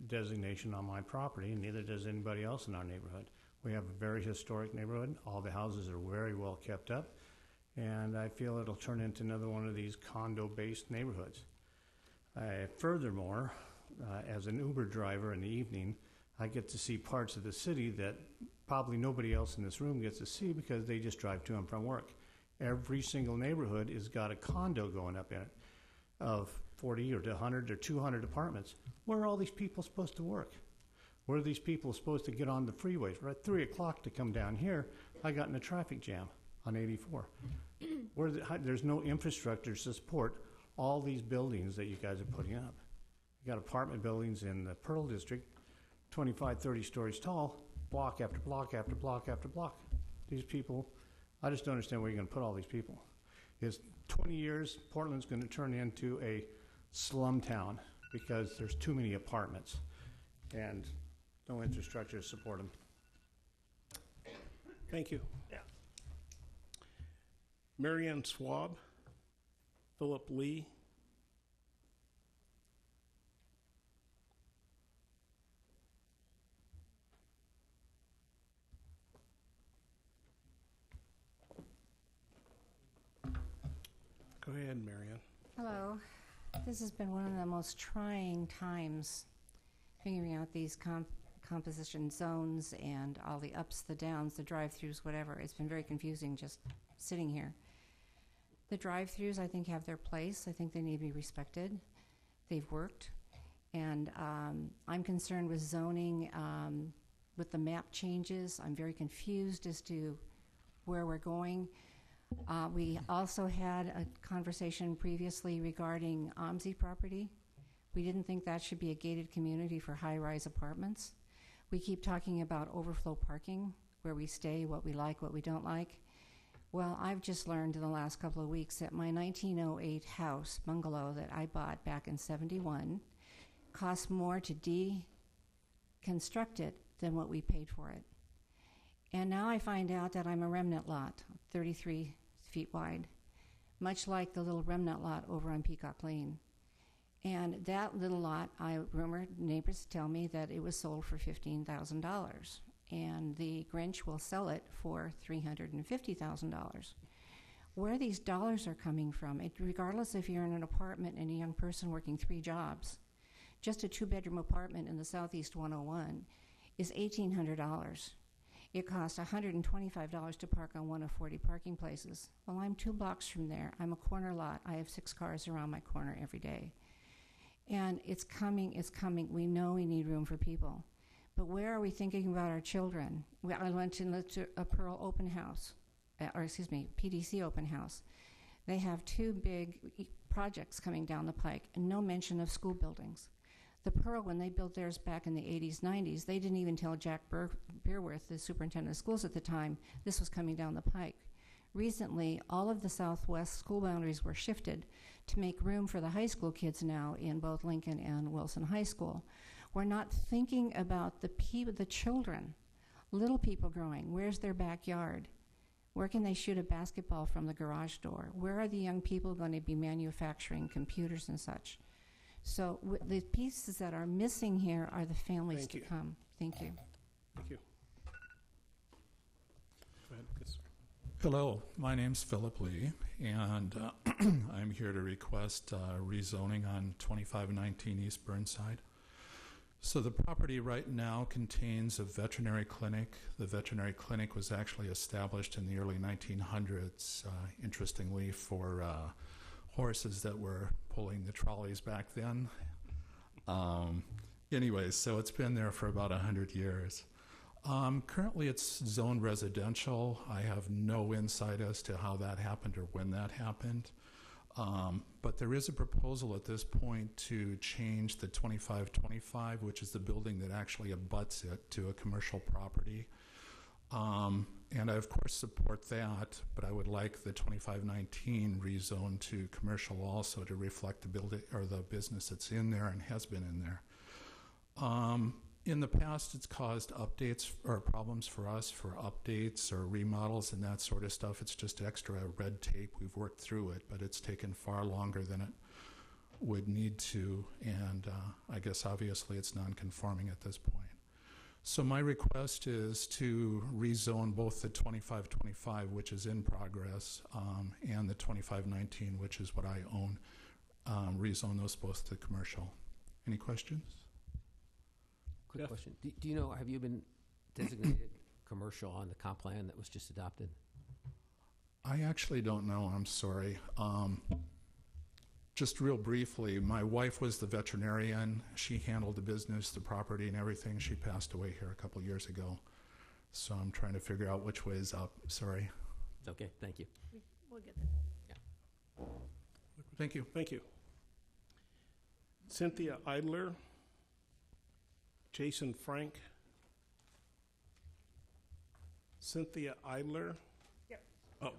designation on my property, and neither does anybody else in our neighborhood. We have a very historic neighborhood. All the houses are very well kept up, and I feel it'll turn into another one of these condo-based neighborhoods. Furthermore, as an Uber driver in the evening, I get to see parts of the city that probably nobody else in this room gets to see because they just drive to and from work. Every single neighborhood has got a condo going up in it of 40 or 100 or 200 apartments. Where are all these people supposed to work? Where are these people supposed to get on the freeways? Right at 3 o'clock to come down here, I got in a traffic jam on 84. There's no infrastructure to support all these buildings that you guys are putting up. You got apartment buildings in the Pearl District, 25, 30 stories tall, block after block after block after block. These people, I just don't understand where you're going to put all these people. It's 20 years, Portland's going to turn into a slum town because there's too many apartments and no infrastructure to support them. Thank you. Yeah. Marianne Swab, Philip Lee. Go ahead, Marianne. Hello. This has been one of the most trying times figuring out these composition zones and all the ups, the downs, the drive-throughs, whatever. It's been very confusing just sitting here. The drive-throughs, I think, have their place. I think they need to be respected. They've worked. And I'm concerned with zoning, with the map changes. I'm very confused as to where we're going. We also had a conversation previously regarding OMSI property. We didn't think that should be a gated community for high-rise apartments. We keep talking about overflow parking, where we stay, what we like, what we don't like. Well, I've just learned in the last couple of weeks that my 1908 house, bungalow, that I bought back in '71 cost more to deconstruct it than what we paid for it. And now I find out that I'm a remnant lot, 33 feet wide, much like the little remnant lot over on Peacock Lane. And that little lot, neighbors tell me that it was sold for $15,000. And the Grinch will sell it for $350,000. Where these dollars are coming from, regardless if you're in an apartment and a young person working 3 jobs, just a 2-bedroom apartment in the Southeast 101 is $1,800. It costs $125 to park on one of 40 parking places. Well, I'm 2 blocks from there. I'm a corner lot. I have 6 cars around my corner every day. And it's coming, it's coming. We know we need room for people. But where are we thinking about our children? I went to a Pearl open house, PDC open house. They have 2 big projects coming down the pike and no mention of school buildings. The Pearl, when they built theirs back in the 80s, 90s, they didn't even tell Jack Beerworth, the superintendent of schools at the time, this was coming down the pike. Recently, all of the southwest school boundaries were shifted to make room for the high school kids now in both Lincoln and Wilson High School. We're not thinking about the children, little people growing. Where's their backyard? Where can they shoot a basketball from the garage door? Where are the young people going to be manufacturing computers and such? So the pieces that are missing here are the families to come. Thank you. Thank you. Go ahead. Yes, sir. Hello, my name's Philip Lee, and I'm here to request rezoning on 2519 East Burnside. So the property right now contains a veterinary clinic. The veterinary clinic was actually established in the early 1900s, interestingly, for horses that were pulling the trolleys back then. Anyways, so it's been there for about 100 years. Currently it's zoned residential. I have no insight as to how that happened or when that happened. But there is a proposal at this point to change the 2525, which is the building that actually abuts it, to a commercial property. And I, of course, support that, but I would like the 2519 rezone to commercial also to reflect the building or the business that's in there and has been in there. In the past, it's caused updates or problems for us for updates or remodels and that sort of stuff. It's just extra red tape. We've worked through it, but it's taken far longer than it would need to. And I guess guess obviously it's non-conforming at this point. So my request is to rezone both the 2525, which is in progress, and the 2519, which is what I own. Rezone those both to commercial. Any questions? Quick Jeff? question. Do you know, have you been designated commercial on the comp plan that was just adopted? I actually don't know. I'm sorry. Just real briefly, my wife was the veterinarian. She handled the business, the property, and everything. She passed away here a couple years ago. So I'm trying to figure out which way is up. Sorry. It's okay. Thank you. We'll get there. Yeah. Thank you. Thank you. Cynthia Idler. Jason Frank. Cynthia Idler. Yep. Oh.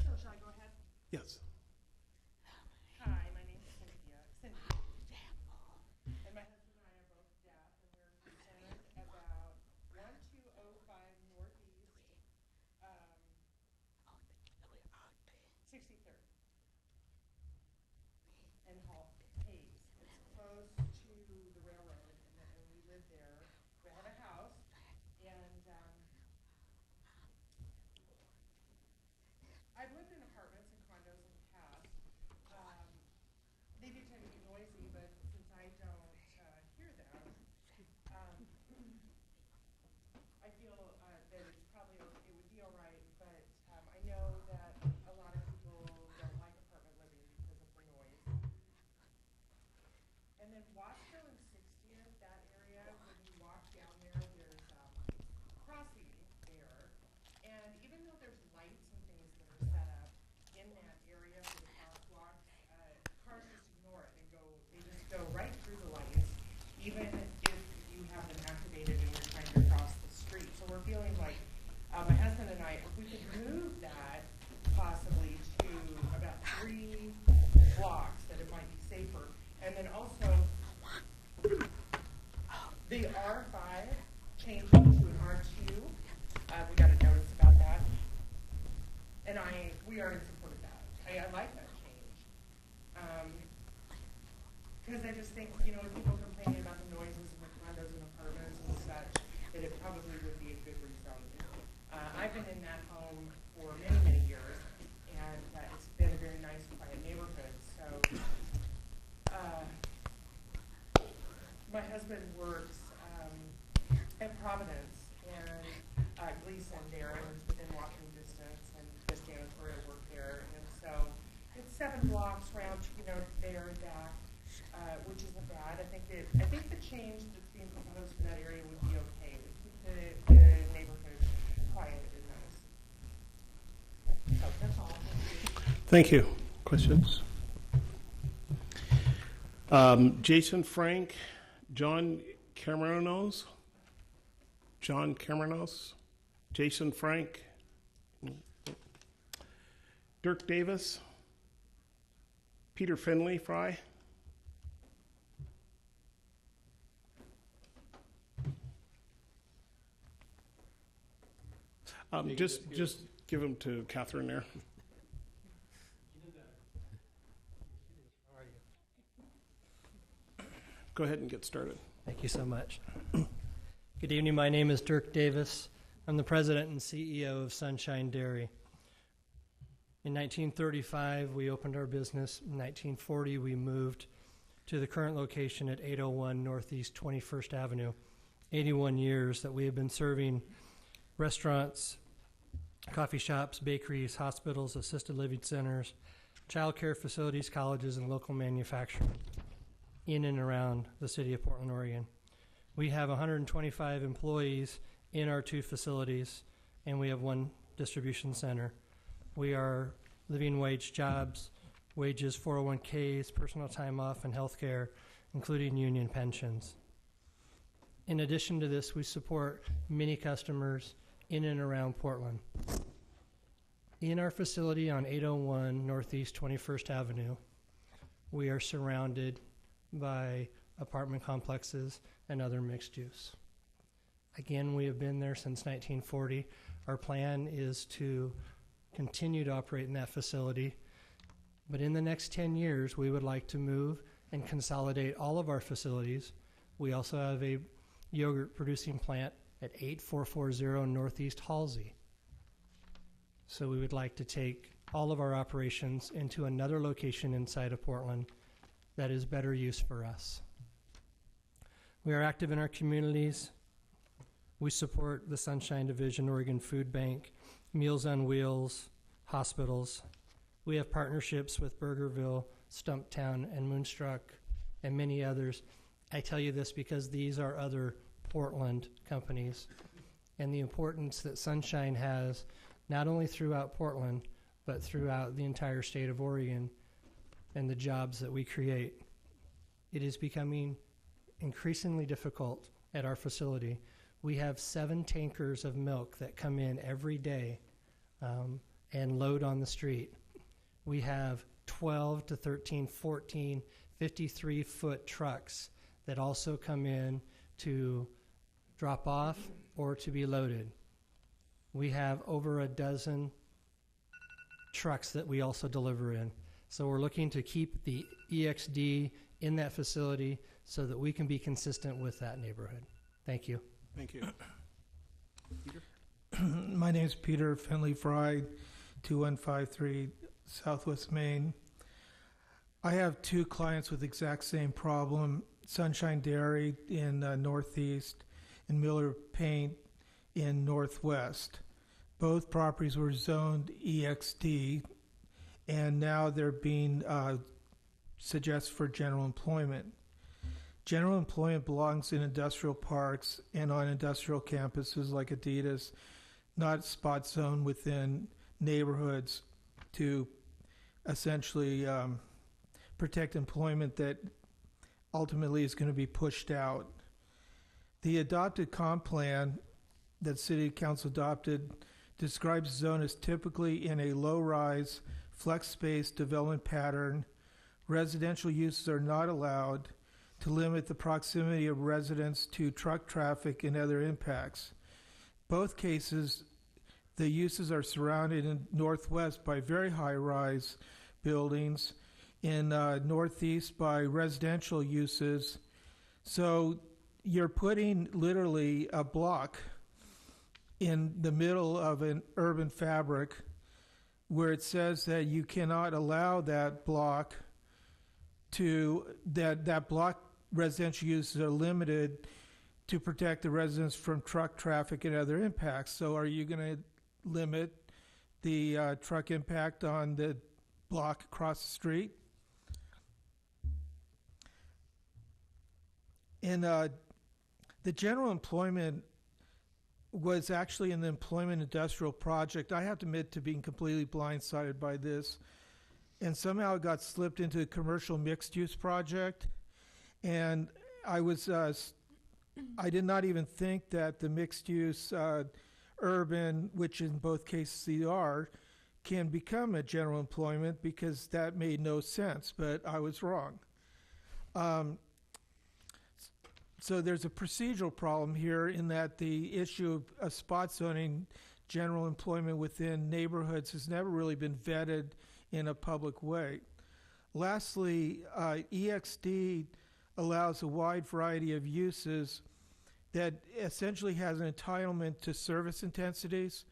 So shall I go ahead? Yes. Hi, my name is Cynthia. And my husband and I are both deaf, and we're concerned about 1205 Northeast 63rd and Hayes. It's close to the railroad, and we live there. We have a house, and I've lived in apartments and condos in the past. They do tend to be noisy, but since I don't hear them, I feel that it's probably, it would be all right, but I know that a lot of people don't like apartment living because of the noise. And then Wasco and 60th, that area, when you walk down there, there's crossing there. And even though there's lights and things that are set up in that area for the crosswalks, cars just ignore it. They just go right through the lights, even if you have them activated and you're trying to cross the street. So we're feeling like, my husband and I, if we could move that possibly to about 3 blocks, that it might be safer. And then also, the R5 changing to an R2. We got a notice about that. And we are in support of that. I like that change. Because I just think, with people complaining about the noises in the condos and apartments and such, that it probably would be a good rezoning. I've been in that home for many, many years, and it's been a very nice, quiet neighborhood. So, my husband works at Providence and Gleason there, and it's within walking distance, and does janitorial work there. And so it's 7 blocks round, there and back, which isn't bad. I think the change that's being proposed for that area would be okay. It would keep the neighborhood quiet and nice. So that's all. Thank you. Questions? Jason Frank, John Cameronos, Jason Frank, Dirk Davis, Peter Finley, Fry. Just give them to Catherine there. Go ahead and get started. Thank you so much. Good evening. My name is Dirk Davis. I'm the president and CEO of Sunshine Dairy. In 1935, we opened our business. In 1940, we moved to the current location at 801 Northeast 21st Avenue. 81 years that we have been serving restaurants, coffee shops, bakeries, hospitals, assisted living centers, child care facilities, colleges, and local manufacturing in and around the city of Portland, Oregon. We have 125 employees in our 2 facilities, and we have 1 distribution center. We are living wage jobs, wages, 401ks, personal time off, and health care, including union pensions. In addition to this, we support many customers in and around Portland. In our facility on 801 Northeast 21st Avenue, we are surrounded by apartment complexes and other mixed use. Again, we have been there since 1940. Our plan is to continue to operate in that facility. But in the next 10 years, we would like to move and consolidate all of our facilities. We also have a yogurt producing plant at 8440 Northeast Halsey. So we would like to take all of our operations into another location inside of Portland that is better use for us. We are active in our communities. We support the Sunshine Division, Oregon Food Bank, Meals on Wheels, hospitals. We have partnerships with Burgerville, Stumptown, and Moonstruck, and many others. I tell you this because these are other Portland companies, and the importance that Sunshine has not only throughout Portland, but throughout the entire state of Oregon and the jobs that we create. It is becoming increasingly difficult at our facility. We have 7 tankers of milk that come in every day and load on the street. We have 12 to 13, 14, 53-foot trucks that also come in to drop off or to be loaded. We have over a dozen trucks that we also deliver in. So we're looking to keep the EXD in that facility so that we can be consistent with that neighborhood. Thank you. Thank you. Peter? My name is Peter Finley Fry, 2153 Southwest Main. I have 2 clients with the exact same problem, Sunshine Dairy in Northeast and Miller Paint in Northwest. Both properties were zoned EXD, and now they're being suggested for general employment. General employment belongs in industrial parks and on industrial campuses like Adidas, not spot zone within neighborhoods to essentially protect employment that ultimately is going to be pushed out. The adopted comp plan that City Council adopted describes the zone as typically in a low-rise, flex-space development pattern. Residential uses are not allowed to limit the proximity of residents to truck traffic and other impacts. Both cases, the uses are surrounded in Northwest by very high-rise buildings, in Northeast by residential uses. So you're putting literally a block in the middle of an urban fabric where it says that you cannot allow that block to, that block residential uses are limited to protect the residents from truck traffic and other impacts. So are you going to limit the truck impact on the block across the street? And the general employment was actually in the employment industrial project. I have to admit to being completely blindsided by this. And somehow it got slipped into a commercial mixed use project. And I was, I did not even think that the mixed use urban, which in both cases they are, can become a general employment because that made no sense, but I was wrong. So there's a procedural problem here in that the issue of spot zoning general employment within neighborhoods has never really been vetted in a public way. Lastly, EXD allows a wide variety of uses that essentially has an entitlement to service intensities,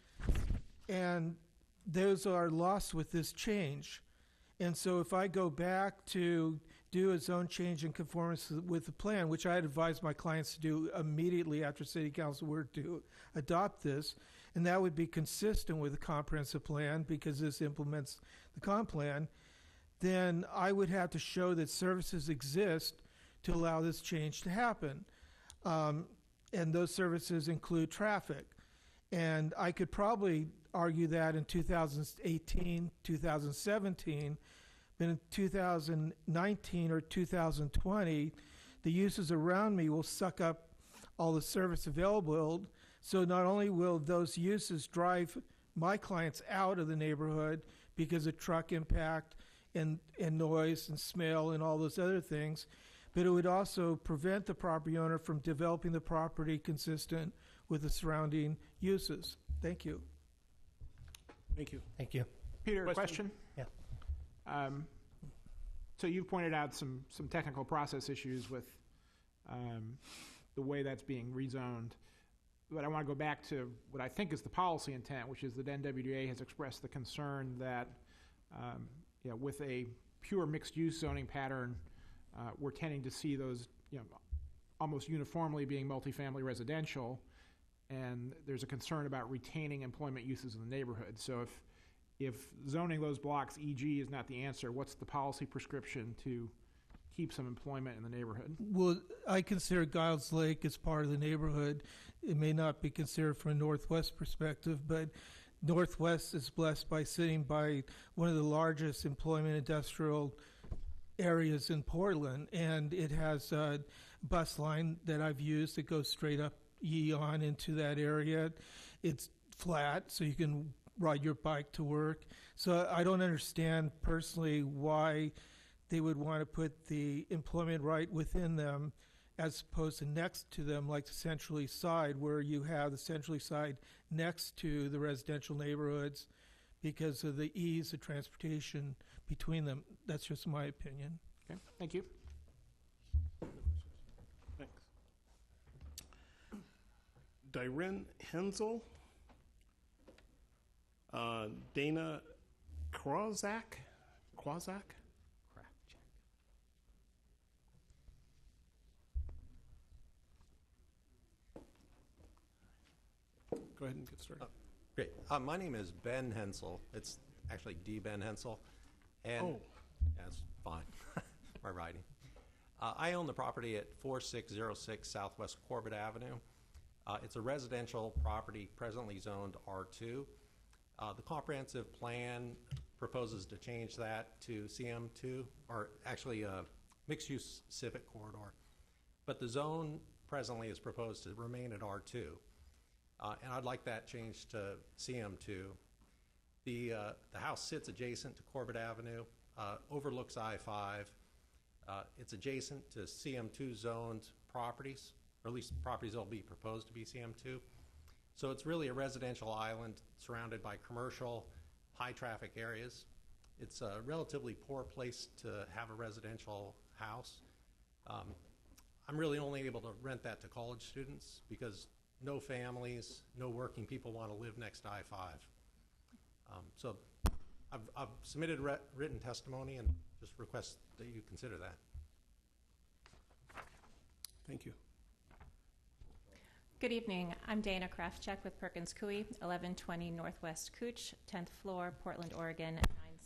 and those are lost with this change. And so if I go back to do a zone change in conformance with the plan, which I had advised my clients to do immediately after City Council were to adopt this, and that would be consistent with the comprehensive plan because this implements the comp plan, then I would have to show that services exist to allow this change to happen. And those services include traffic. And I could probably argue that in 2018, 2017, but in 2019 or 2020, the uses around me will suck up all the service available. So not only will those uses drive my clients out of the neighborhood because of truck impact and noise and smell and all those other things, but it would also prevent the property owner from developing the property consistent with the surrounding uses. Thank you. Thank you. Thank you. Peter, question? Yeah. So you've pointed out some technical process issues with the way that's being rezoned. But I want to go back to what I think is the policy intent, which is that NWDA has expressed the concern that with a pure mixed-use zoning pattern, we're tending to see those almost uniformly being multifamily residential, and there's a concern about retaining employment uses in the neighborhood. So if zoning those blocks EG is not the answer, what's the policy prescription to keep some employment in the neighborhood? Well, I consider Giles Lake as part of the neighborhood. It may not be considered from a Northwest perspective, but Northwest is blessed by sitting by one of the largest employment industrial areas in Portland, and it has a bus line that I've used that goes straight up on into that area. It's flat, so you can ride your bike to work. So I don't understand personally why they would want to put the employment right within them as opposed to next to them, like the Central East Side, where you have the Central East Side next to the residential neighborhoods because of the ease of transportation between them. That's just my opinion. Okay, thank you. Thanks. Dyren Hensel, Dana Kwazak. Go ahead and get started. Great. My name is Ben Hensel. It's actually D. Ben Hensel. And that's fine. My writing. I own the property at 4606 Southwest Corbett Avenue. It's a residential property presently zoned R2. The comprehensive plan proposes to change that to CM2, or actually a mixed-use civic corridor. But the zone presently is proposed to remain at R2. And I'd like that changed to CM2. The house sits adjacent to Corbett Avenue, overlooks I-5. It's adjacent to CM2 zoned properties, or at least properties that will be proposed to be CM2. So it's really a residential island surrounded by commercial, high-traffic areas. It's a relatively poor place to have a residential house. I'm really only able to rent that to college students because no families, no working people want to live next to I-5. So I've submitted written testimony and just request that you consider that. Thank you. Good evening. I'm Dana Krafchek with Perkins Coie, 1120 Northwest Cooch, 10th floor, Portland, Oregon,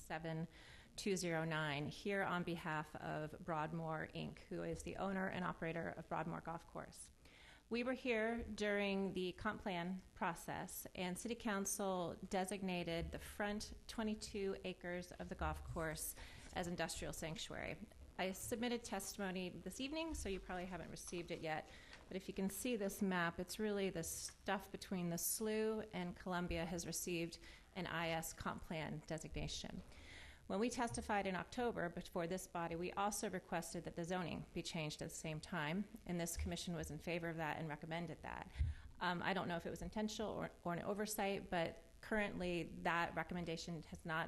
97209, here on behalf of Broadmoor, Inc., who is the owner and operator of Broadmoor Golf Course. We were here during the comp plan process, and City Council designated the front 22 acres of the golf course as industrial sanctuary. I submitted testimony this evening, so you probably haven't received it yet. But if you can see this map, it's really the stuff between the slough and Columbia has received an IS comp plan designation. When we testified in October before this body, we also requested that the zoning be changed at the same time, and this commission was in favor of that and recommended that. I don't know if it was intentional or an oversight, but currently that recommendation has not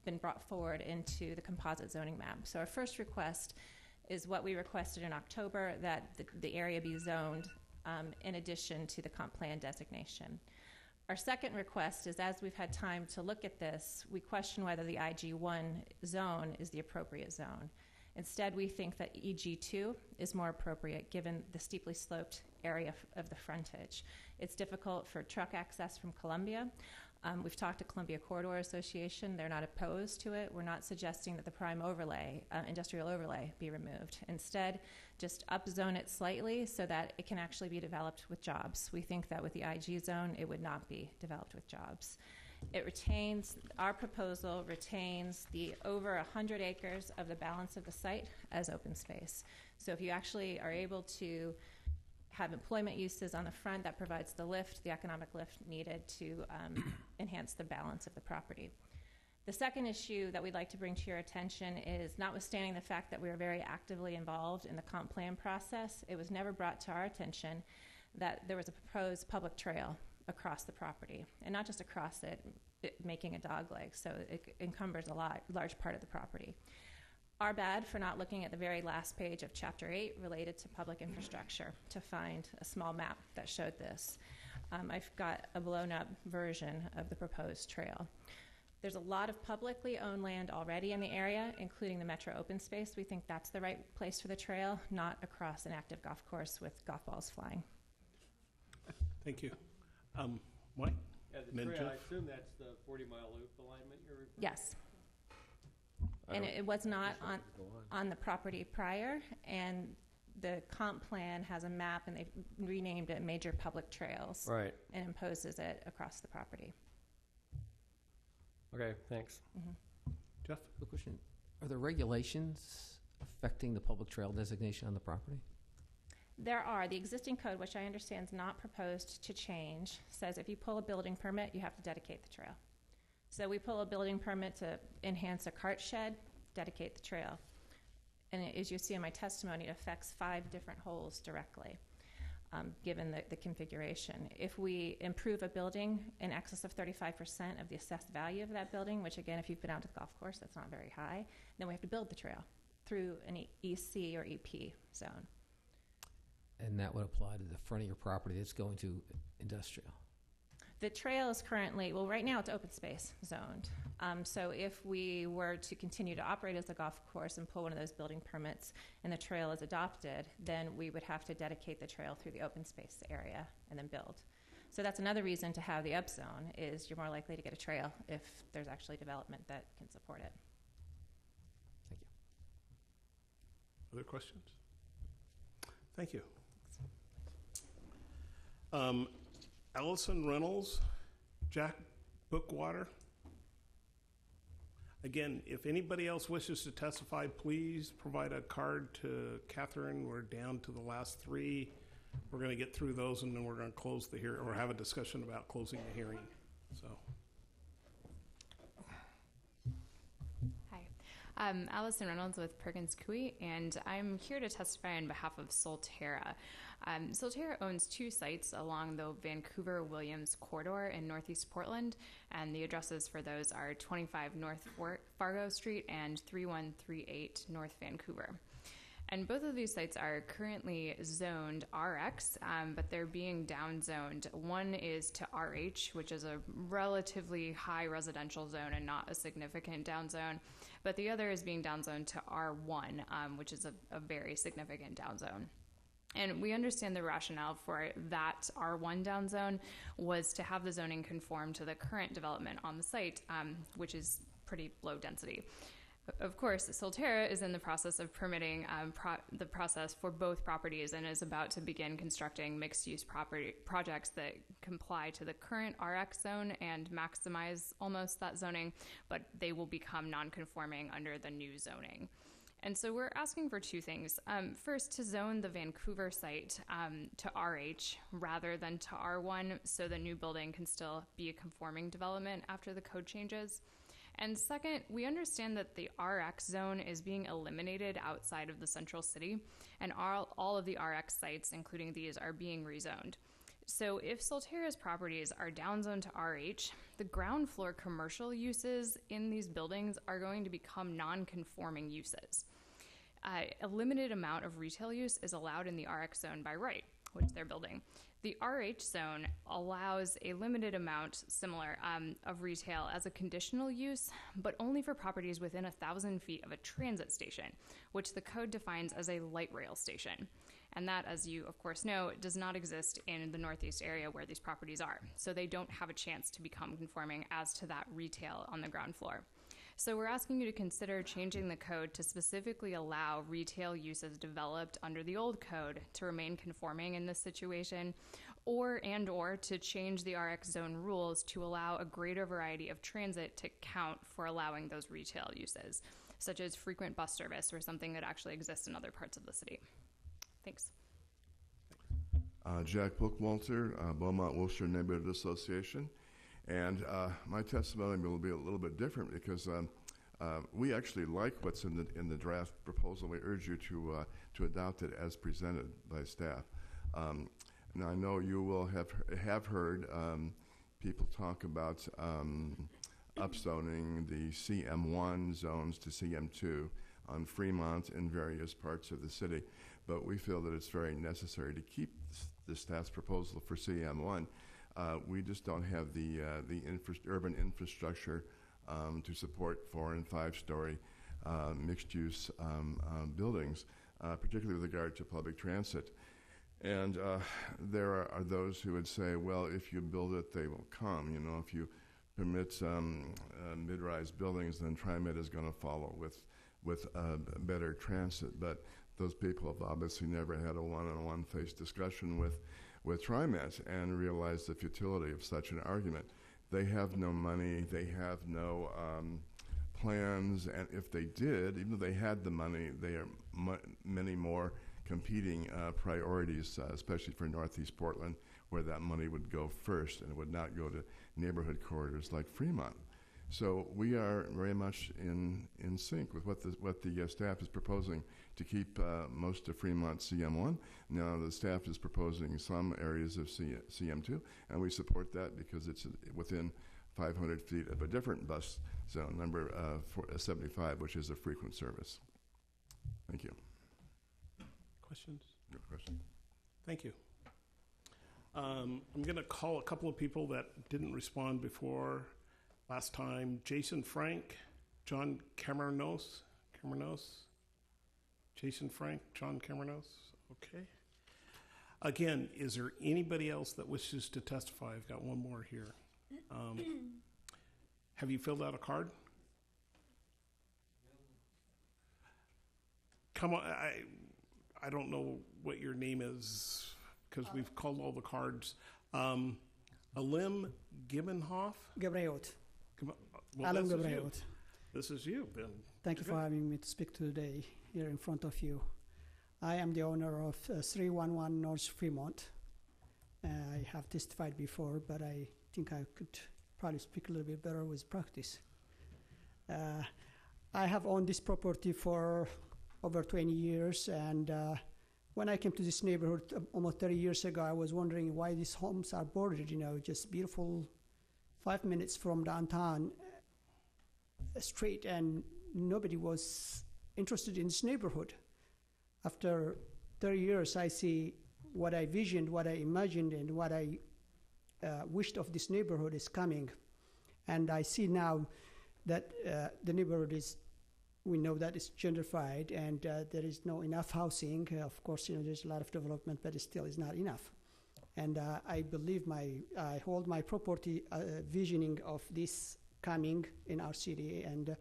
been brought forward into the composite zoning map. So our first request is what we requested in October, that the area be zoned in addition to the comp plan designation. Our second request is, as we've had time to look at this, we question whether the IG1 zone is the appropriate zone. Instead, we think that EG2 is more appropriate given the steeply sloped area of the frontage. It's difficult for truck access from Columbia. We've talked to Columbia Corridor Association. They're not opposed to it. We're not suggesting that the prime overlay, industrial overlay, be removed. Instead, just upzone it slightly so that it can actually be developed with jobs. We think that with the IG zone, it would not be developed with jobs. It retains, our proposal retains the over 100 acres of the balance of the site as open space. So if you actually are able to have employment uses on the front, that provides the lift, the economic lift needed to enhance the balance of the property. The second issue that we'd like to bring to your attention is, notwithstanding the fact that we are very actively involved in the comp plan process, it was never brought to our attention that there was a proposed public trail across the property, and not just across it, making a dog leg, so it encumbers a large part of the property. Our bad for not looking at the very last page of Chapter 8 related to public infrastructure to find a small map that showed this. I've got a blown-up version of the proposed trail. There's a lot of publicly owned land already in the area, including the Metro open space. We think that's the right place for the trail, not across an active golf course with golf balls flying. Thank you. Mike? Yeah, the Then trail, I Jeff? assume that's the 40-mile loop alignment you're referring to? Yes. And it was not on the property prior, and the comp plan has a map, and they've renamed it Major Public Trails. Right. And imposes it across the property. Okay, thanks. Jeff? Quick question. Are there regulations affecting the public trail designation on the property? There are. The existing code, which I understand is not proposed to change, says if you pull a building permit, you have to dedicate the trail. So we pull a building permit to enhance a cart shed, dedicate the trail. And as you see in my testimony, it affects 5 different holes directly, given the configuration. If we improve a building in excess of 35% of the assessed value of that building, which again, if you've been out to the golf course, that's not very high, then we have to build the trail through an EC or EP zone. And that would apply to the front of your property that's going to industrial. The trail is currently, well, right now it's open space zoned. So if we were to continue to operate as a golf course and pull one of those building permits and the trail is adopted, then we would have to dedicate the trail through the open space area and then build. So that's another reason to have the upzone, is you're more likely to get a trail if there's actually development that can support it. Thank you. Other questions? Thank you. Allison Reynolds, Jack Bookwater. Again, if anybody else wishes to testify, please provide a card to Catherine. We're down to the last 3. We're going to get through those, and then we're going to close the hearing, or have a discussion about closing the hearing. So, Hi. Allison Reynolds with Perkins Coie, and I'm here to testify on behalf of Solterra. Solterra owns 2 sites along the Vancouver-Williams corridor in Northeast Portland, and the addresses for those are 25 North Fargo Street and 3138 North Vancouver. And both of these sites are currently zoned RX, but they're being downzoned. One is to RH, which is a relatively high residential zone and not a significant downzone, but the other is being downzoned to R1, which is a very significant downzone. And we understand the rationale for that R1 downzone was to have the zoning conform to the current development on the site, which is pretty low density. Of course, Solterra is in the process of permitting the process for both properties and is about to begin constructing mixed-use projects that comply to the current RX zone and maximize almost that zoning, but they will become non-conforming under the new zoning. And so we're asking for 2 things. First, to zone the Vancouver site to RH rather than to R1, so the new building can still be a conforming development after the code changes. And second, we understand that the RX zone is being eliminated outside of the central city, and all of the RX sites, including these, are being rezoned. So if Solterra's properties are downzoned to RH, the ground floor commercial uses in these buildings are going to become non-conforming uses. A limited amount of retail use is allowed in the RX zone by right, which they're building. The RH zone allows a limited amount, similar, of retail as a conditional use, but only for properties within 1,000 feet of a transit station, which the code defines as a light rail station. And that, as you of course know, does not exist in the Northeast area where these properties are. So they don't have a chance to become conforming as to that retail on the ground floor. So we're asking you to consider changing the code to specifically allow retail uses developed under the old code to remain conforming in this situation, or to change the RX zone rules to allow a greater variety of transit to count for allowing those retail uses, such as frequent bus service or something that actually exists in other parts of the city. Thanks. Jack Bookwalter, Beaumont Wilshire Neighborhood Association. And my testimony will be a little bit different because we actually like what's in the draft proposal. We urge you to adopt it as presented by staff. Now I know you will have heard people talk about upzoning the CM1 zones to CM2 on Fremont and various parts of the city. But we feel that it's very necessary to keep the staff's proposal for CM1. We just don't have the urban infrastructure to support 4- and 5-story mixed-use buildings, particularly with regard to public transit. And there are those who would say, well, if you build it, they will come. You know, if you permit mid-rise buildings, then TriMet is going to follow with better transit. But those people have obviously never had a one-on-one face discussion with TriMet and realized the futility of such an argument. They have no money. They have no plans. And if they did, even though they had the money, they are many more competing priorities, especially for Northeast Portland, where that money would go first and it would not go to neighborhood corridors like Fremont. So we are very much in sync with what the staff is proposing to keep most of Fremont CM1. Now the staff is proposing some areas of CM2, and we support that because it's within 500 feet of a different bus zone, number 75, which is a frequent service. Thank you. Questions? No question. Thank you. I'm going to call a couple of people that didn't respond before last time. Jason Frank, John Cameronos. Jason Frank, John Cameronos. Okay. Again, is there anybody else that wishes to testify? I've got one more here. Have you filled out a card? Come on, I don't know what your name is because we've called all the cards. Alim Gibbenhoff? Gebrayot. Well, Alam this is you. Gebrayot. This is you, Ben. Thank you for having me to speak today here in front of you. I am the owner of 311 North Fremont. I have testified before, but I think I could probably speak a little bit better with practice. I have owned this property for over 20 years, and when I came to this neighborhood almost 30 years ago, I was wondering why these homes are bordered, just beautiful 5 minutes from downtown street, and nobody was interested in this neighborhood. After 30 years, I see what I visioned, what I imagined, and what I wished of this neighborhood is coming. And I see now that the neighborhood is, we know that it's gentrified, and there is no enough housing. Of course, there's a lot of development, but it still is not enough. And I believe I hold my property visioning of this coming in our city, and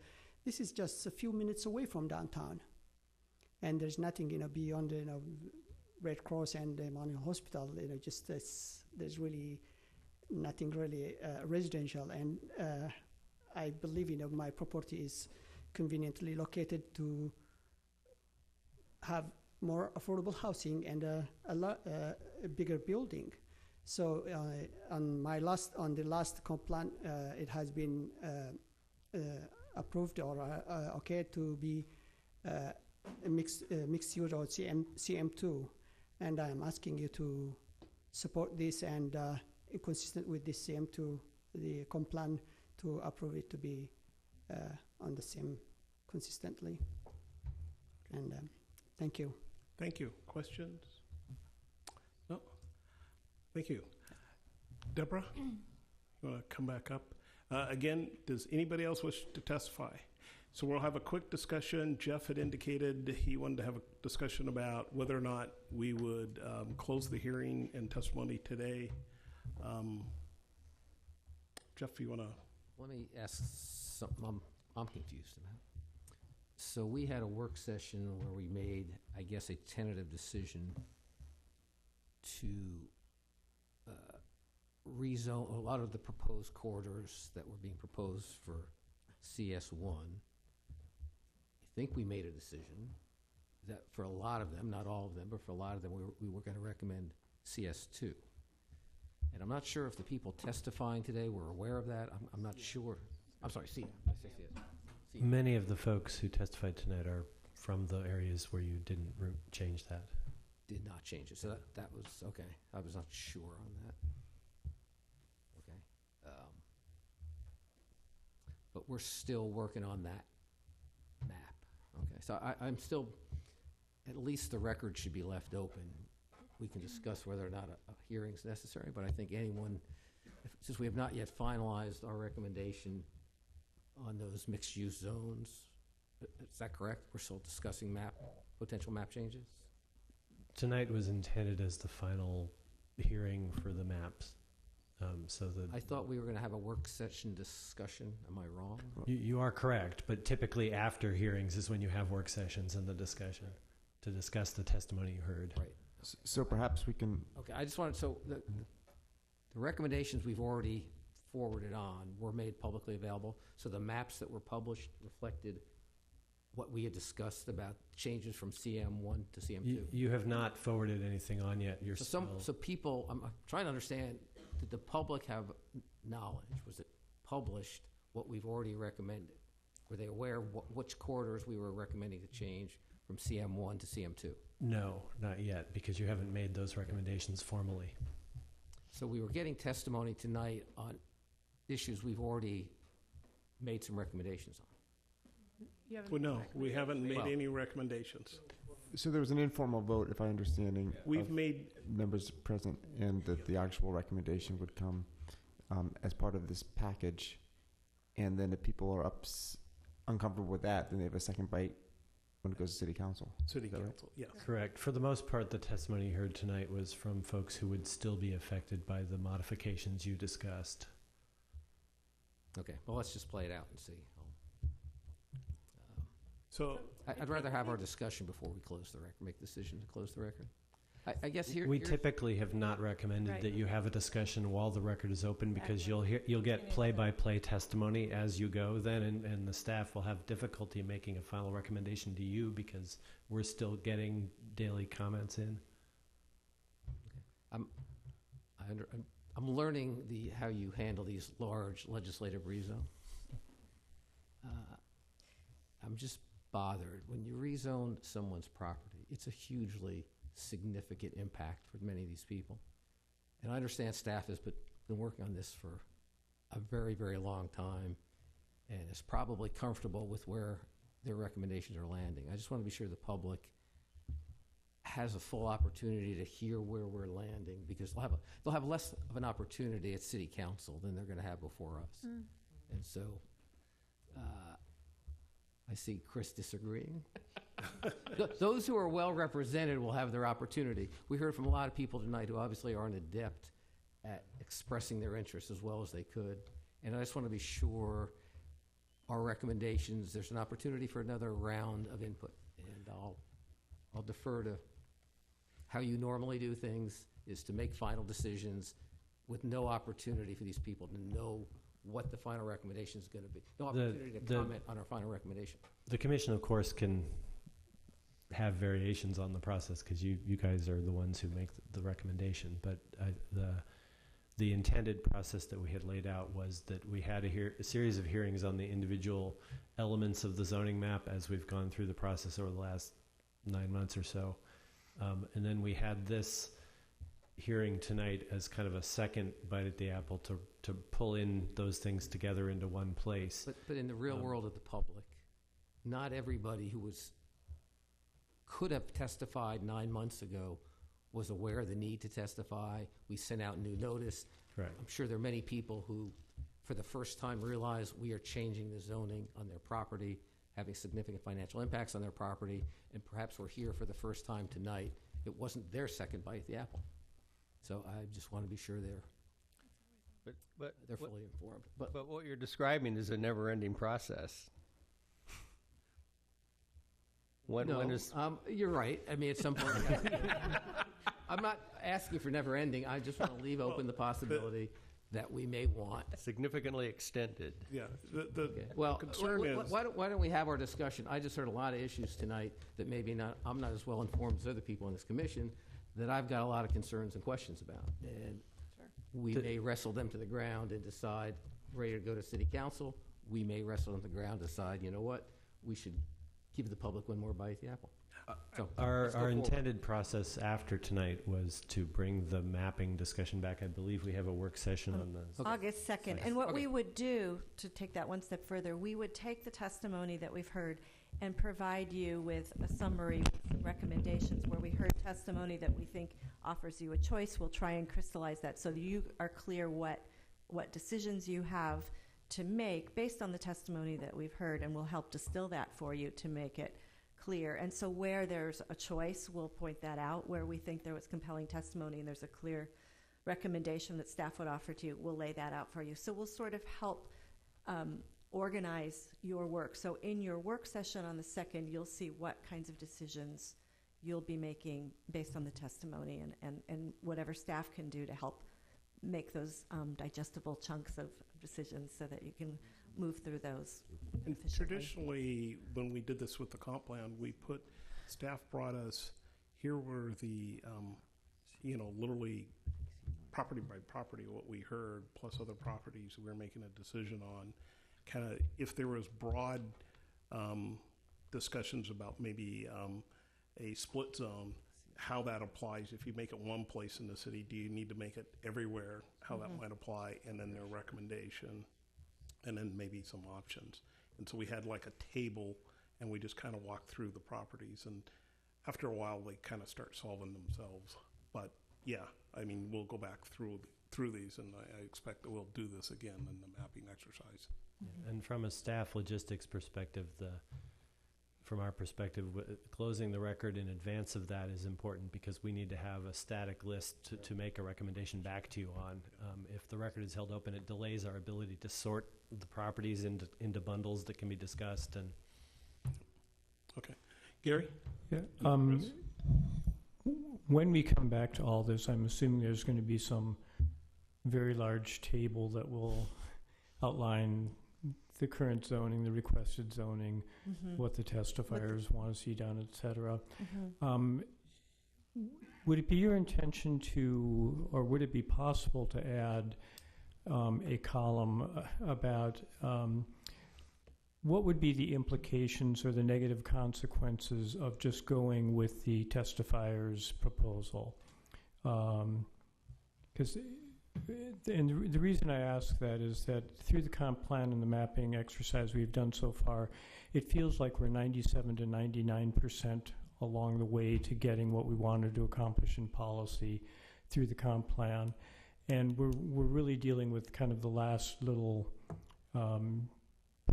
this is just a few minutes away from downtown. And there's nothing, beyond, Red Cross and the Emmanuel Hospital, there's really nothing really residential. And I believe, my property is conveniently located to have more affordable housing and a bigger building. So on the last complaint, it has been approved or okay to be a mixed use or CM2, and I'm asking you to support this and consistent with this CM2, the complaint, to approve it to be on the same consistently. And thank you. Thank you. Questions? No? Thank you. Deborah, you want to come back up? Again, does anybody else wish to testify? So we'll have a quick discussion. Jeff had indicated he wanted to have a discussion about whether or not we would close the hearing and testimony today. Jeff, you want to? Let me ask something I'm confused about. So we had a work session where we made, I guess, a tentative decision to rezone a lot of the proposed corridors that were being proposed for CS1. I think we made a decision that for a lot of them, not all of them, but for a lot of them, we were going to recommend CS2. And I'm not sure if the people testifying today were aware of that. I'm not sure. I'm sorry, CM. I say CS. Many of the folks who testified tonight are from the areas where you didn't change that. Did not change it. So that was okay. I was not sure on that. Okay. but we're still working on that map. Okay, so I'm still, at least the record should be left open. We can discuss whether or not a hearing is necessary, but I think anyone, since we have not yet finalized our recommendation on those mixed-use zones, is that correct? We're still discussing potential map changes? Tonight was intended as the final hearing for the maps. I thought we were going to have a work session discussion. Am I wrong? You are correct, but typically after hearings is when you have work sessions and the discussion to discuss the testimony you heard. Right. So perhaps we can. Okay, I just wanted, so the recommendations we've already forwarded on were made publicly available. So the maps that were published reflected what we had discussed about changes from CM1 to CM2. You have not forwarded anything on yet. You're So people, I'm trying to understand, did the public have knowledge? Was it published what we've already recommended? Were they aware of which corridors we were recommending to change from CM1 to CM2? No, not yet, because you haven't made those recommendations formally. So we were getting testimony tonight on issues we've already made some recommendations on. Well, no, we haven't made any recommendations. So there was an informal vote, if I'm understanding. We've made members present, and that the actual recommendation would come as part of this package. And then if people are uncomfortable with that, then they have a second bite when it goes to city council. City council, yes. Correct. For the most part, the testimony you heard tonight was from folks who would still be affected by the modifications you discussed. Okay, well, let's just play it out and see. So I'd rather have our discussion before we close the record, make the decision to close the record. I guess we typically have not recommended that you have a discussion while the record is open, because you'll get play-by-play testimony as you go then, and the staff will have difficulty making a final recommendation to you because we're still getting daily comments in. I'm learning how you handle these large legislative rezones. I'm just bothered when you rezone someone's property. It's a hugely significant impact for many of these people. And I understand staff has been working on this for a very, very long time and is probably comfortable with where their recommendations are landing. I just want to be sure the public has a full opportunity to hear where we're landing, because they'll have less of an opportunity at city council than they're going to have before us. And so I see Chris disagreeing. Those who are well represented will have their opportunity. We heard from a lot of people tonight who obviously aren't adept at expressing their interests as well as they could. And I just want to be sure our recommendations, there's an opportunity for another round of input. And I'll defer to how you normally do things, is to make final decisions with no opportunity for these people to know what the final recommendation is going to be. No opportunity to comment on our final recommendation. The commission, of course, can have variations on the process because you guys are the ones who make the recommendation. But the intended process that we had laid out was that we had a series of hearings on the individual elements of the zoning map as we've gone through the process over the last 9 months or so. And then we had this hearing tonight as kind of a second bite at the apple to pull in those things together into one place. But in the real world of the public, not everybody who could have testified 9 months ago was aware of the need to testify. We sent out new notice. Right. I'm sure there are many people who, for the first time, realize we are changing the zoning on their property, having significant financial impacts on their property, and perhaps we're here for the first time tonight. It wasn't their second bite at the apple. So I just want to be sure they're fully informed. But what you're describing is a never-ending process. You're right. I mean, at some point, I'm not asking for never-ending. I just want to leave open the possibility that we may want significantly extended. Yeah. Well, concern is, why don't we have our discussion? I just heard a lot of issues tonight that maybe I'm not as well informed as other people on this commission, that I've got a lot of concerns and questions about. And we may wrestle them to the ground and decide, ready to go to city council. We may wrestle them to the ground and decide, you know what, we should give the public one more bite at the apple. So Our let's go forward. intended process after tonight was to bring the mapping discussion back. I believe we have a work session on the August 2nd. And what we would do, to take that one step further, we would take the testimony that we've heard and provide you with a summary with some recommendations where we heard testimony that we think offers you a choice. We'll try and crystallize that so that you are clear what decisions you have to make based on the testimony that we've heard, and we'll help distill that for you to make it clear. And so where there's a choice, we'll point that out. Where we think there was compelling testimony and there's a clear recommendation that staff would offer to you, we'll lay that out for you. So we'll sort of help organize your work. So in your work session on the 2nd, you'll see what kinds of decisions you'll be making based on the testimony and whatever staff can do to help make those digestible chunks of decisions so that you can move through those efficiently. Traditionally, when we did this with the comp plan, staff brought us, here were the, literally property by property, what we heard, plus other properties we were making a decision on. Kind of, if there was broad discussions about maybe a split zone, how that applies. If you make it one place in the city, do you need to make it everywhere, how that might apply, and then their recommendation, and then maybe some options. And so we had like a table, and we just kind of walked through the properties, and after a while, they kind of start solving themselves. But yeah, I mean, we'll go back through these, and I expect that we'll do this again in the mapping exercise. And from a staff logistics perspective, from our perspective, closing the record in advance of that is important because we need to have a static list to make a recommendation back to you on. If the record is held open, it delays our ability to sort the properties into bundles that can be discussed. And okay, Gary? Yeah. When we come back to all this, I'm assuming there's going to be some very large table that will outline the current zoning, the requested zoning, what the testifiers want to see done, et cetera. Would it be your intention to, or would it be possible to add a column about what would be the implications or the negative consequences of just going with the testifier's proposal? Because and the reason I ask that is that through the comp plan and the mapping exercise we've done so far, it feels like we're 97 to 99% along the way to getting what we wanted to accomplish in policy through the comp plan. And we're really dealing with kind of the last little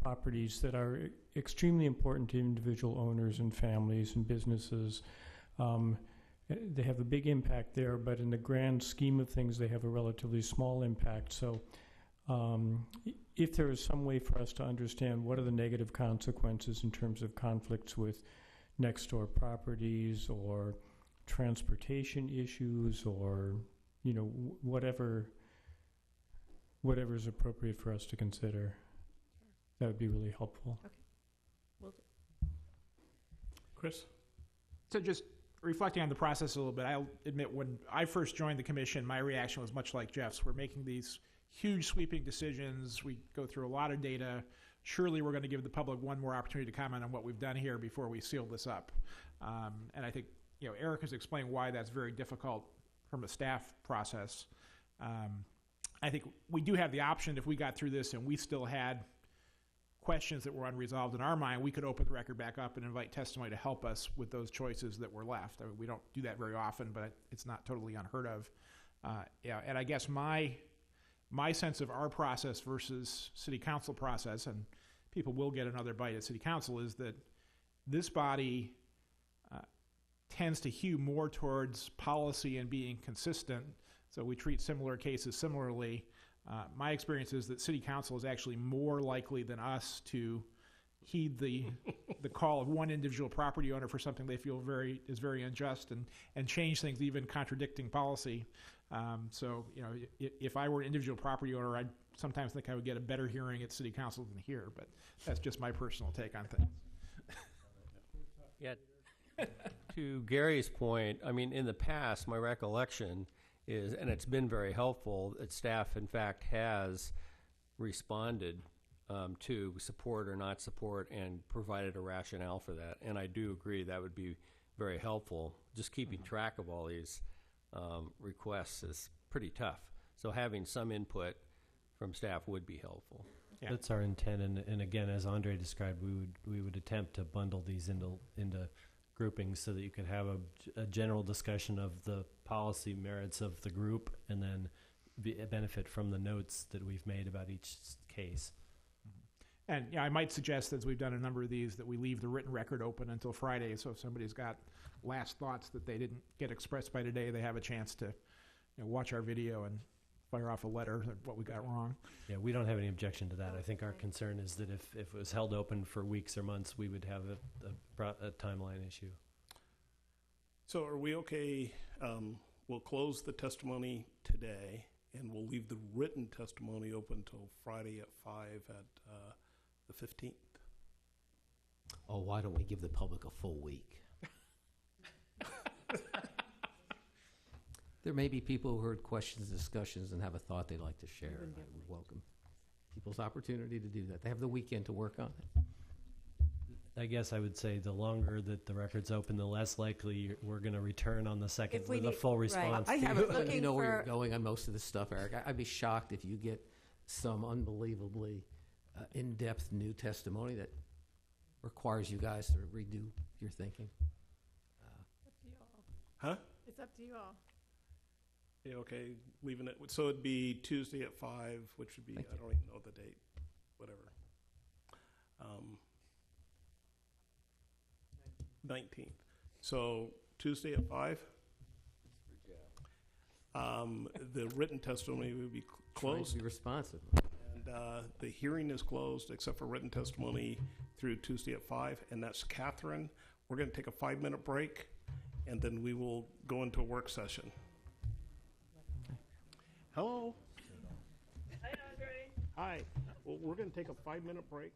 properties that are extremely important to individual owners and families and businesses. They have a big impact there, but in the grand scheme of things, they have a relatively small impact. So if there is some way for us to understand what are the negative consequences in terms of conflicts with next door properties or transportation issues or, whatever is appropriate for us to consider, that would be really helpful. Okay. Will do. Chris? So just reflecting on the process a little bit, I'll admit when I first joined the commission, my reaction was much like Jeff's. We're making these huge sweeping decisions. We go through a lot of data. Surely we're going to give the public one more opportunity to comment on what we've done here before we seal this up. And I think Eric has explained why that's very difficult from a staff process. I think we do have the option, if we got through this and we still had questions that were unresolved in our mind, we could open the record back up and invite testimony to help us with those choices that were left. I mean, we don't do that very often, but it's not totally unheard of. And I guess my sense of our process versus city council process, and people will get another bite at city council, is that this body tends to hew more towards policy and being consistent. So we treat similar cases similarly. My experience is that city council is actually more likely than us to heed the call of one individual property owner for something they feel is very unjust and change things, even contradicting policy. So if I were an individual property owner, I'd sometimes think I would get a better hearing at city council than here, but that's just my personal take on things. Yeah. To Gary's point, I mean, in the past, my recollection is, and it's been very helpful, that staff, in fact, has responded to support or not support and provided a rationale for that. And I do agree that would be very helpful. Just keeping track of all these requests is pretty tough. So having some input from staff would be helpful. Yeah. That's our intent, and again, as Andre described, we would attempt to bundle these into groupings so that you could have a general discussion of the policy merits of the group, and then benefit from the notes that we've made about each case. And yeah, I might suggest, as we've done a number of these, that we leave the written record open until Friday, so if somebody's got last thoughts that they didn't get expressed by today, they have a chance to watch our video and fire off a letter of what we got wrong. Yeah, we don't have any objection to that. I think our concern is that if it was held open for weeks or months, we would have a timeline issue. So are we okay? We'll close the testimony today, and we'll leave the written testimony open till Friday at 5 at the 15th. Oh, why don't we give the public a full week? There may be people who heard questions, discussions, and have a thought they'd like to share. And I would welcome people's opportunity to do that. They have the weekend to work on it. I guess I would say the longer that the record's open, the less likely we're going to return on the second with a full response. I have to you know where you're going on most of this stuff, Eric. I'd be shocked if you get some unbelievably in-depth new testimony that requires you guys to redo your thinking. Huh? It's up to you all. Yeah, okay, leaving it. So it'd be Tuesday at 5, which would be, I don't even know the date, whatever. 19th. So Tuesday at 5. The written testimony would be closed. Be responsive. And the hearing is closed except for written testimony through Tuesday at 5, and that's Catherine. We're going to take a 5-minute break, and then we will go into a work session. Hello. Hi, Andre. Hi. Well, we're going to take a 5-minute break.